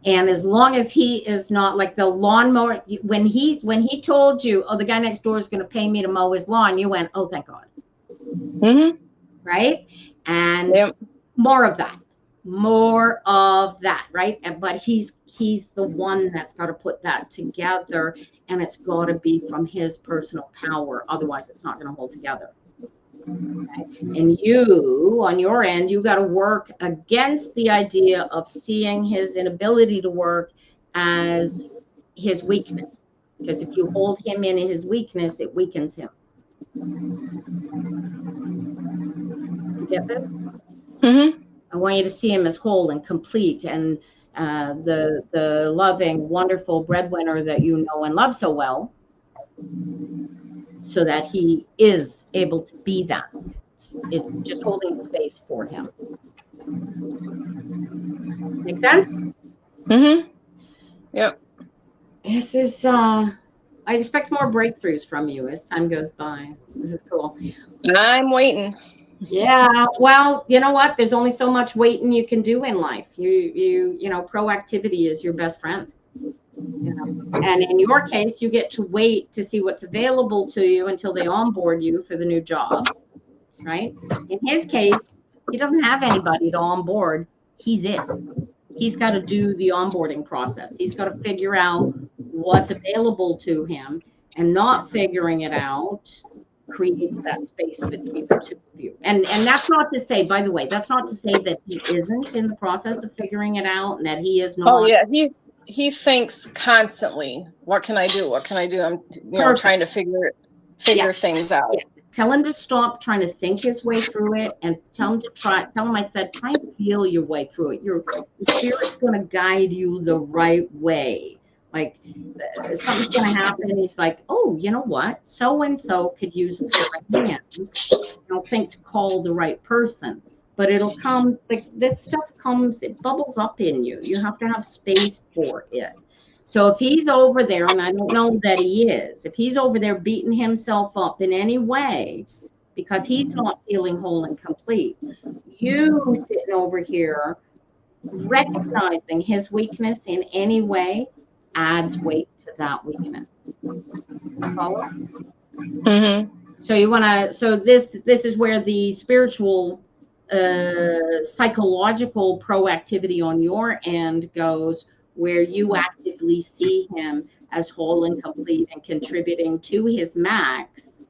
And as long as he is not like the lawnmower, when he told you, oh, the guy next door is going to pay me to mow his lawn, you went, oh, thank God. Mm-hmm. Right? And Yep. more of that, right? But he's the one that's got to put that together, and it's got to be from his personal power. Otherwise, it's not going to hold together. Okay? And you, on your end, you got to work against the idea of seeing his inability to work as his weakness. Because if you hold him in his weakness, it weakens him. You get this? Mm-hmm. I want you to see him as whole and complete, and the loving, wonderful breadwinner that you know and love so well, so that he is able to be that. It's just holding space for him. Make sense? Mm-hmm. Yep. This is I expect more breakthroughs from you as time goes by. This is cool. I'm waiting. Yeah, well, you know what? There's only so much waiting you can do in life. You know, proactivity is your best friend. You know? And in your case, you get to wait to see what's available to you until they onboard you for the new job, right? In his case, he doesn't have anybody to onboard. He's it. He's got to do the onboarding process. He's got to figure out what's available to him, and not figuring it out creates that space between the two of you. And that's not to say, by the way, that's not to say that he isn't in the process of figuring it out and that he is not. Oh yeah, he thinks constantly, what can I do? What can I do? I'm trying to figure things out. Yeah. Tell him to stop trying to think his way through it, and tell him I said, try and feel your way through it. Your spirit's going to guide you the right way. Like something's going to happen. He's like, oh, you know what? So-and-so could use a pair of hands. Don't think to call the right person, but it'll come. Like this stuff comes, it bubbles up in you. You have to have space for it. So if he's over there, and I don't know that he is, if he's over there beating himself up in any way because he's not feeling whole and complete, you sitting over here recognizing his weakness in any way adds weight to that weakness. Follow? Mm-hmm. So you want to, so this is where the spiritual psychological proactivity on your end goes, where you actively see him as whole and complete and contributing to his max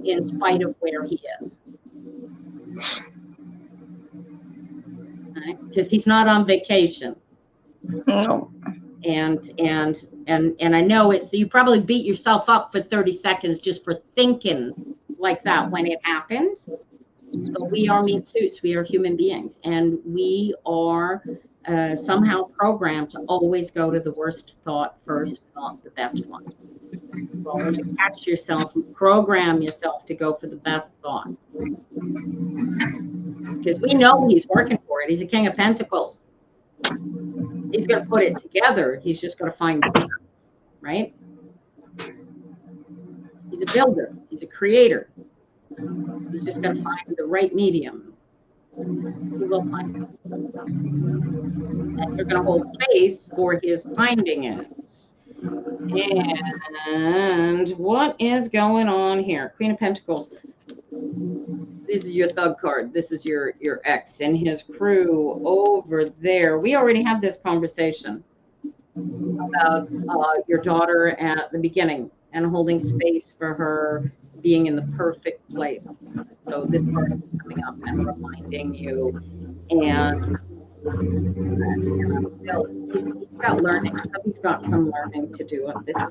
in spite of where he is. Right? Because he's not on vacation. No. And I know it's, you probably beat yourself up for 30 seconds just for thinking like that when it happened. But we are meat suits. We are human beings, and we are somehow programmed to always go to the worst thought first, not the best one. So catch yourself, program yourself to go for the best thought. Because we know he's working for it. He's a King of Pentacles. He's going to put it together. He's just going to find the path, right? He's a builder. He's a creator. He's just going to find the right medium. He will find it. And you're going to hold space for his finding it. And what is going on here? Queen of Pentacles. This is your thug card. This is your ex and his crew over there. We already had this conversation about your daughter at the beginning and holding space for her being in the perfect place. So this card is coming up and reminding you. And still, he's got learning. He's got some learning to do. This is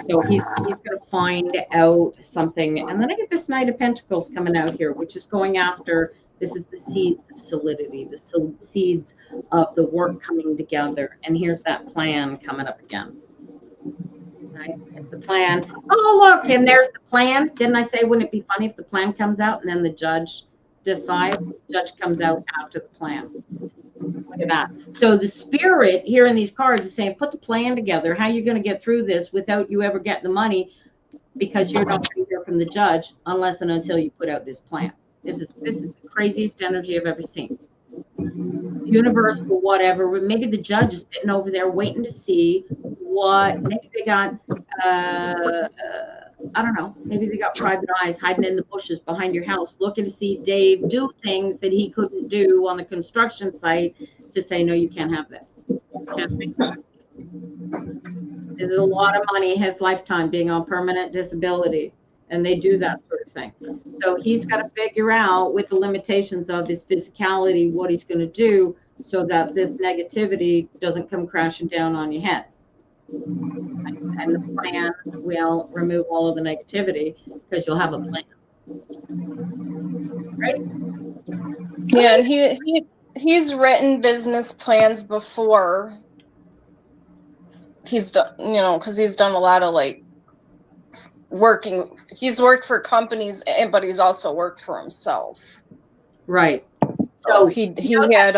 so he's going to find out something. And then I get this Knight of Pentacles coming out here, which is going after, this is the seeds of solidity, the seeds of the work coming together. And here's that plan coming up again. Right? It's the plan. Oh, look, and there's the plan. Didn't I say, wouldn't it be funny if the plan comes out and then the judge decides, the judge comes out after the plan. Look at that. So the spirit here in these cards is saying, put the plan together. How you're going to get through this without you ever get the money, because you're not going to hear from the judge unless and until you put out this plan. This is the craziest energy I've ever seen. Universe for whatever. Maybe the judge is sitting over there waiting to see what. Maybe they got. I don't know. Maybe they got private eyes hiding in the bushes behind your house, looking to see Dave do things that he couldn't do on the construction site, to say, no, you can't have this. Can't make that. This is a lot of money, his lifetime being on permanent disability, and they do that sort of thing. So he's got to figure out, with the limitations of his physicality, what he's going to do so that this negativity doesn't come crashing down on your heads. And the plan will remove all of the negativity, because you'll have a plan. Right? Yeah, and he's written business plans before. He's done, because he's done a lot of like working. He's worked for companies, but he's also worked for himself. Right. So he had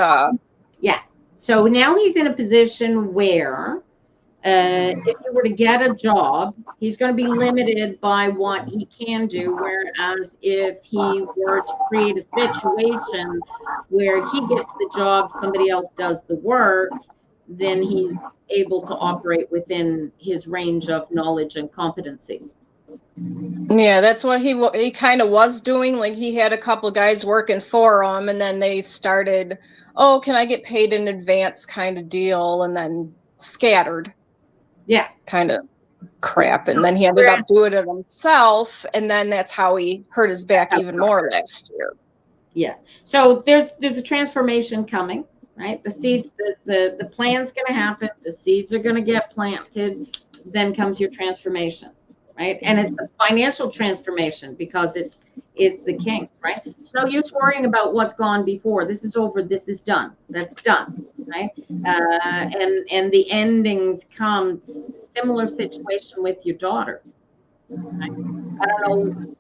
yeah. So now he's in a position where if he were to get a job, he's going to be limited by what he can do. Whereas if he were to create a situation where he gets the job, somebody else does the work, then he's able to operate within his range of knowledge and competency. Yeah, that's what he kind of was doing. Like, he had a couple guys working for him, and then they started, oh, can I get paid in advance kind of deal, and then scattered. Yeah, kind of crap. And then he ended up doing it himself, and then that's how he hurt his back even more last year. Yeah. So there's a transformation coming, right? The seeds, the plan's going to happen. The seeds are going to get planted. Then comes your transformation, right? And it's a financial transformation, because it's the king, right? So no use worrying about what's gone before. This is over. This is done. That's done, right? And the endings come. Similar situation with your daughter. Right? I don't know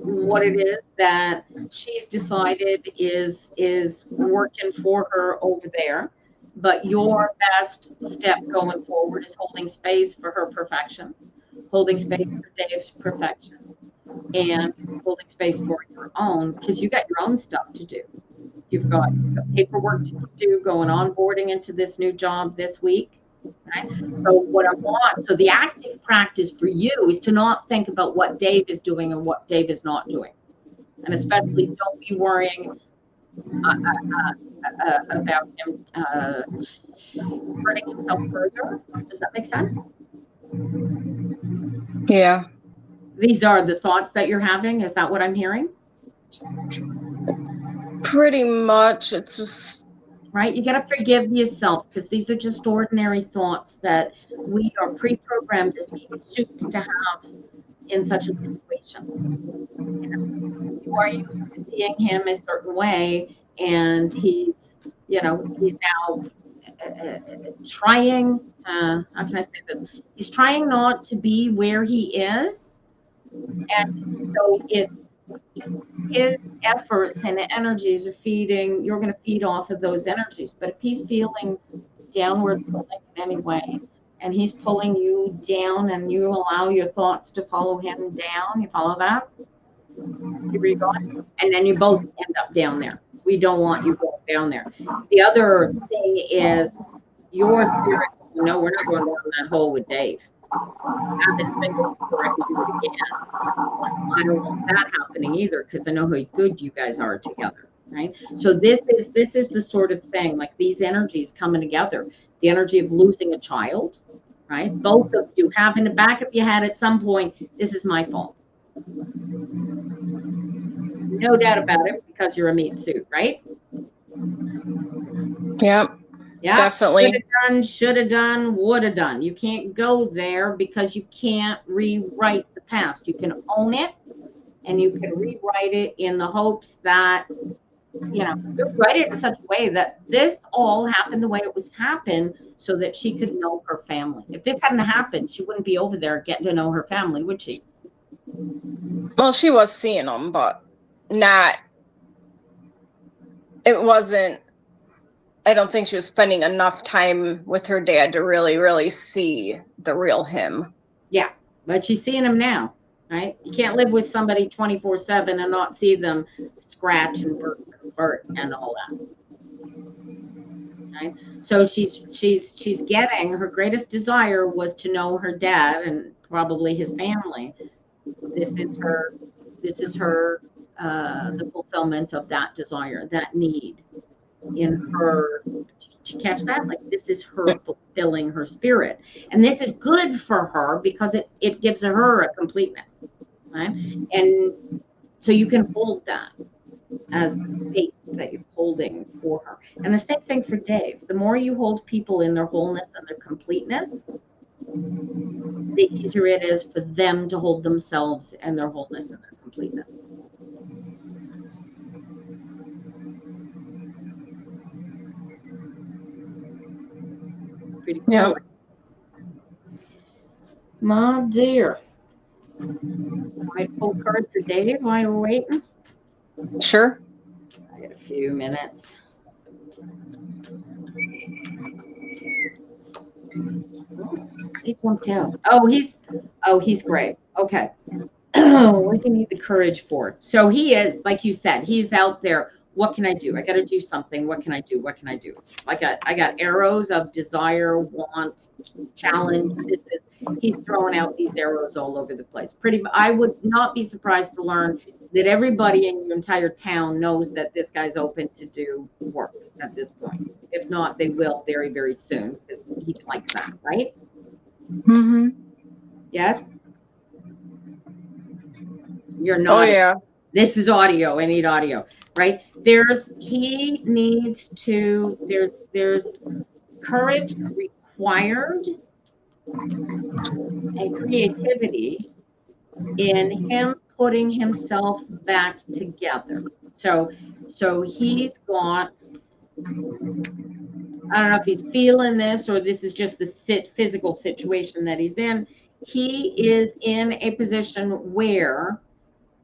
what it is that she's decided is working for her over there, but your best step going forward is holding space for her perfection, holding space for Dave's perfection, and holding space for your own, because you got your own stuff to do. You've got paperwork to do, going onboarding into this new job this week. Right? So the active practice for you is to not think about what Dave is doing and what Dave is not doing. And especially don't be worrying about him hurting himself further. Does that make sense? Yeah. These are the thoughts that you're having. Is that what I'm hearing? Pretty much. It's just... Right? You got to forgive yourself, because these are just ordinary thoughts that we are pre-programmed as being suits to have in such a situation. You are used to seeing him a certain way, and he's now trying, how can I say this? He's trying not to be where he is. And so it's his efforts and energies are feeding, you're going to feed off of those energies. But if he's feeling downward pulling in any way, and he's pulling you down, and you allow your thoughts to follow him down, you follow that? See where you're going? And then you both end up down there. We don't want you going down there. The other thing is your spirit, no, we're not going down that hole with Dave. I've been single before I can do it again. I don't want that happening either, because I know how good you guys are together, right? So this is the sort of thing, like these energies coming together. The energy of losing a child, right? Both of you have in the back of your head at some point, this is my fault. No doubt about it, because you're a meat suit, right? Yep. Yeah, definitely. Should have done, would have done. You can't go there, because you can't rewrite the past. You can own it, and you can rewrite it in the hopes that, you write it in such a way that this all happened the way it was happened, so that she could know her family. If this hadn't happened, she wouldn't be over there getting to know her family, would she? Well, she was seeing them, but not it wasn't, I don't think she was spending enough time with her dad to really, really see the real him. Yeah, but she's seeing him now, right? You can't live with somebody 24/7 and not see them scratch and burp and fart and all that. Right? So she's getting, her greatest desire was to know her dad and probably his family. This is her the fulfillment of that desire, that need in her. Did you catch that? Like, this is her fulfilling her spirit, and this is good for her because it gives her a completeness, right? And so you can hold that as the space that you're holding for her. And the same thing for Dave. The more you hold people in their wholeness and their completeness, the easier it is for them to hold themselves and their wholeness and their completeness. Pretty cool. Yeah. My dear. I pull a card for Dave while we're waiting. Sure. I got a few minutes. He jumped out. Oh, he's great. Okay. What does he need the courage for? So he is, like you said, he's out there. What can I do? I got to do something. What can I do? What can I do? I got arrows of desire, want, challenge. He's throwing out these arrows all over the place. I would not be surprised to learn that everybody in your entire town knows that this guy's open to do work at this point. If not, they will very, very soon because he's like that, right? Mm-hmm. Yes? You're not. Oh, yeah. This is audio. I need audio, right? There's courage required and creativity in him putting himself back together. So he's got, I don't know if he's feeling this or this is just the physical situation that he's in. He is in a position where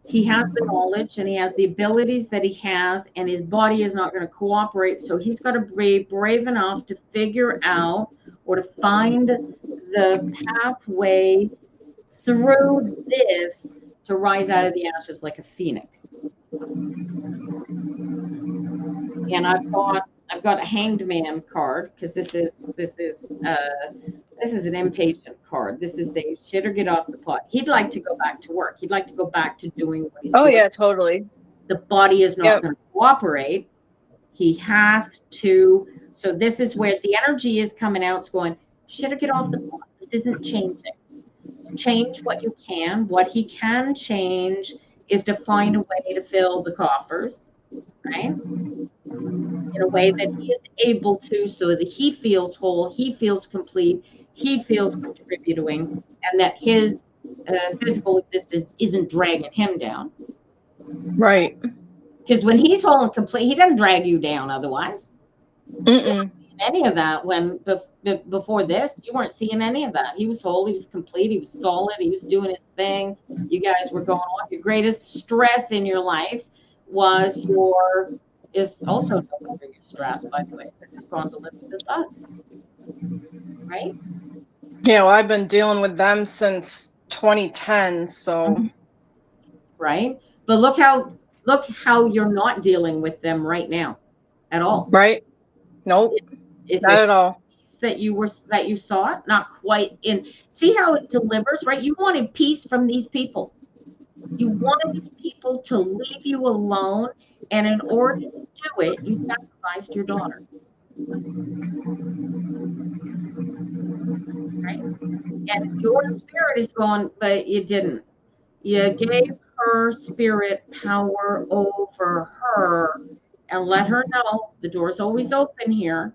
he has the knowledge and he has the abilities that he has, and his body is not going to cooperate. So he's got to be brave enough to figure out or to find the pathway through this to rise out of the ashes like a phoenix. And I've got a hanged man card because this is an impatient card. This is a shit or get off the pot. He'd like to go back to work. He'd like to go back to doing what he's doing. Oh, yeah, totally. The body is not going to cooperate. He has to. So this is where the energy is coming out. It's going, shit or get off the pot. This isn't changing. Change what you can. What he can change is to find a way to fill the coffers, right? In a way that he is able to, so that he feels whole, he feels complete, he feels contributing, and that his physical existence isn't dragging him down. Right. Because when he's whole and complete, he doesn't drag you down otherwise. Mm-mm. Any of that when before this, you weren't seeing any of that. He was whole, he was complete, he was solid, he was doing his thing. You guys were going on. Your greatest stress in your life was is also no longer your stress, by the way. This has gone to live with the thoughts. Right? Yeah, well, I've been dealing with them since 2010, so. Right? But look how you're not dealing with them right now at all. Right? Nope. Is not at all. That you saw? Not quite in. See how it delivers, right? You wanted peace from these people. You wanted these people to leave you alone, and in order to do it, you sacrificed your daughter. Right? And your spirit is gone, but you didn't. You gave her spirit power over her and let her know the door's always open here.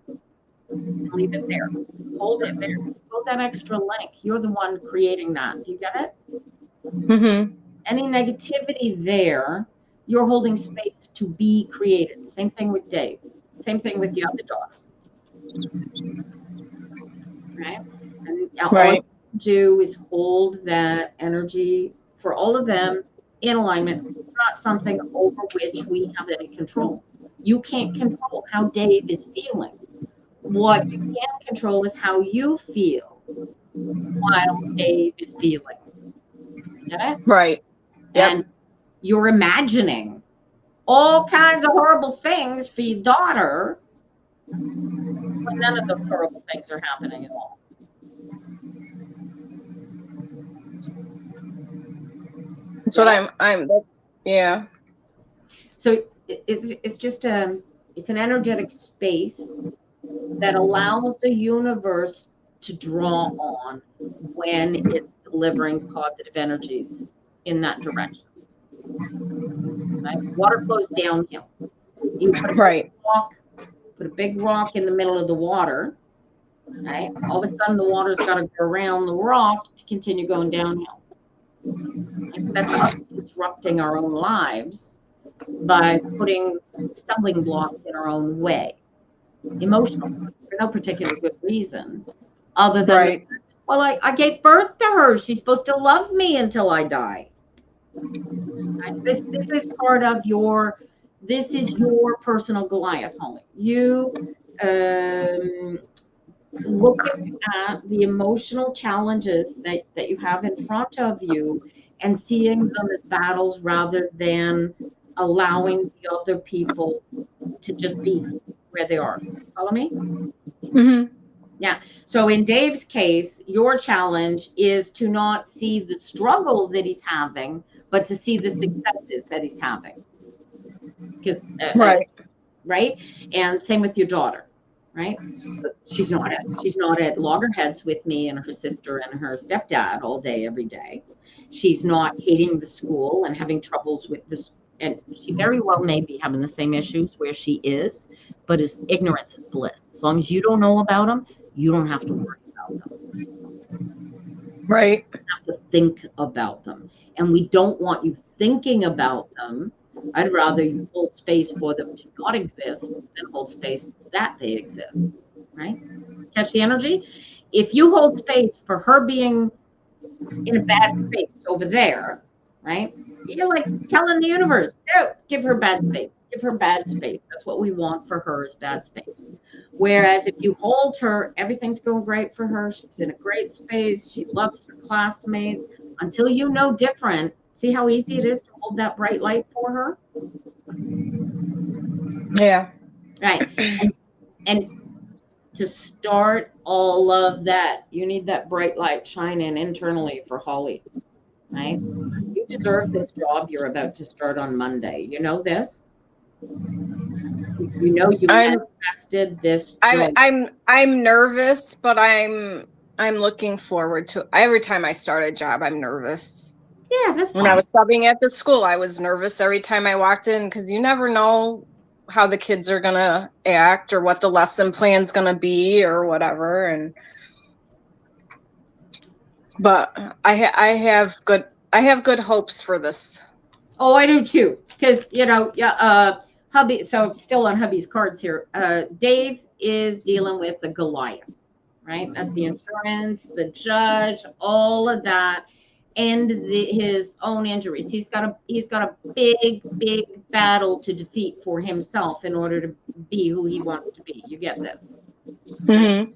Leave it there. Hold it there. Go that extra length. You're the one creating that. You get it? Mm-hmm. Any negativity there, you're holding space to be created. Same thing with Dave. Same thing with the other daughters. Right? And all you do is hold that energy for all of them in alignment. It's not something over which we have any control. You can't control how Dave is feeling. What you can control is how you feel while Dave is feeling. Get it? Right. Yep. And you're imagining all kinds of horrible things for your daughter when none of those horrible things are happening at all. That's what yeah. So it's just it's an energetic space that allows the universe to draw on when it's delivering positive energies in that direction. Right? Water flows downhill. You put a big rock in the middle of the water, right? All of a sudden the water's got to go around the rock to continue going downhill. Right? That's us disrupting our own lives by putting stumbling blocks in our own way, emotionally, for no particular good reason, other than, Right. Well, I gave birth to her. She's supposed to love me until I die. Right? This is part of your, this is your personal Goliath, Holly. You looking at the emotional challenges that you have in front of you and seeing them as battles rather than allowing the other people to just be where they are. Follow me? Mm-hmm. Yeah. So in Dave's case, your challenge is to not see the struggle that he's having, but to see the successes that he's having. Because right. And same with your daughter, right? She's not at loggerheads with me and her sister and her stepdad all day, every day. She's not hating the school and having troubles with this. And she very well may be having the same issues where she is, but ignorance is bliss. As long as you don't know about them, you don't have to worry about them. Right. You have to think about them. And we don't want you thinking about them. I'd rather you hold space for them to not exist than hold space that they exist. Right? Catch the energy? If you hold space for her being in a bad space over there, right? You're like telling the universe, no, give her bad space. Give her bad space. That's what we want for her, is bad space. Whereas if you hold her, everything's going great for her. She's in a great space. She loves her classmates. Until you know different, see how easy it is to hold that bright light for her? Yeah. Right. And to start all of that, you need that bright light shining internally for Holly, right? You deserve this job you're about to start on Monday. You know this? You know you manifested this job. I'm nervous, but I'm looking forward to it. Every time I start a job, I'm nervous. Yeah, that's fine. When I was subbing at the school, I was nervous every time I walked in because you never know how the kids are gonna act or what the lesson plan's gonna be or whatever. But I have good hopes for this. Oh, I do too. Because hubby. So still on hubby's cards here. Dave is dealing with the Goliath, right? That's the insurance, the judge, all of that, and his own injuries. He's got a big battle to defeat for himself in order to be who he wants to be. You get this? Mm-hmm.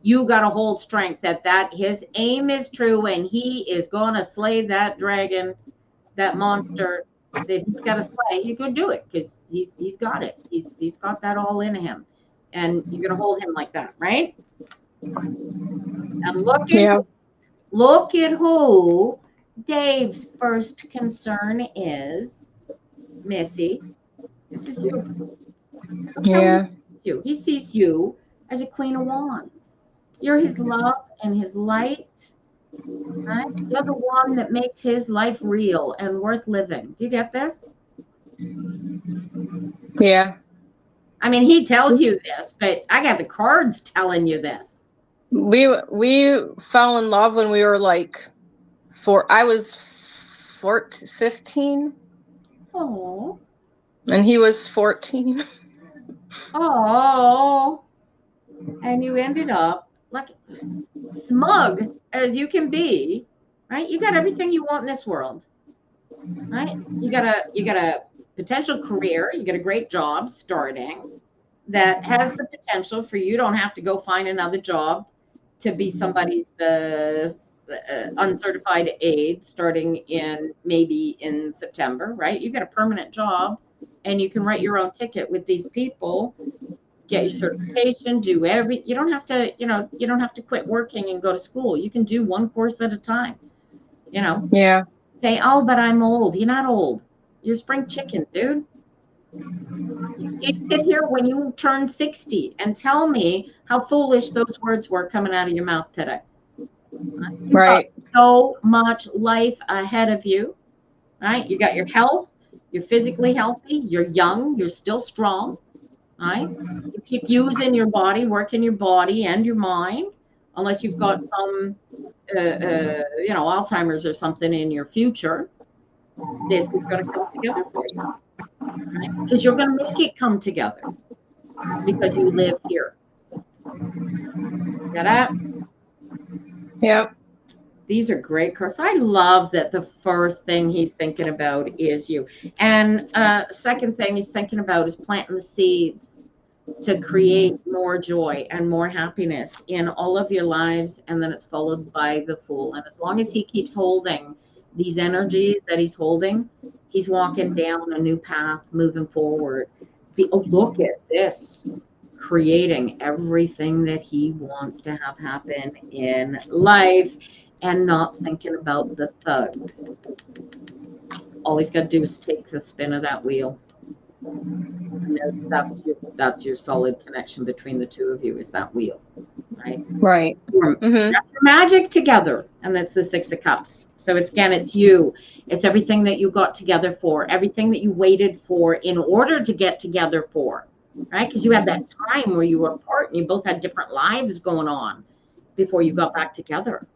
You got to hold strength that his aim is true and he is going to slay that dragon, that monster that he's got to slay. He could do it because he's got it. He's got that all in him, and you're going to hold him like that, right? And look at who Dave's first concern is. Missy, this is you. Yeah. He sees you as a Queen of Wands. You're his love and his light. Right? You're the one that makes his life real and worth living. Do you get this? Yeah. I mean, he tells you this, but I got the cards telling you this. We fell in love when we were like I was 15. Oh. And he was 14. Oh. And you ended up like smug as you can be, right? You got everything you want in this world, right? You got a potential career. You get a great job starting that has the potential for you don't have to go find another job to be somebody's uncertified aide starting in maybe in September, right? You get a permanent job and you can write your own ticket with these people, get your certification, do you don't have to, you don't have to quit working and go to school. You can do one course at a time, Yeah. say, oh, but I'm old. You're not old. You're spring chicken, dude. You sit here when you turn 60 and tell me how foolish those words were coming out of your mouth today. You've Right. got so much life ahead of you, right? You got your health, you're physically healthy, you're young, you're still strong, right? You keep using your body, working your body and your mind, unless you've got some, Alzheimer's or something in your future. This is going to come together for you, right? Because you're going to make it come together because you live here. Get that? Yep. These are great cards. I love that the first thing he's thinking about is you. And second thing he's thinking about is planting the seeds to create more joy and more happiness in all of your lives. And then it's followed by the Fool. And as long as he keeps holding these energies that he's holding, he's walking down a new path, moving forward. Look at this. Creating everything that he wants to have happen in life and not thinking about the thugs. All he's got to do is take the spin of that wheel. And that's your solid connection between the two of you, is that wheel, right? Right. Mm-hmm. That's your magic together. And that's the Six of Cups. So it's you. It's everything that you got together for, everything that you waited for in order to get together for. Right? Because you had that time where you were apart and you both had different lives going on before you got back together.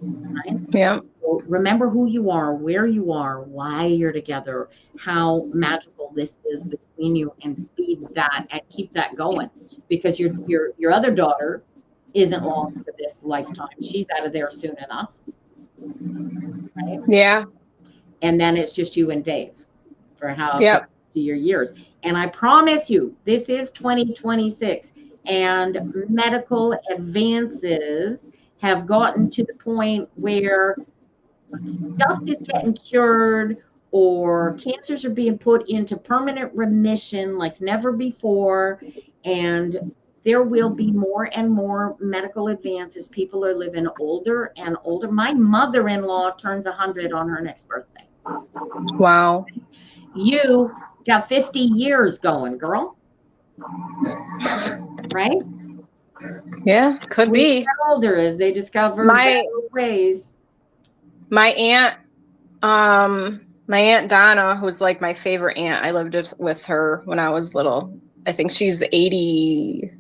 Right? Yeah. So remember who you are, where you are, why you're together, how magical this is between you, and feed that and keep that going. Because your other daughter isn't long for this lifetime. She's out of there soon enough. Right? Yeah. And then it's just you and Dave for how Yep. your years. And I promise you, this is 2026 and medical advances have gotten to the point where stuff is getting cured or cancers are being put into permanent remission like never before. And there will be more and more medical advances. People are living older and older. My mother-in-law turns 100 on her next birthday. Wow. You got 50 years going, girl. Right? Yeah, could be. Get older as they discover better ways. My aunt Donna, who's like my favorite aunt. I lived with her when I was little. I think she's 80.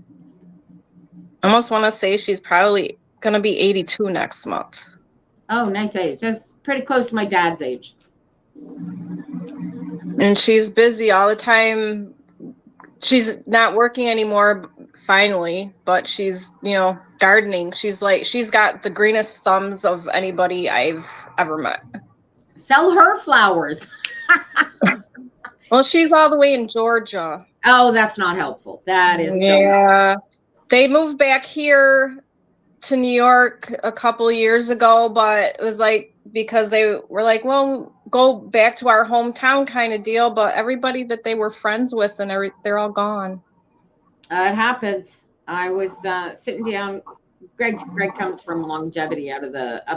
I almost want to say she's probably going to be 82 next month. Oh, nice age. That's pretty close to my dad's age. And she's busy all the time. She's not working anymore, finally, but she's, gardening. She's got the greenest thumbs of anybody I've ever met. Sell her flowers. Well, she's all the way in Georgia. Oh, that's not helpful. That is yeah. They moved back here to New York a couple years ago, but it was like because they were like, well, go back to our hometown kind of deal. But everybody that they were friends with and they're all gone. It happens. I was sitting down. Greg comes from longevity up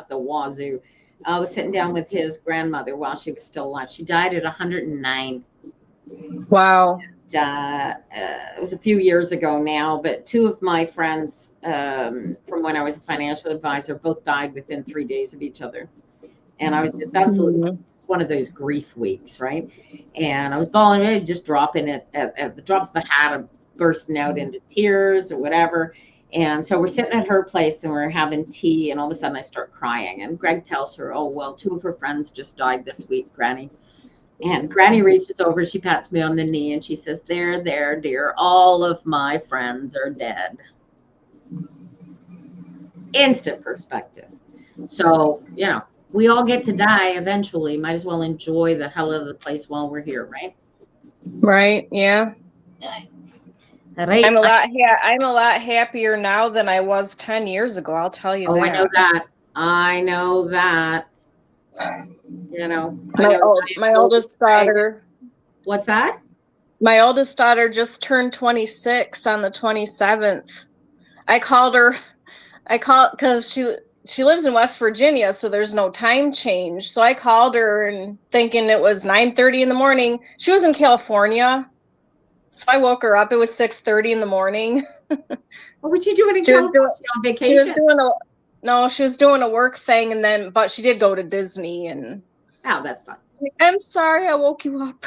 the wazoo. I was sitting down with his grandmother while she was still alive. She died at 109. Wow. And, it was a few years ago now, but two of my friends from when I was a financial advisor both died within 3 days of each other. And I was just absolutely one of those grief weeks, right? And I was bawling, just dropping it at the drop of the hat, I'm bursting out into tears or whatever. And so we're sitting at her place and we're having tea, and all of a sudden I start crying. And Greg tells her, oh, well, two of her friends just died this week, Granny. And Granny reaches over, she pats me on the knee, and she says, there, dear, all of my friends are dead. Instant perspective. So, we all get to die eventually. Might as well enjoy the hell out of the place while we're here, right? Right. Yeah. All right. I'm a lot happier now than I was 10 years ago. I'll tell you Oh, that. I know that. I know that. You know, My oldest daughter. What's that? My oldest daughter just turned 26 on the 27th. I called because she lives in West Virginia, so there's no time change. So I called her and thinking it was 9:30 in the morning. She was in California. So I woke her up. It was 6:30 in the morning. What was she doing in She was California? doing- On vacation? She was doing a work thing, and but she did go to Disney. And Oh, that's fun. I'm sorry I woke you up.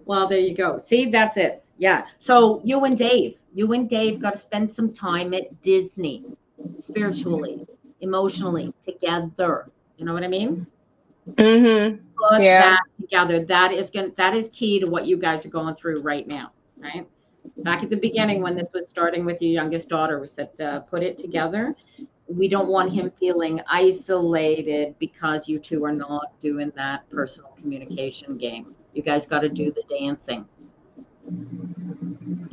Well, there you go. See, that's it. Yeah. So you and Dave got to spend some time at Disney, spiritually, emotionally, together. You know what I mean? Mm-hmm. Put Yeah. that together. That is key to what you guys are going through right now, right? Back at the beginning when this was starting with your youngest daughter, we said put it together. We don't want him feeling isolated because you two are not doing that personal communication game. You guys got to do the dancing.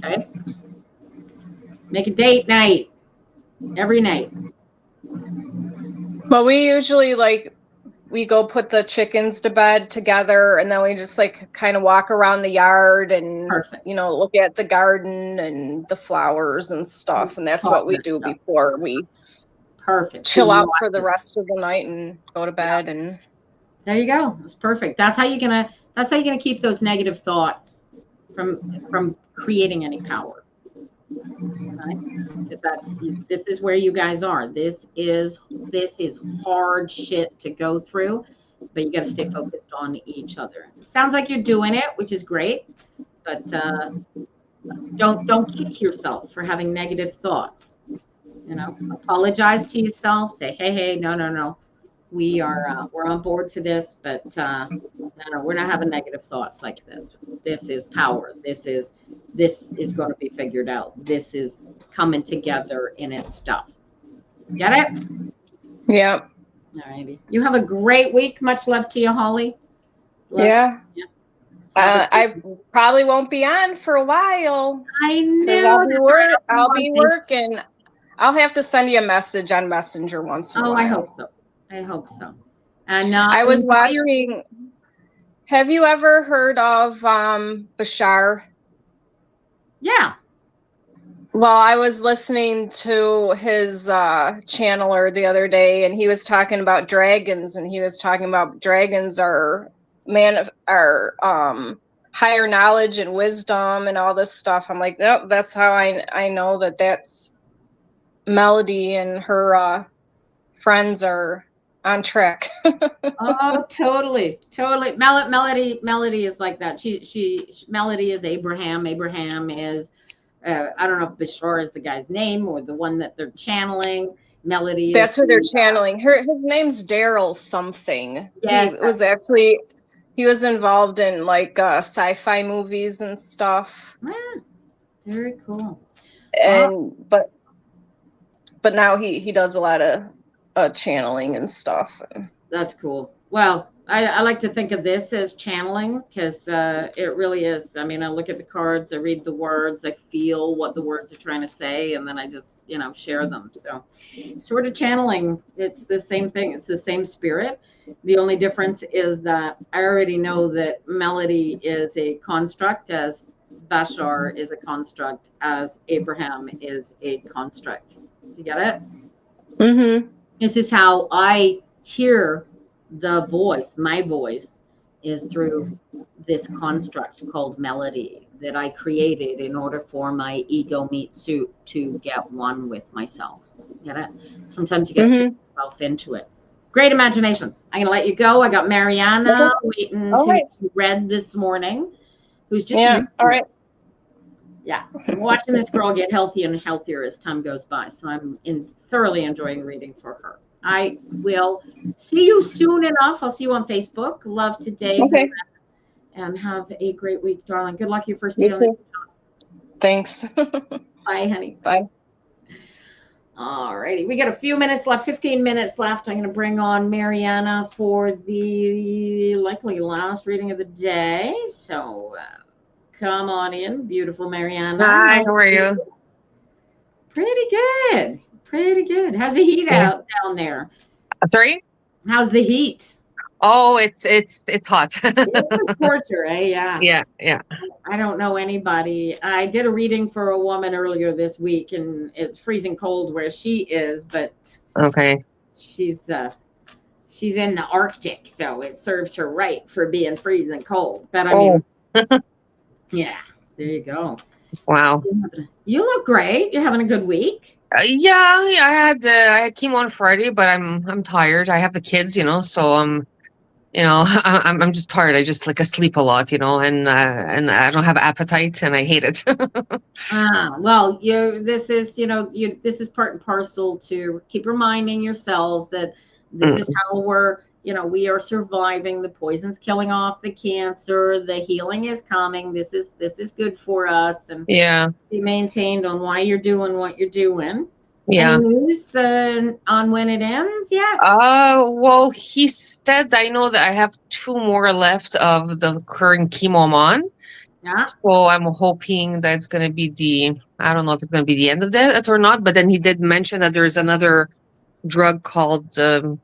Okay? Make a date night every night. But we usually we go put the chickens to bed together, and then we just kind of walk around the yard and Perfect. look at the garden and the flowers and stuff. And that's what we do before we chill out for the rest of the night and go to bed. And there you go. That's perfect. That's how you're gonna keep those negative thoughts from creating any power. Right? Because this is where you guys are. This is hard shit to go through, but you got to stay focused on each other. It sounds like you're doing it, which is great, but don't kick yourself for having negative thoughts. Apologize to yourself. Say, hey, no. We're on board for this, but no, we're not having negative thoughts like this. This is power. This is going to be figured out. This is coming together in its stuff. Get it? Yeah. All righty. You have a great week. Much love to you, Holly. Yeah. I probably won't be on for a while. I know. I'll be working. I'll have to send you a message on Messenger once in a while. I hope so. And I was watching. Have you ever heard of Bashar? Yeah. Well, I was listening to his channeler the other day, and he was talking about dragons, and he was talking about dragons are higher knowledge and wisdom and all this stuff. I'm like, nope, that's how I know that's Melody and her friends are on track. Oh, totally. Melody is like that. Melody is Abraham. Abraham is I don't know if Bashar is the guy's name or the one that they're channeling. Melody. That's who they're channeling. His name's Daryl something. Yes, he was involved in sci-fi movies and stuff. Very cool. And but now he does a lot of channeling and stuff. That's cool. Well, I like to think of this as channeling because it really is. I mean, I look at the cards, I read the words, I feel what the words are trying to say, and then I just, share them. So sort of channeling, it's the same thing. It's the same spirit. The only difference is that I already know that Melody is a construct as Bashar is a construct, as Abraham is a construct. You get it? Mm-hmm. This is how I hear the voice. My voice is through this construct called melody that I created in order for my ego meat suit to get one with myself. Get it? Sometimes you get yourself into it. Great imaginations. I'm gonna let you go. I got Mariana waiting to be read this morning, who's just all right. Yeah, I'm watching this girl get healthier and healthier as time goes by. So I'm thoroughly enjoying reading for her. I will see you soon enough. I'll see you on Facebook. Love to Dave. Okay. And have a great week, darling. Good luck your first day. Thanks. Bye, honey. Bye. All righty. We got a few minutes left, 15 minutes left. I'm going to bring on Mariana for the likely last reading of the day. So come on in, beautiful Mariana. Hi, how are you? Pretty good. Pretty good. How's the heat out down there? Sorry? How's the heat? Oh, it's hot. It's torture, eh? Yeah. Yeah. I don't know anybody. I did a reading for a woman earlier this week, and it's freezing cold where she is, but Okay. she's in the Arctic, so it serves her right for being freezing cold. But I mean, yeah, there you go. Wow. You look great. You're having a good week. Yeah. I had chemo on Friday, but I'm tired. I have the kids, so I'm just tired. I just like I sleep a lot, and I don't have appetite, and I hate it. Well, this is part and parcel to keep reminding yourselves that this is how we are surviving. The poison's killing off the cancer. The healing is coming. This is good for us, and be maintained on why you're doing what you're doing. Yeah. Any news on when it ends yet? Well, he said I know that I have 2 more left of the current chemo I'm on. Yeah. So I'm hoping that it's going to be I don't know if it's going to be the end of that or not, but then he did mention that there's another drug called,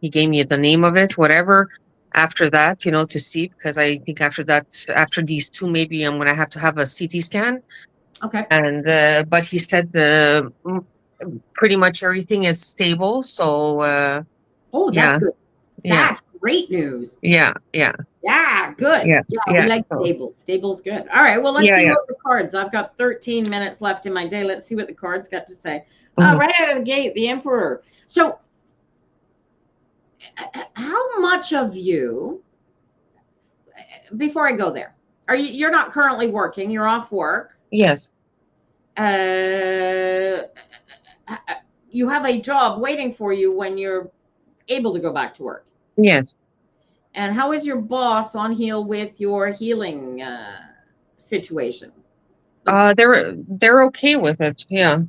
he gave me the name of it, whatever, after that, to see, because I think after these 2, maybe I'm going to have a CT scan. Okay. And, but he said pretty much everything is stable. So, that's good. That's great news. Yeah. Yeah, good. Yeah, we like stable. Stable's good. All right, well, let's see what the cards. I've got 13 minutes left in my day. Let's see what the cards got to say. Right out of the gate, the Emperor. So, how much of you, before I go there, you're not currently working, you're off work. Yes. You have a job waiting for you when you're able to go back to work. Yes. And how is your boss on heel with your healing situation? They're okay with it. Yeah.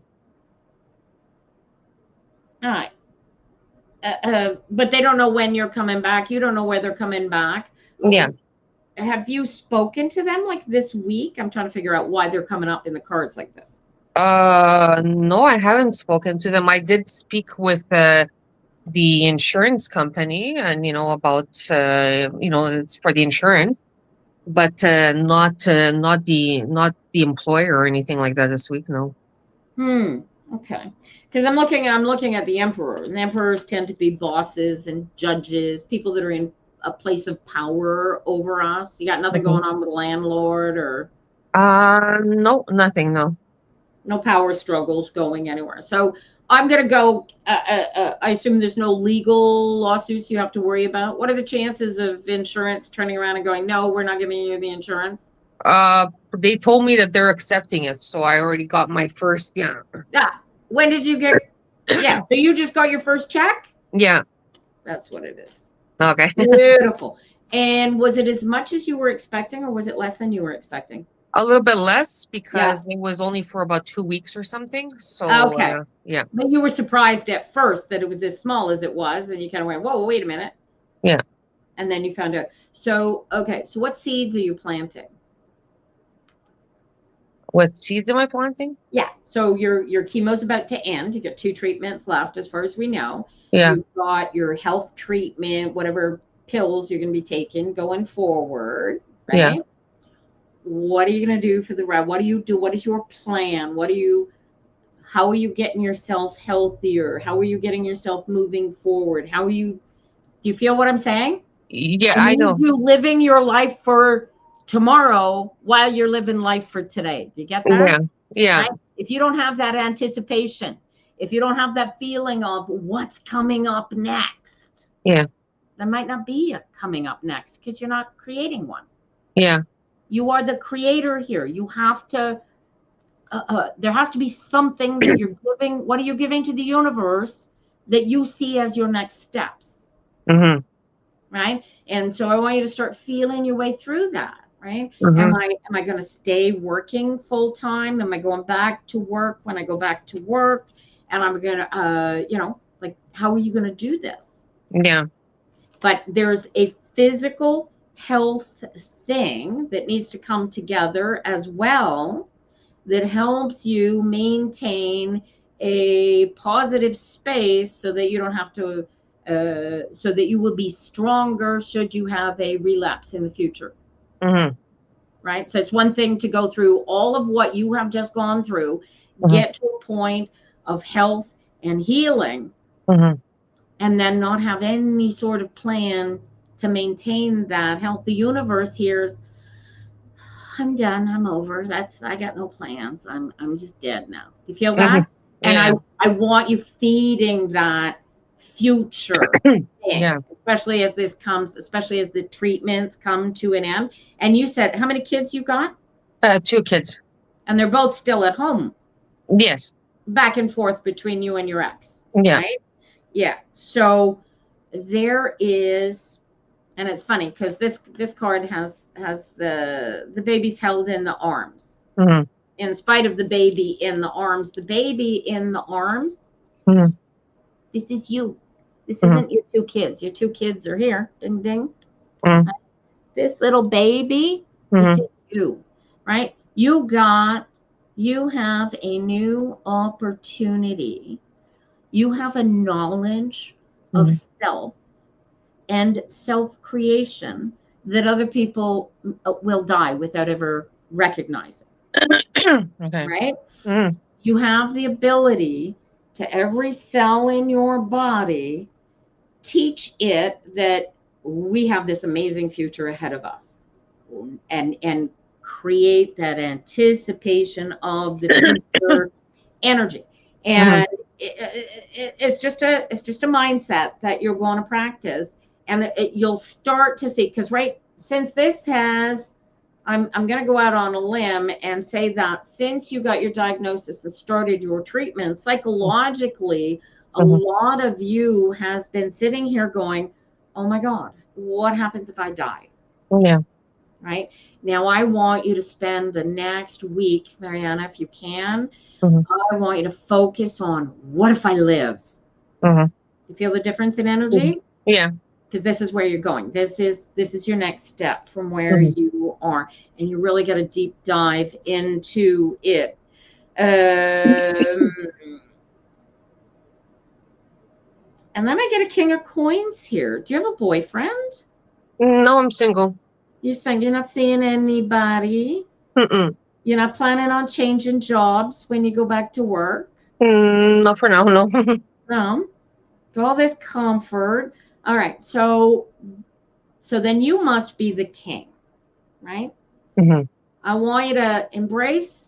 All right. But they don't know when you're coming back. You don't know where they're coming back. Yeah. Have you spoken to them like this week? I'm trying to figure out why they're coming up in the cards like this. No, I haven't spoken to them. I did speak with the insurance company, and about it's for the insurance, but not the employer or anything like that this week. No. Okay. Because I'm looking at the Emperor, and the Emperors tend to be bosses and judges, people that are in a place of power over us. You got nothing going on with a landlord or? No, nothing. No power struggles going anywhere. So I'm going to go, I assume there's no legal lawsuits you have to worry about. What are the chances of insurance turning around and going, no, we're not giving you the insurance? They told me that they're accepting it. So I already got my first, Yeah. When did you get, so you just got your first check? Yeah. That's what it is. Okay. Beautiful. And was it as much as you were expecting, or was it less than you were expecting? A little bit less, because it was only for about 2 weeks or something. So, okay. But you were surprised at first that it was as small as it was, and you kind of went, whoa, wait a minute. Yeah. And then you found out. So, okay. So what seeds are you planting? What seeds am I planting? Yeah. So your chemo's about to end. You got 2 treatments left, as far as we know. Yeah. You've got your health treatment, whatever pills you're going to be taking going forward. Right? Yeah. What are you going to do for the rest? What do you do? What is your plan? How are you getting yourself healthier? How are you getting yourself moving forward? Do you feel what I'm saying? Yeah, I know. You living your life for tomorrow while you're living life for today. Do you get that? Yeah. Right? If you don't have that anticipation, if you don't have that feeling of what's coming up next, there might not be a coming up next because you're not creating one. Yeah. You are the creator here. You have to, there has to be something that you're giving. What are you giving to the universe that you see as your next steps? Mm-hmm. Right? And so I want you to start feeling your way through that. Right? Mm-hmm. Am I going to stay working full time? Am I going back to work when I go back to work? and I'm gonna, like, how are you gonna do this? Yeah. But there's a physical health thing that needs to come together as well that helps you maintain a positive space so that you don't have to, so that you will be stronger should you have a relapse in the future. Right? So it's one thing to go through all of what you have just gone through, get to a point of health and healing, and then not have any sort of plan to maintain that health. The universe hears, I'm done, I'm over. I got no plans. I'm just dead now. You feel that? And I want you feeding that future thing, especially as the treatments come to an end. And you said, how many kids you got? 2 kids. And they're both still at home. Yes. Back and forth between you and your ex. Yeah. Right? Yeah. So there is, and it's funny because this card has the baby's held in the arms. In spite of the baby in the arms, this is you. This isn't your 2 kids. Your 2 kids are here. Ding, ding. This little baby, this is you, right? You have a new opportunity. You have a knowledge of self and self-creation that other people will die without ever recognizing. Right? You have the ability to every cell in your body teach it that we have this amazing future ahead of us, and create that anticipation of the future energy. And it's just a mindset that you're going to practice, and you'll start to see, because since this has, I'm going to go out on a limb and say that since you got your diagnosis and started your treatment, psychologically, a lot of you has been sitting here going, oh my God, what happens if I die? Yeah. Right? Now, I want you to spend the next week, Mariana, if you can, I want you to focus on, what if I live? You feel the difference in energy? Yeah. Because this is where you're going. This is your next step from where you are. And you really got to deep dive into it. And then I get a King of Coins here. Do you have a boyfriend? No, I'm single. You're not seeing anybody? You're not planning on changing jobs when you go back to work? No, for now, no. No. All this comfort. All right. So then you must be the king, right? I want you to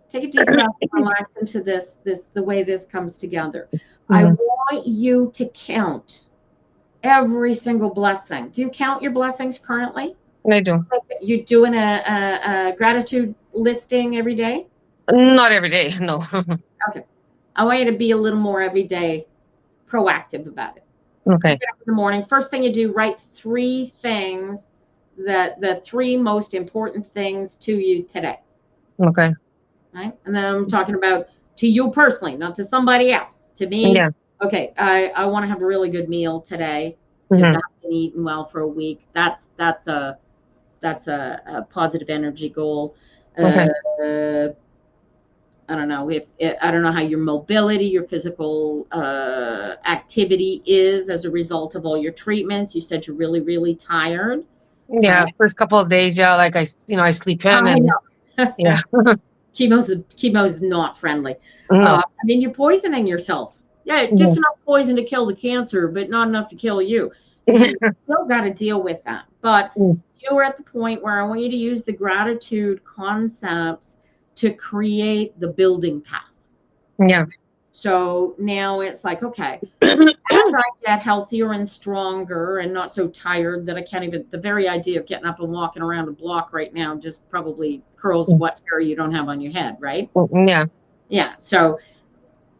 take a deep breath and relax into the way this comes together. I want you to count every single blessing. Do you count your blessings currently? I do. You doing a gratitude listing every day? Not every day, no. Okay. I want you to be a little more every day proactive about it. Okay. You get up in the morning. First thing you do, write 3 things, the 3 most important things to you today. Okay. Right? And then I'm talking about to you personally, not to somebody else. To me, yeah. Okay, I want to have a really good meal today because I've been eating well for a week. That's a positive energy goal. Okay. I don't know I don't know how your mobility, your physical activity is as a result of all your treatments. You said you're really, really tired. Yeah, first couple of days, like I sleep in, and yeah. Chemo is not friendly. I mean, you're poisoning yourself. Yeah, just enough poison to kill the cancer, but not enough to kill you. You still got to deal with that. But you're at the point where I want you to use the gratitude concepts to create the building path. Yeah. So now it's like, okay, as I get healthier and stronger and not so tired that I can't even, the very idea of getting up and walking around a block right now just probably curls what hair you don't have on your head, right? Yeah. Yeah. So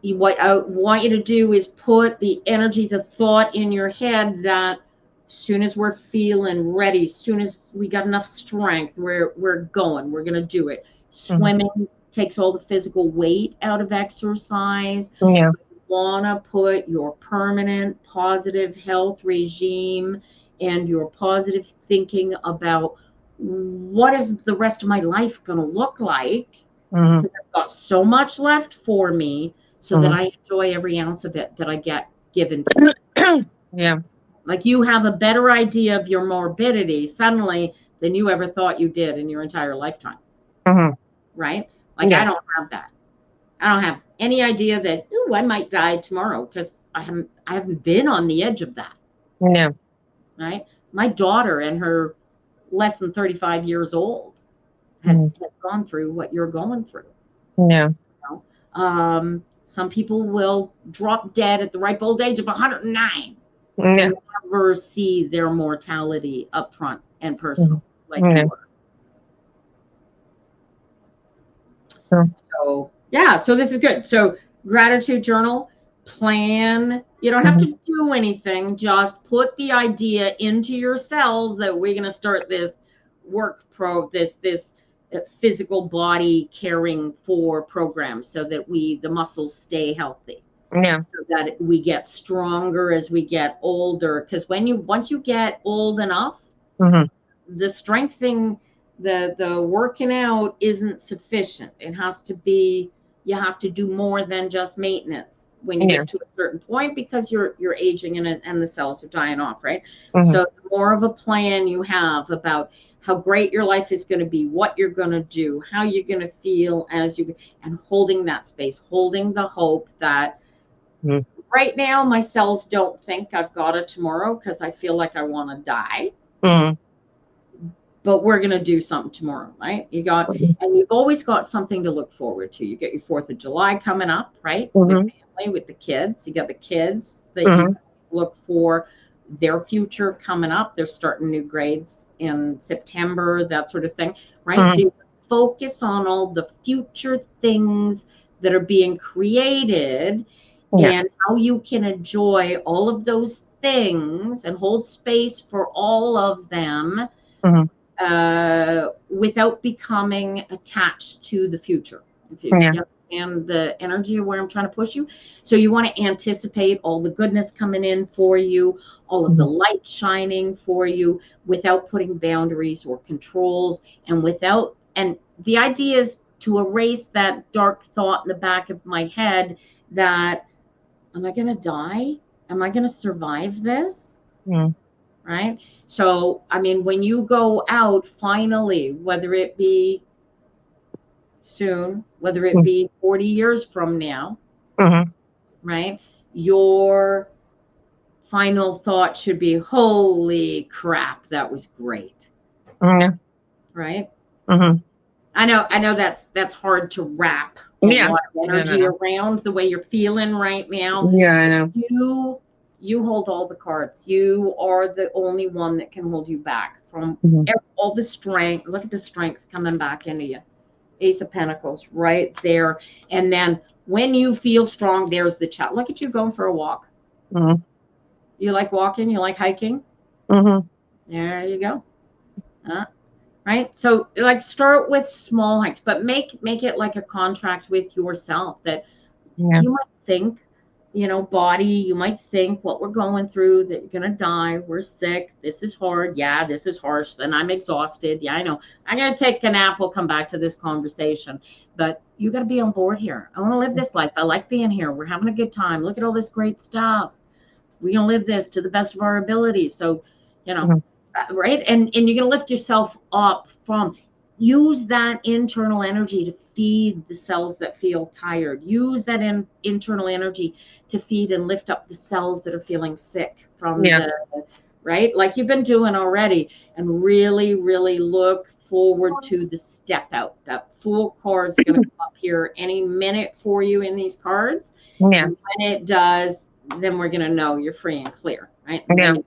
what I want you to do is put the energy, the thought in your head that as soon as we're feeling ready, as soon as we got enough strength, we're going, we're going to do it. Swimming takes all the physical weight out of exercise. Yeah. want to put your permanent positive health regime and your positive thinking about what is the rest of my life going to look like, because I've got so much left for me, so that I enjoy every ounce of it that I get given to me. Yeah. Like, you have a better idea of your morbidity suddenly than you ever thought you did in your entire lifetime. Right? Like, Yeah. I don't have that. I don't have any idea that, ooh, I might die tomorrow, because I haven't been on the edge of that. Yeah. Right? My daughter, and her less than 35 years old, has gone through what you're going through. Yeah. You know? Some people will drop dead at the ripe old age of 109 and never see their mortality up front and personal, like you were. So yeah, so this is good. So gratitude journal, plan. You don't have to do anything. Just put the idea into your cells that we're going to start this this physical body caring for program, so that the muscles stay healthy. Yeah. So that we get stronger as we get older. Because once you get old enough, the strengthening, the working out isn't sufficient. It has to be, you have to do more than just maintenance when you get to a certain point, because you're aging and the cells are dying off, right? So the more of a plan you have about how great your life is going to be, what you're going to do, how you're going to feel and holding that space, holding the hope that right now my cells don't think I've got it tomorrow, because I feel like I want to die. But we're going to do something tomorrow, right? And you've always got something to look forward to. You get your 4th of July coming up, right? With family, with the kids. You got the kids that you look for their future coming up. They're starting new grades in September, that sort of thing, right? So you focus on all the future things that are being created and how you can enjoy all of those things and hold space for all of them. Without becoming attached to the future. If you understand the energy of where I'm trying to push you. So you want to anticipate all the goodness coming in for you, all of the light shining for you, without putting boundaries or controls, and the idea is to erase that dark thought in the back of my head that, am I going to die? Am I going to survive this? Right? So, I mean, when you go out finally, whether it be soon, whether it be 40 years from now, right? Your final thought should be, holy crap, that was great. Right? I know that's hard to wrap a lot of energy around, the way you're feeling right now. I know. You hold all the cards. You are the only one that can hold you back from all the strength. Look at the strength coming back into you. Ace of Pentacles right there. And then when you feel strong, there's the chat. Look at you going for a walk. You like walking? You like hiking? There you go. Right? So like, start with small hikes, but make it like a contract with yourself that you might think, body, you might think what we're going through, that you're going to die. We're sick. This is hard. Yeah, this is harsh. Then I'm exhausted. Yeah, I know. I'm going to take a nap. We'll come back to this conversation. But you got to be on board here. I want to live this life. I like being here. We're having a good time. Look at all this great stuff. We're going to live this to the best of our ability. So, right? And you're going to lift yourself up use that internal energy to feed the cells that feel tired. Use that internal energy to feed and lift up the cells that are feeling sick from right? Like you've been doing already, and really, really look forward to the step out. That Fool card's going to come up here any minute for you in these cards. And when it does, then we're going to know you're free and clear, right? And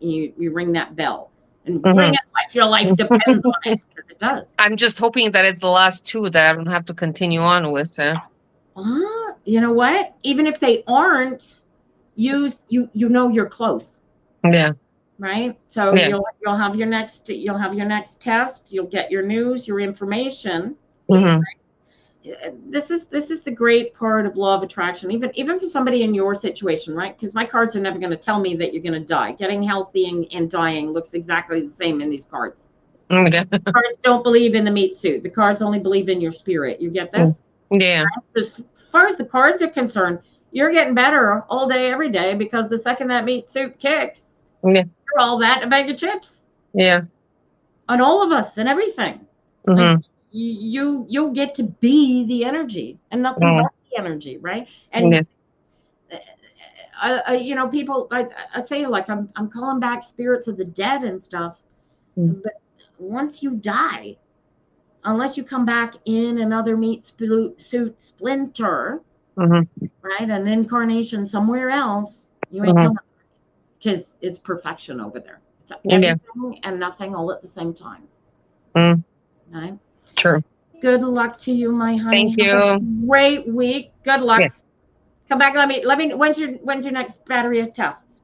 you ring that bell. And bring it like your life depends on it, because it does. I'm just hoping that it's the last two that I don't have to continue on with. You know what? Even if they aren't, you know you're close. Right? So you'll have your next test. You'll get your news, your information. Right? this is the great part of law of attraction, even for somebody in your situation, right? Because my cards are never going to tell me that you're going to die. Getting healthy and dying looks exactly the same in these cards. Okay. The cards don't believe in the meat suit. The cards only believe in your spirit. You get this? Yeah. Right? So as far as the cards are concerned, you're getting better all day, every day, because the second that meat suit kicks, Yeah. you're all that in a bag of chips. Yeah. On all of us and everything. Mm-hmm. Like, you'll get to be the energy and nothing but the energy, right? And you know, people, I say, like, I'm calling back spirits of the dead and stuff, but once you die, unless you come back in another meat suit splinter, right, an incarnation somewhere else, you ain't coming, because it's perfection over there. It's everything and nothing all at the same time. Right? True. Good luck to you, my honey. Thank Have a you. great week. Good luck. Come back. Let me. When's your next battery of tests?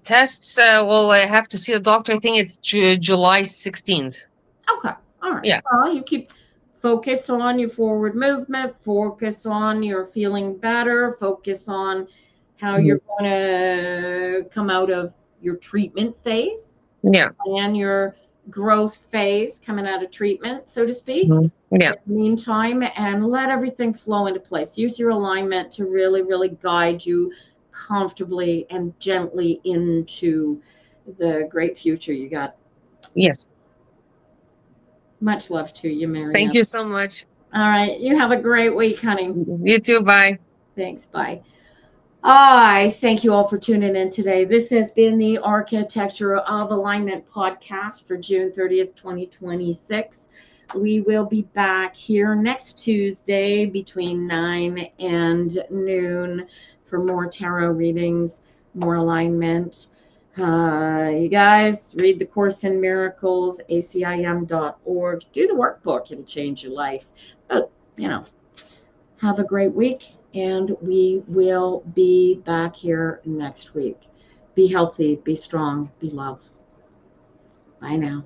Tests. Well, I have to see a doctor. I think it's July 16th. Okay. All right. Yeah. Well, you keep focus on your forward movement. Focus on your feeling better. Focus on how you're going to come out of your treatment phase. Yeah. And your growth phase coming out of treatment, so to speak. Yeah. In the meantime, and let everything flow into place. Use your alignment to really, really guide you comfortably and gently into the great future you got. Yes. Much love to you, Marianne. Thank you so much. All right. You have a great week, honey. You too. Bye. Thanks. Bye. I thank you all for tuning in today. This has been the Architecture of Alignment podcast for June 30th, 2026. We will be back here next Tuesday between 9 and noon for more tarot readings, more alignment. You guys, read the Course in Miracles, acim.org. Do the workbook. It'll change your life. But, you know, have a great week. And we will be back here next week. Be healthy, be strong, be loved. Bye now.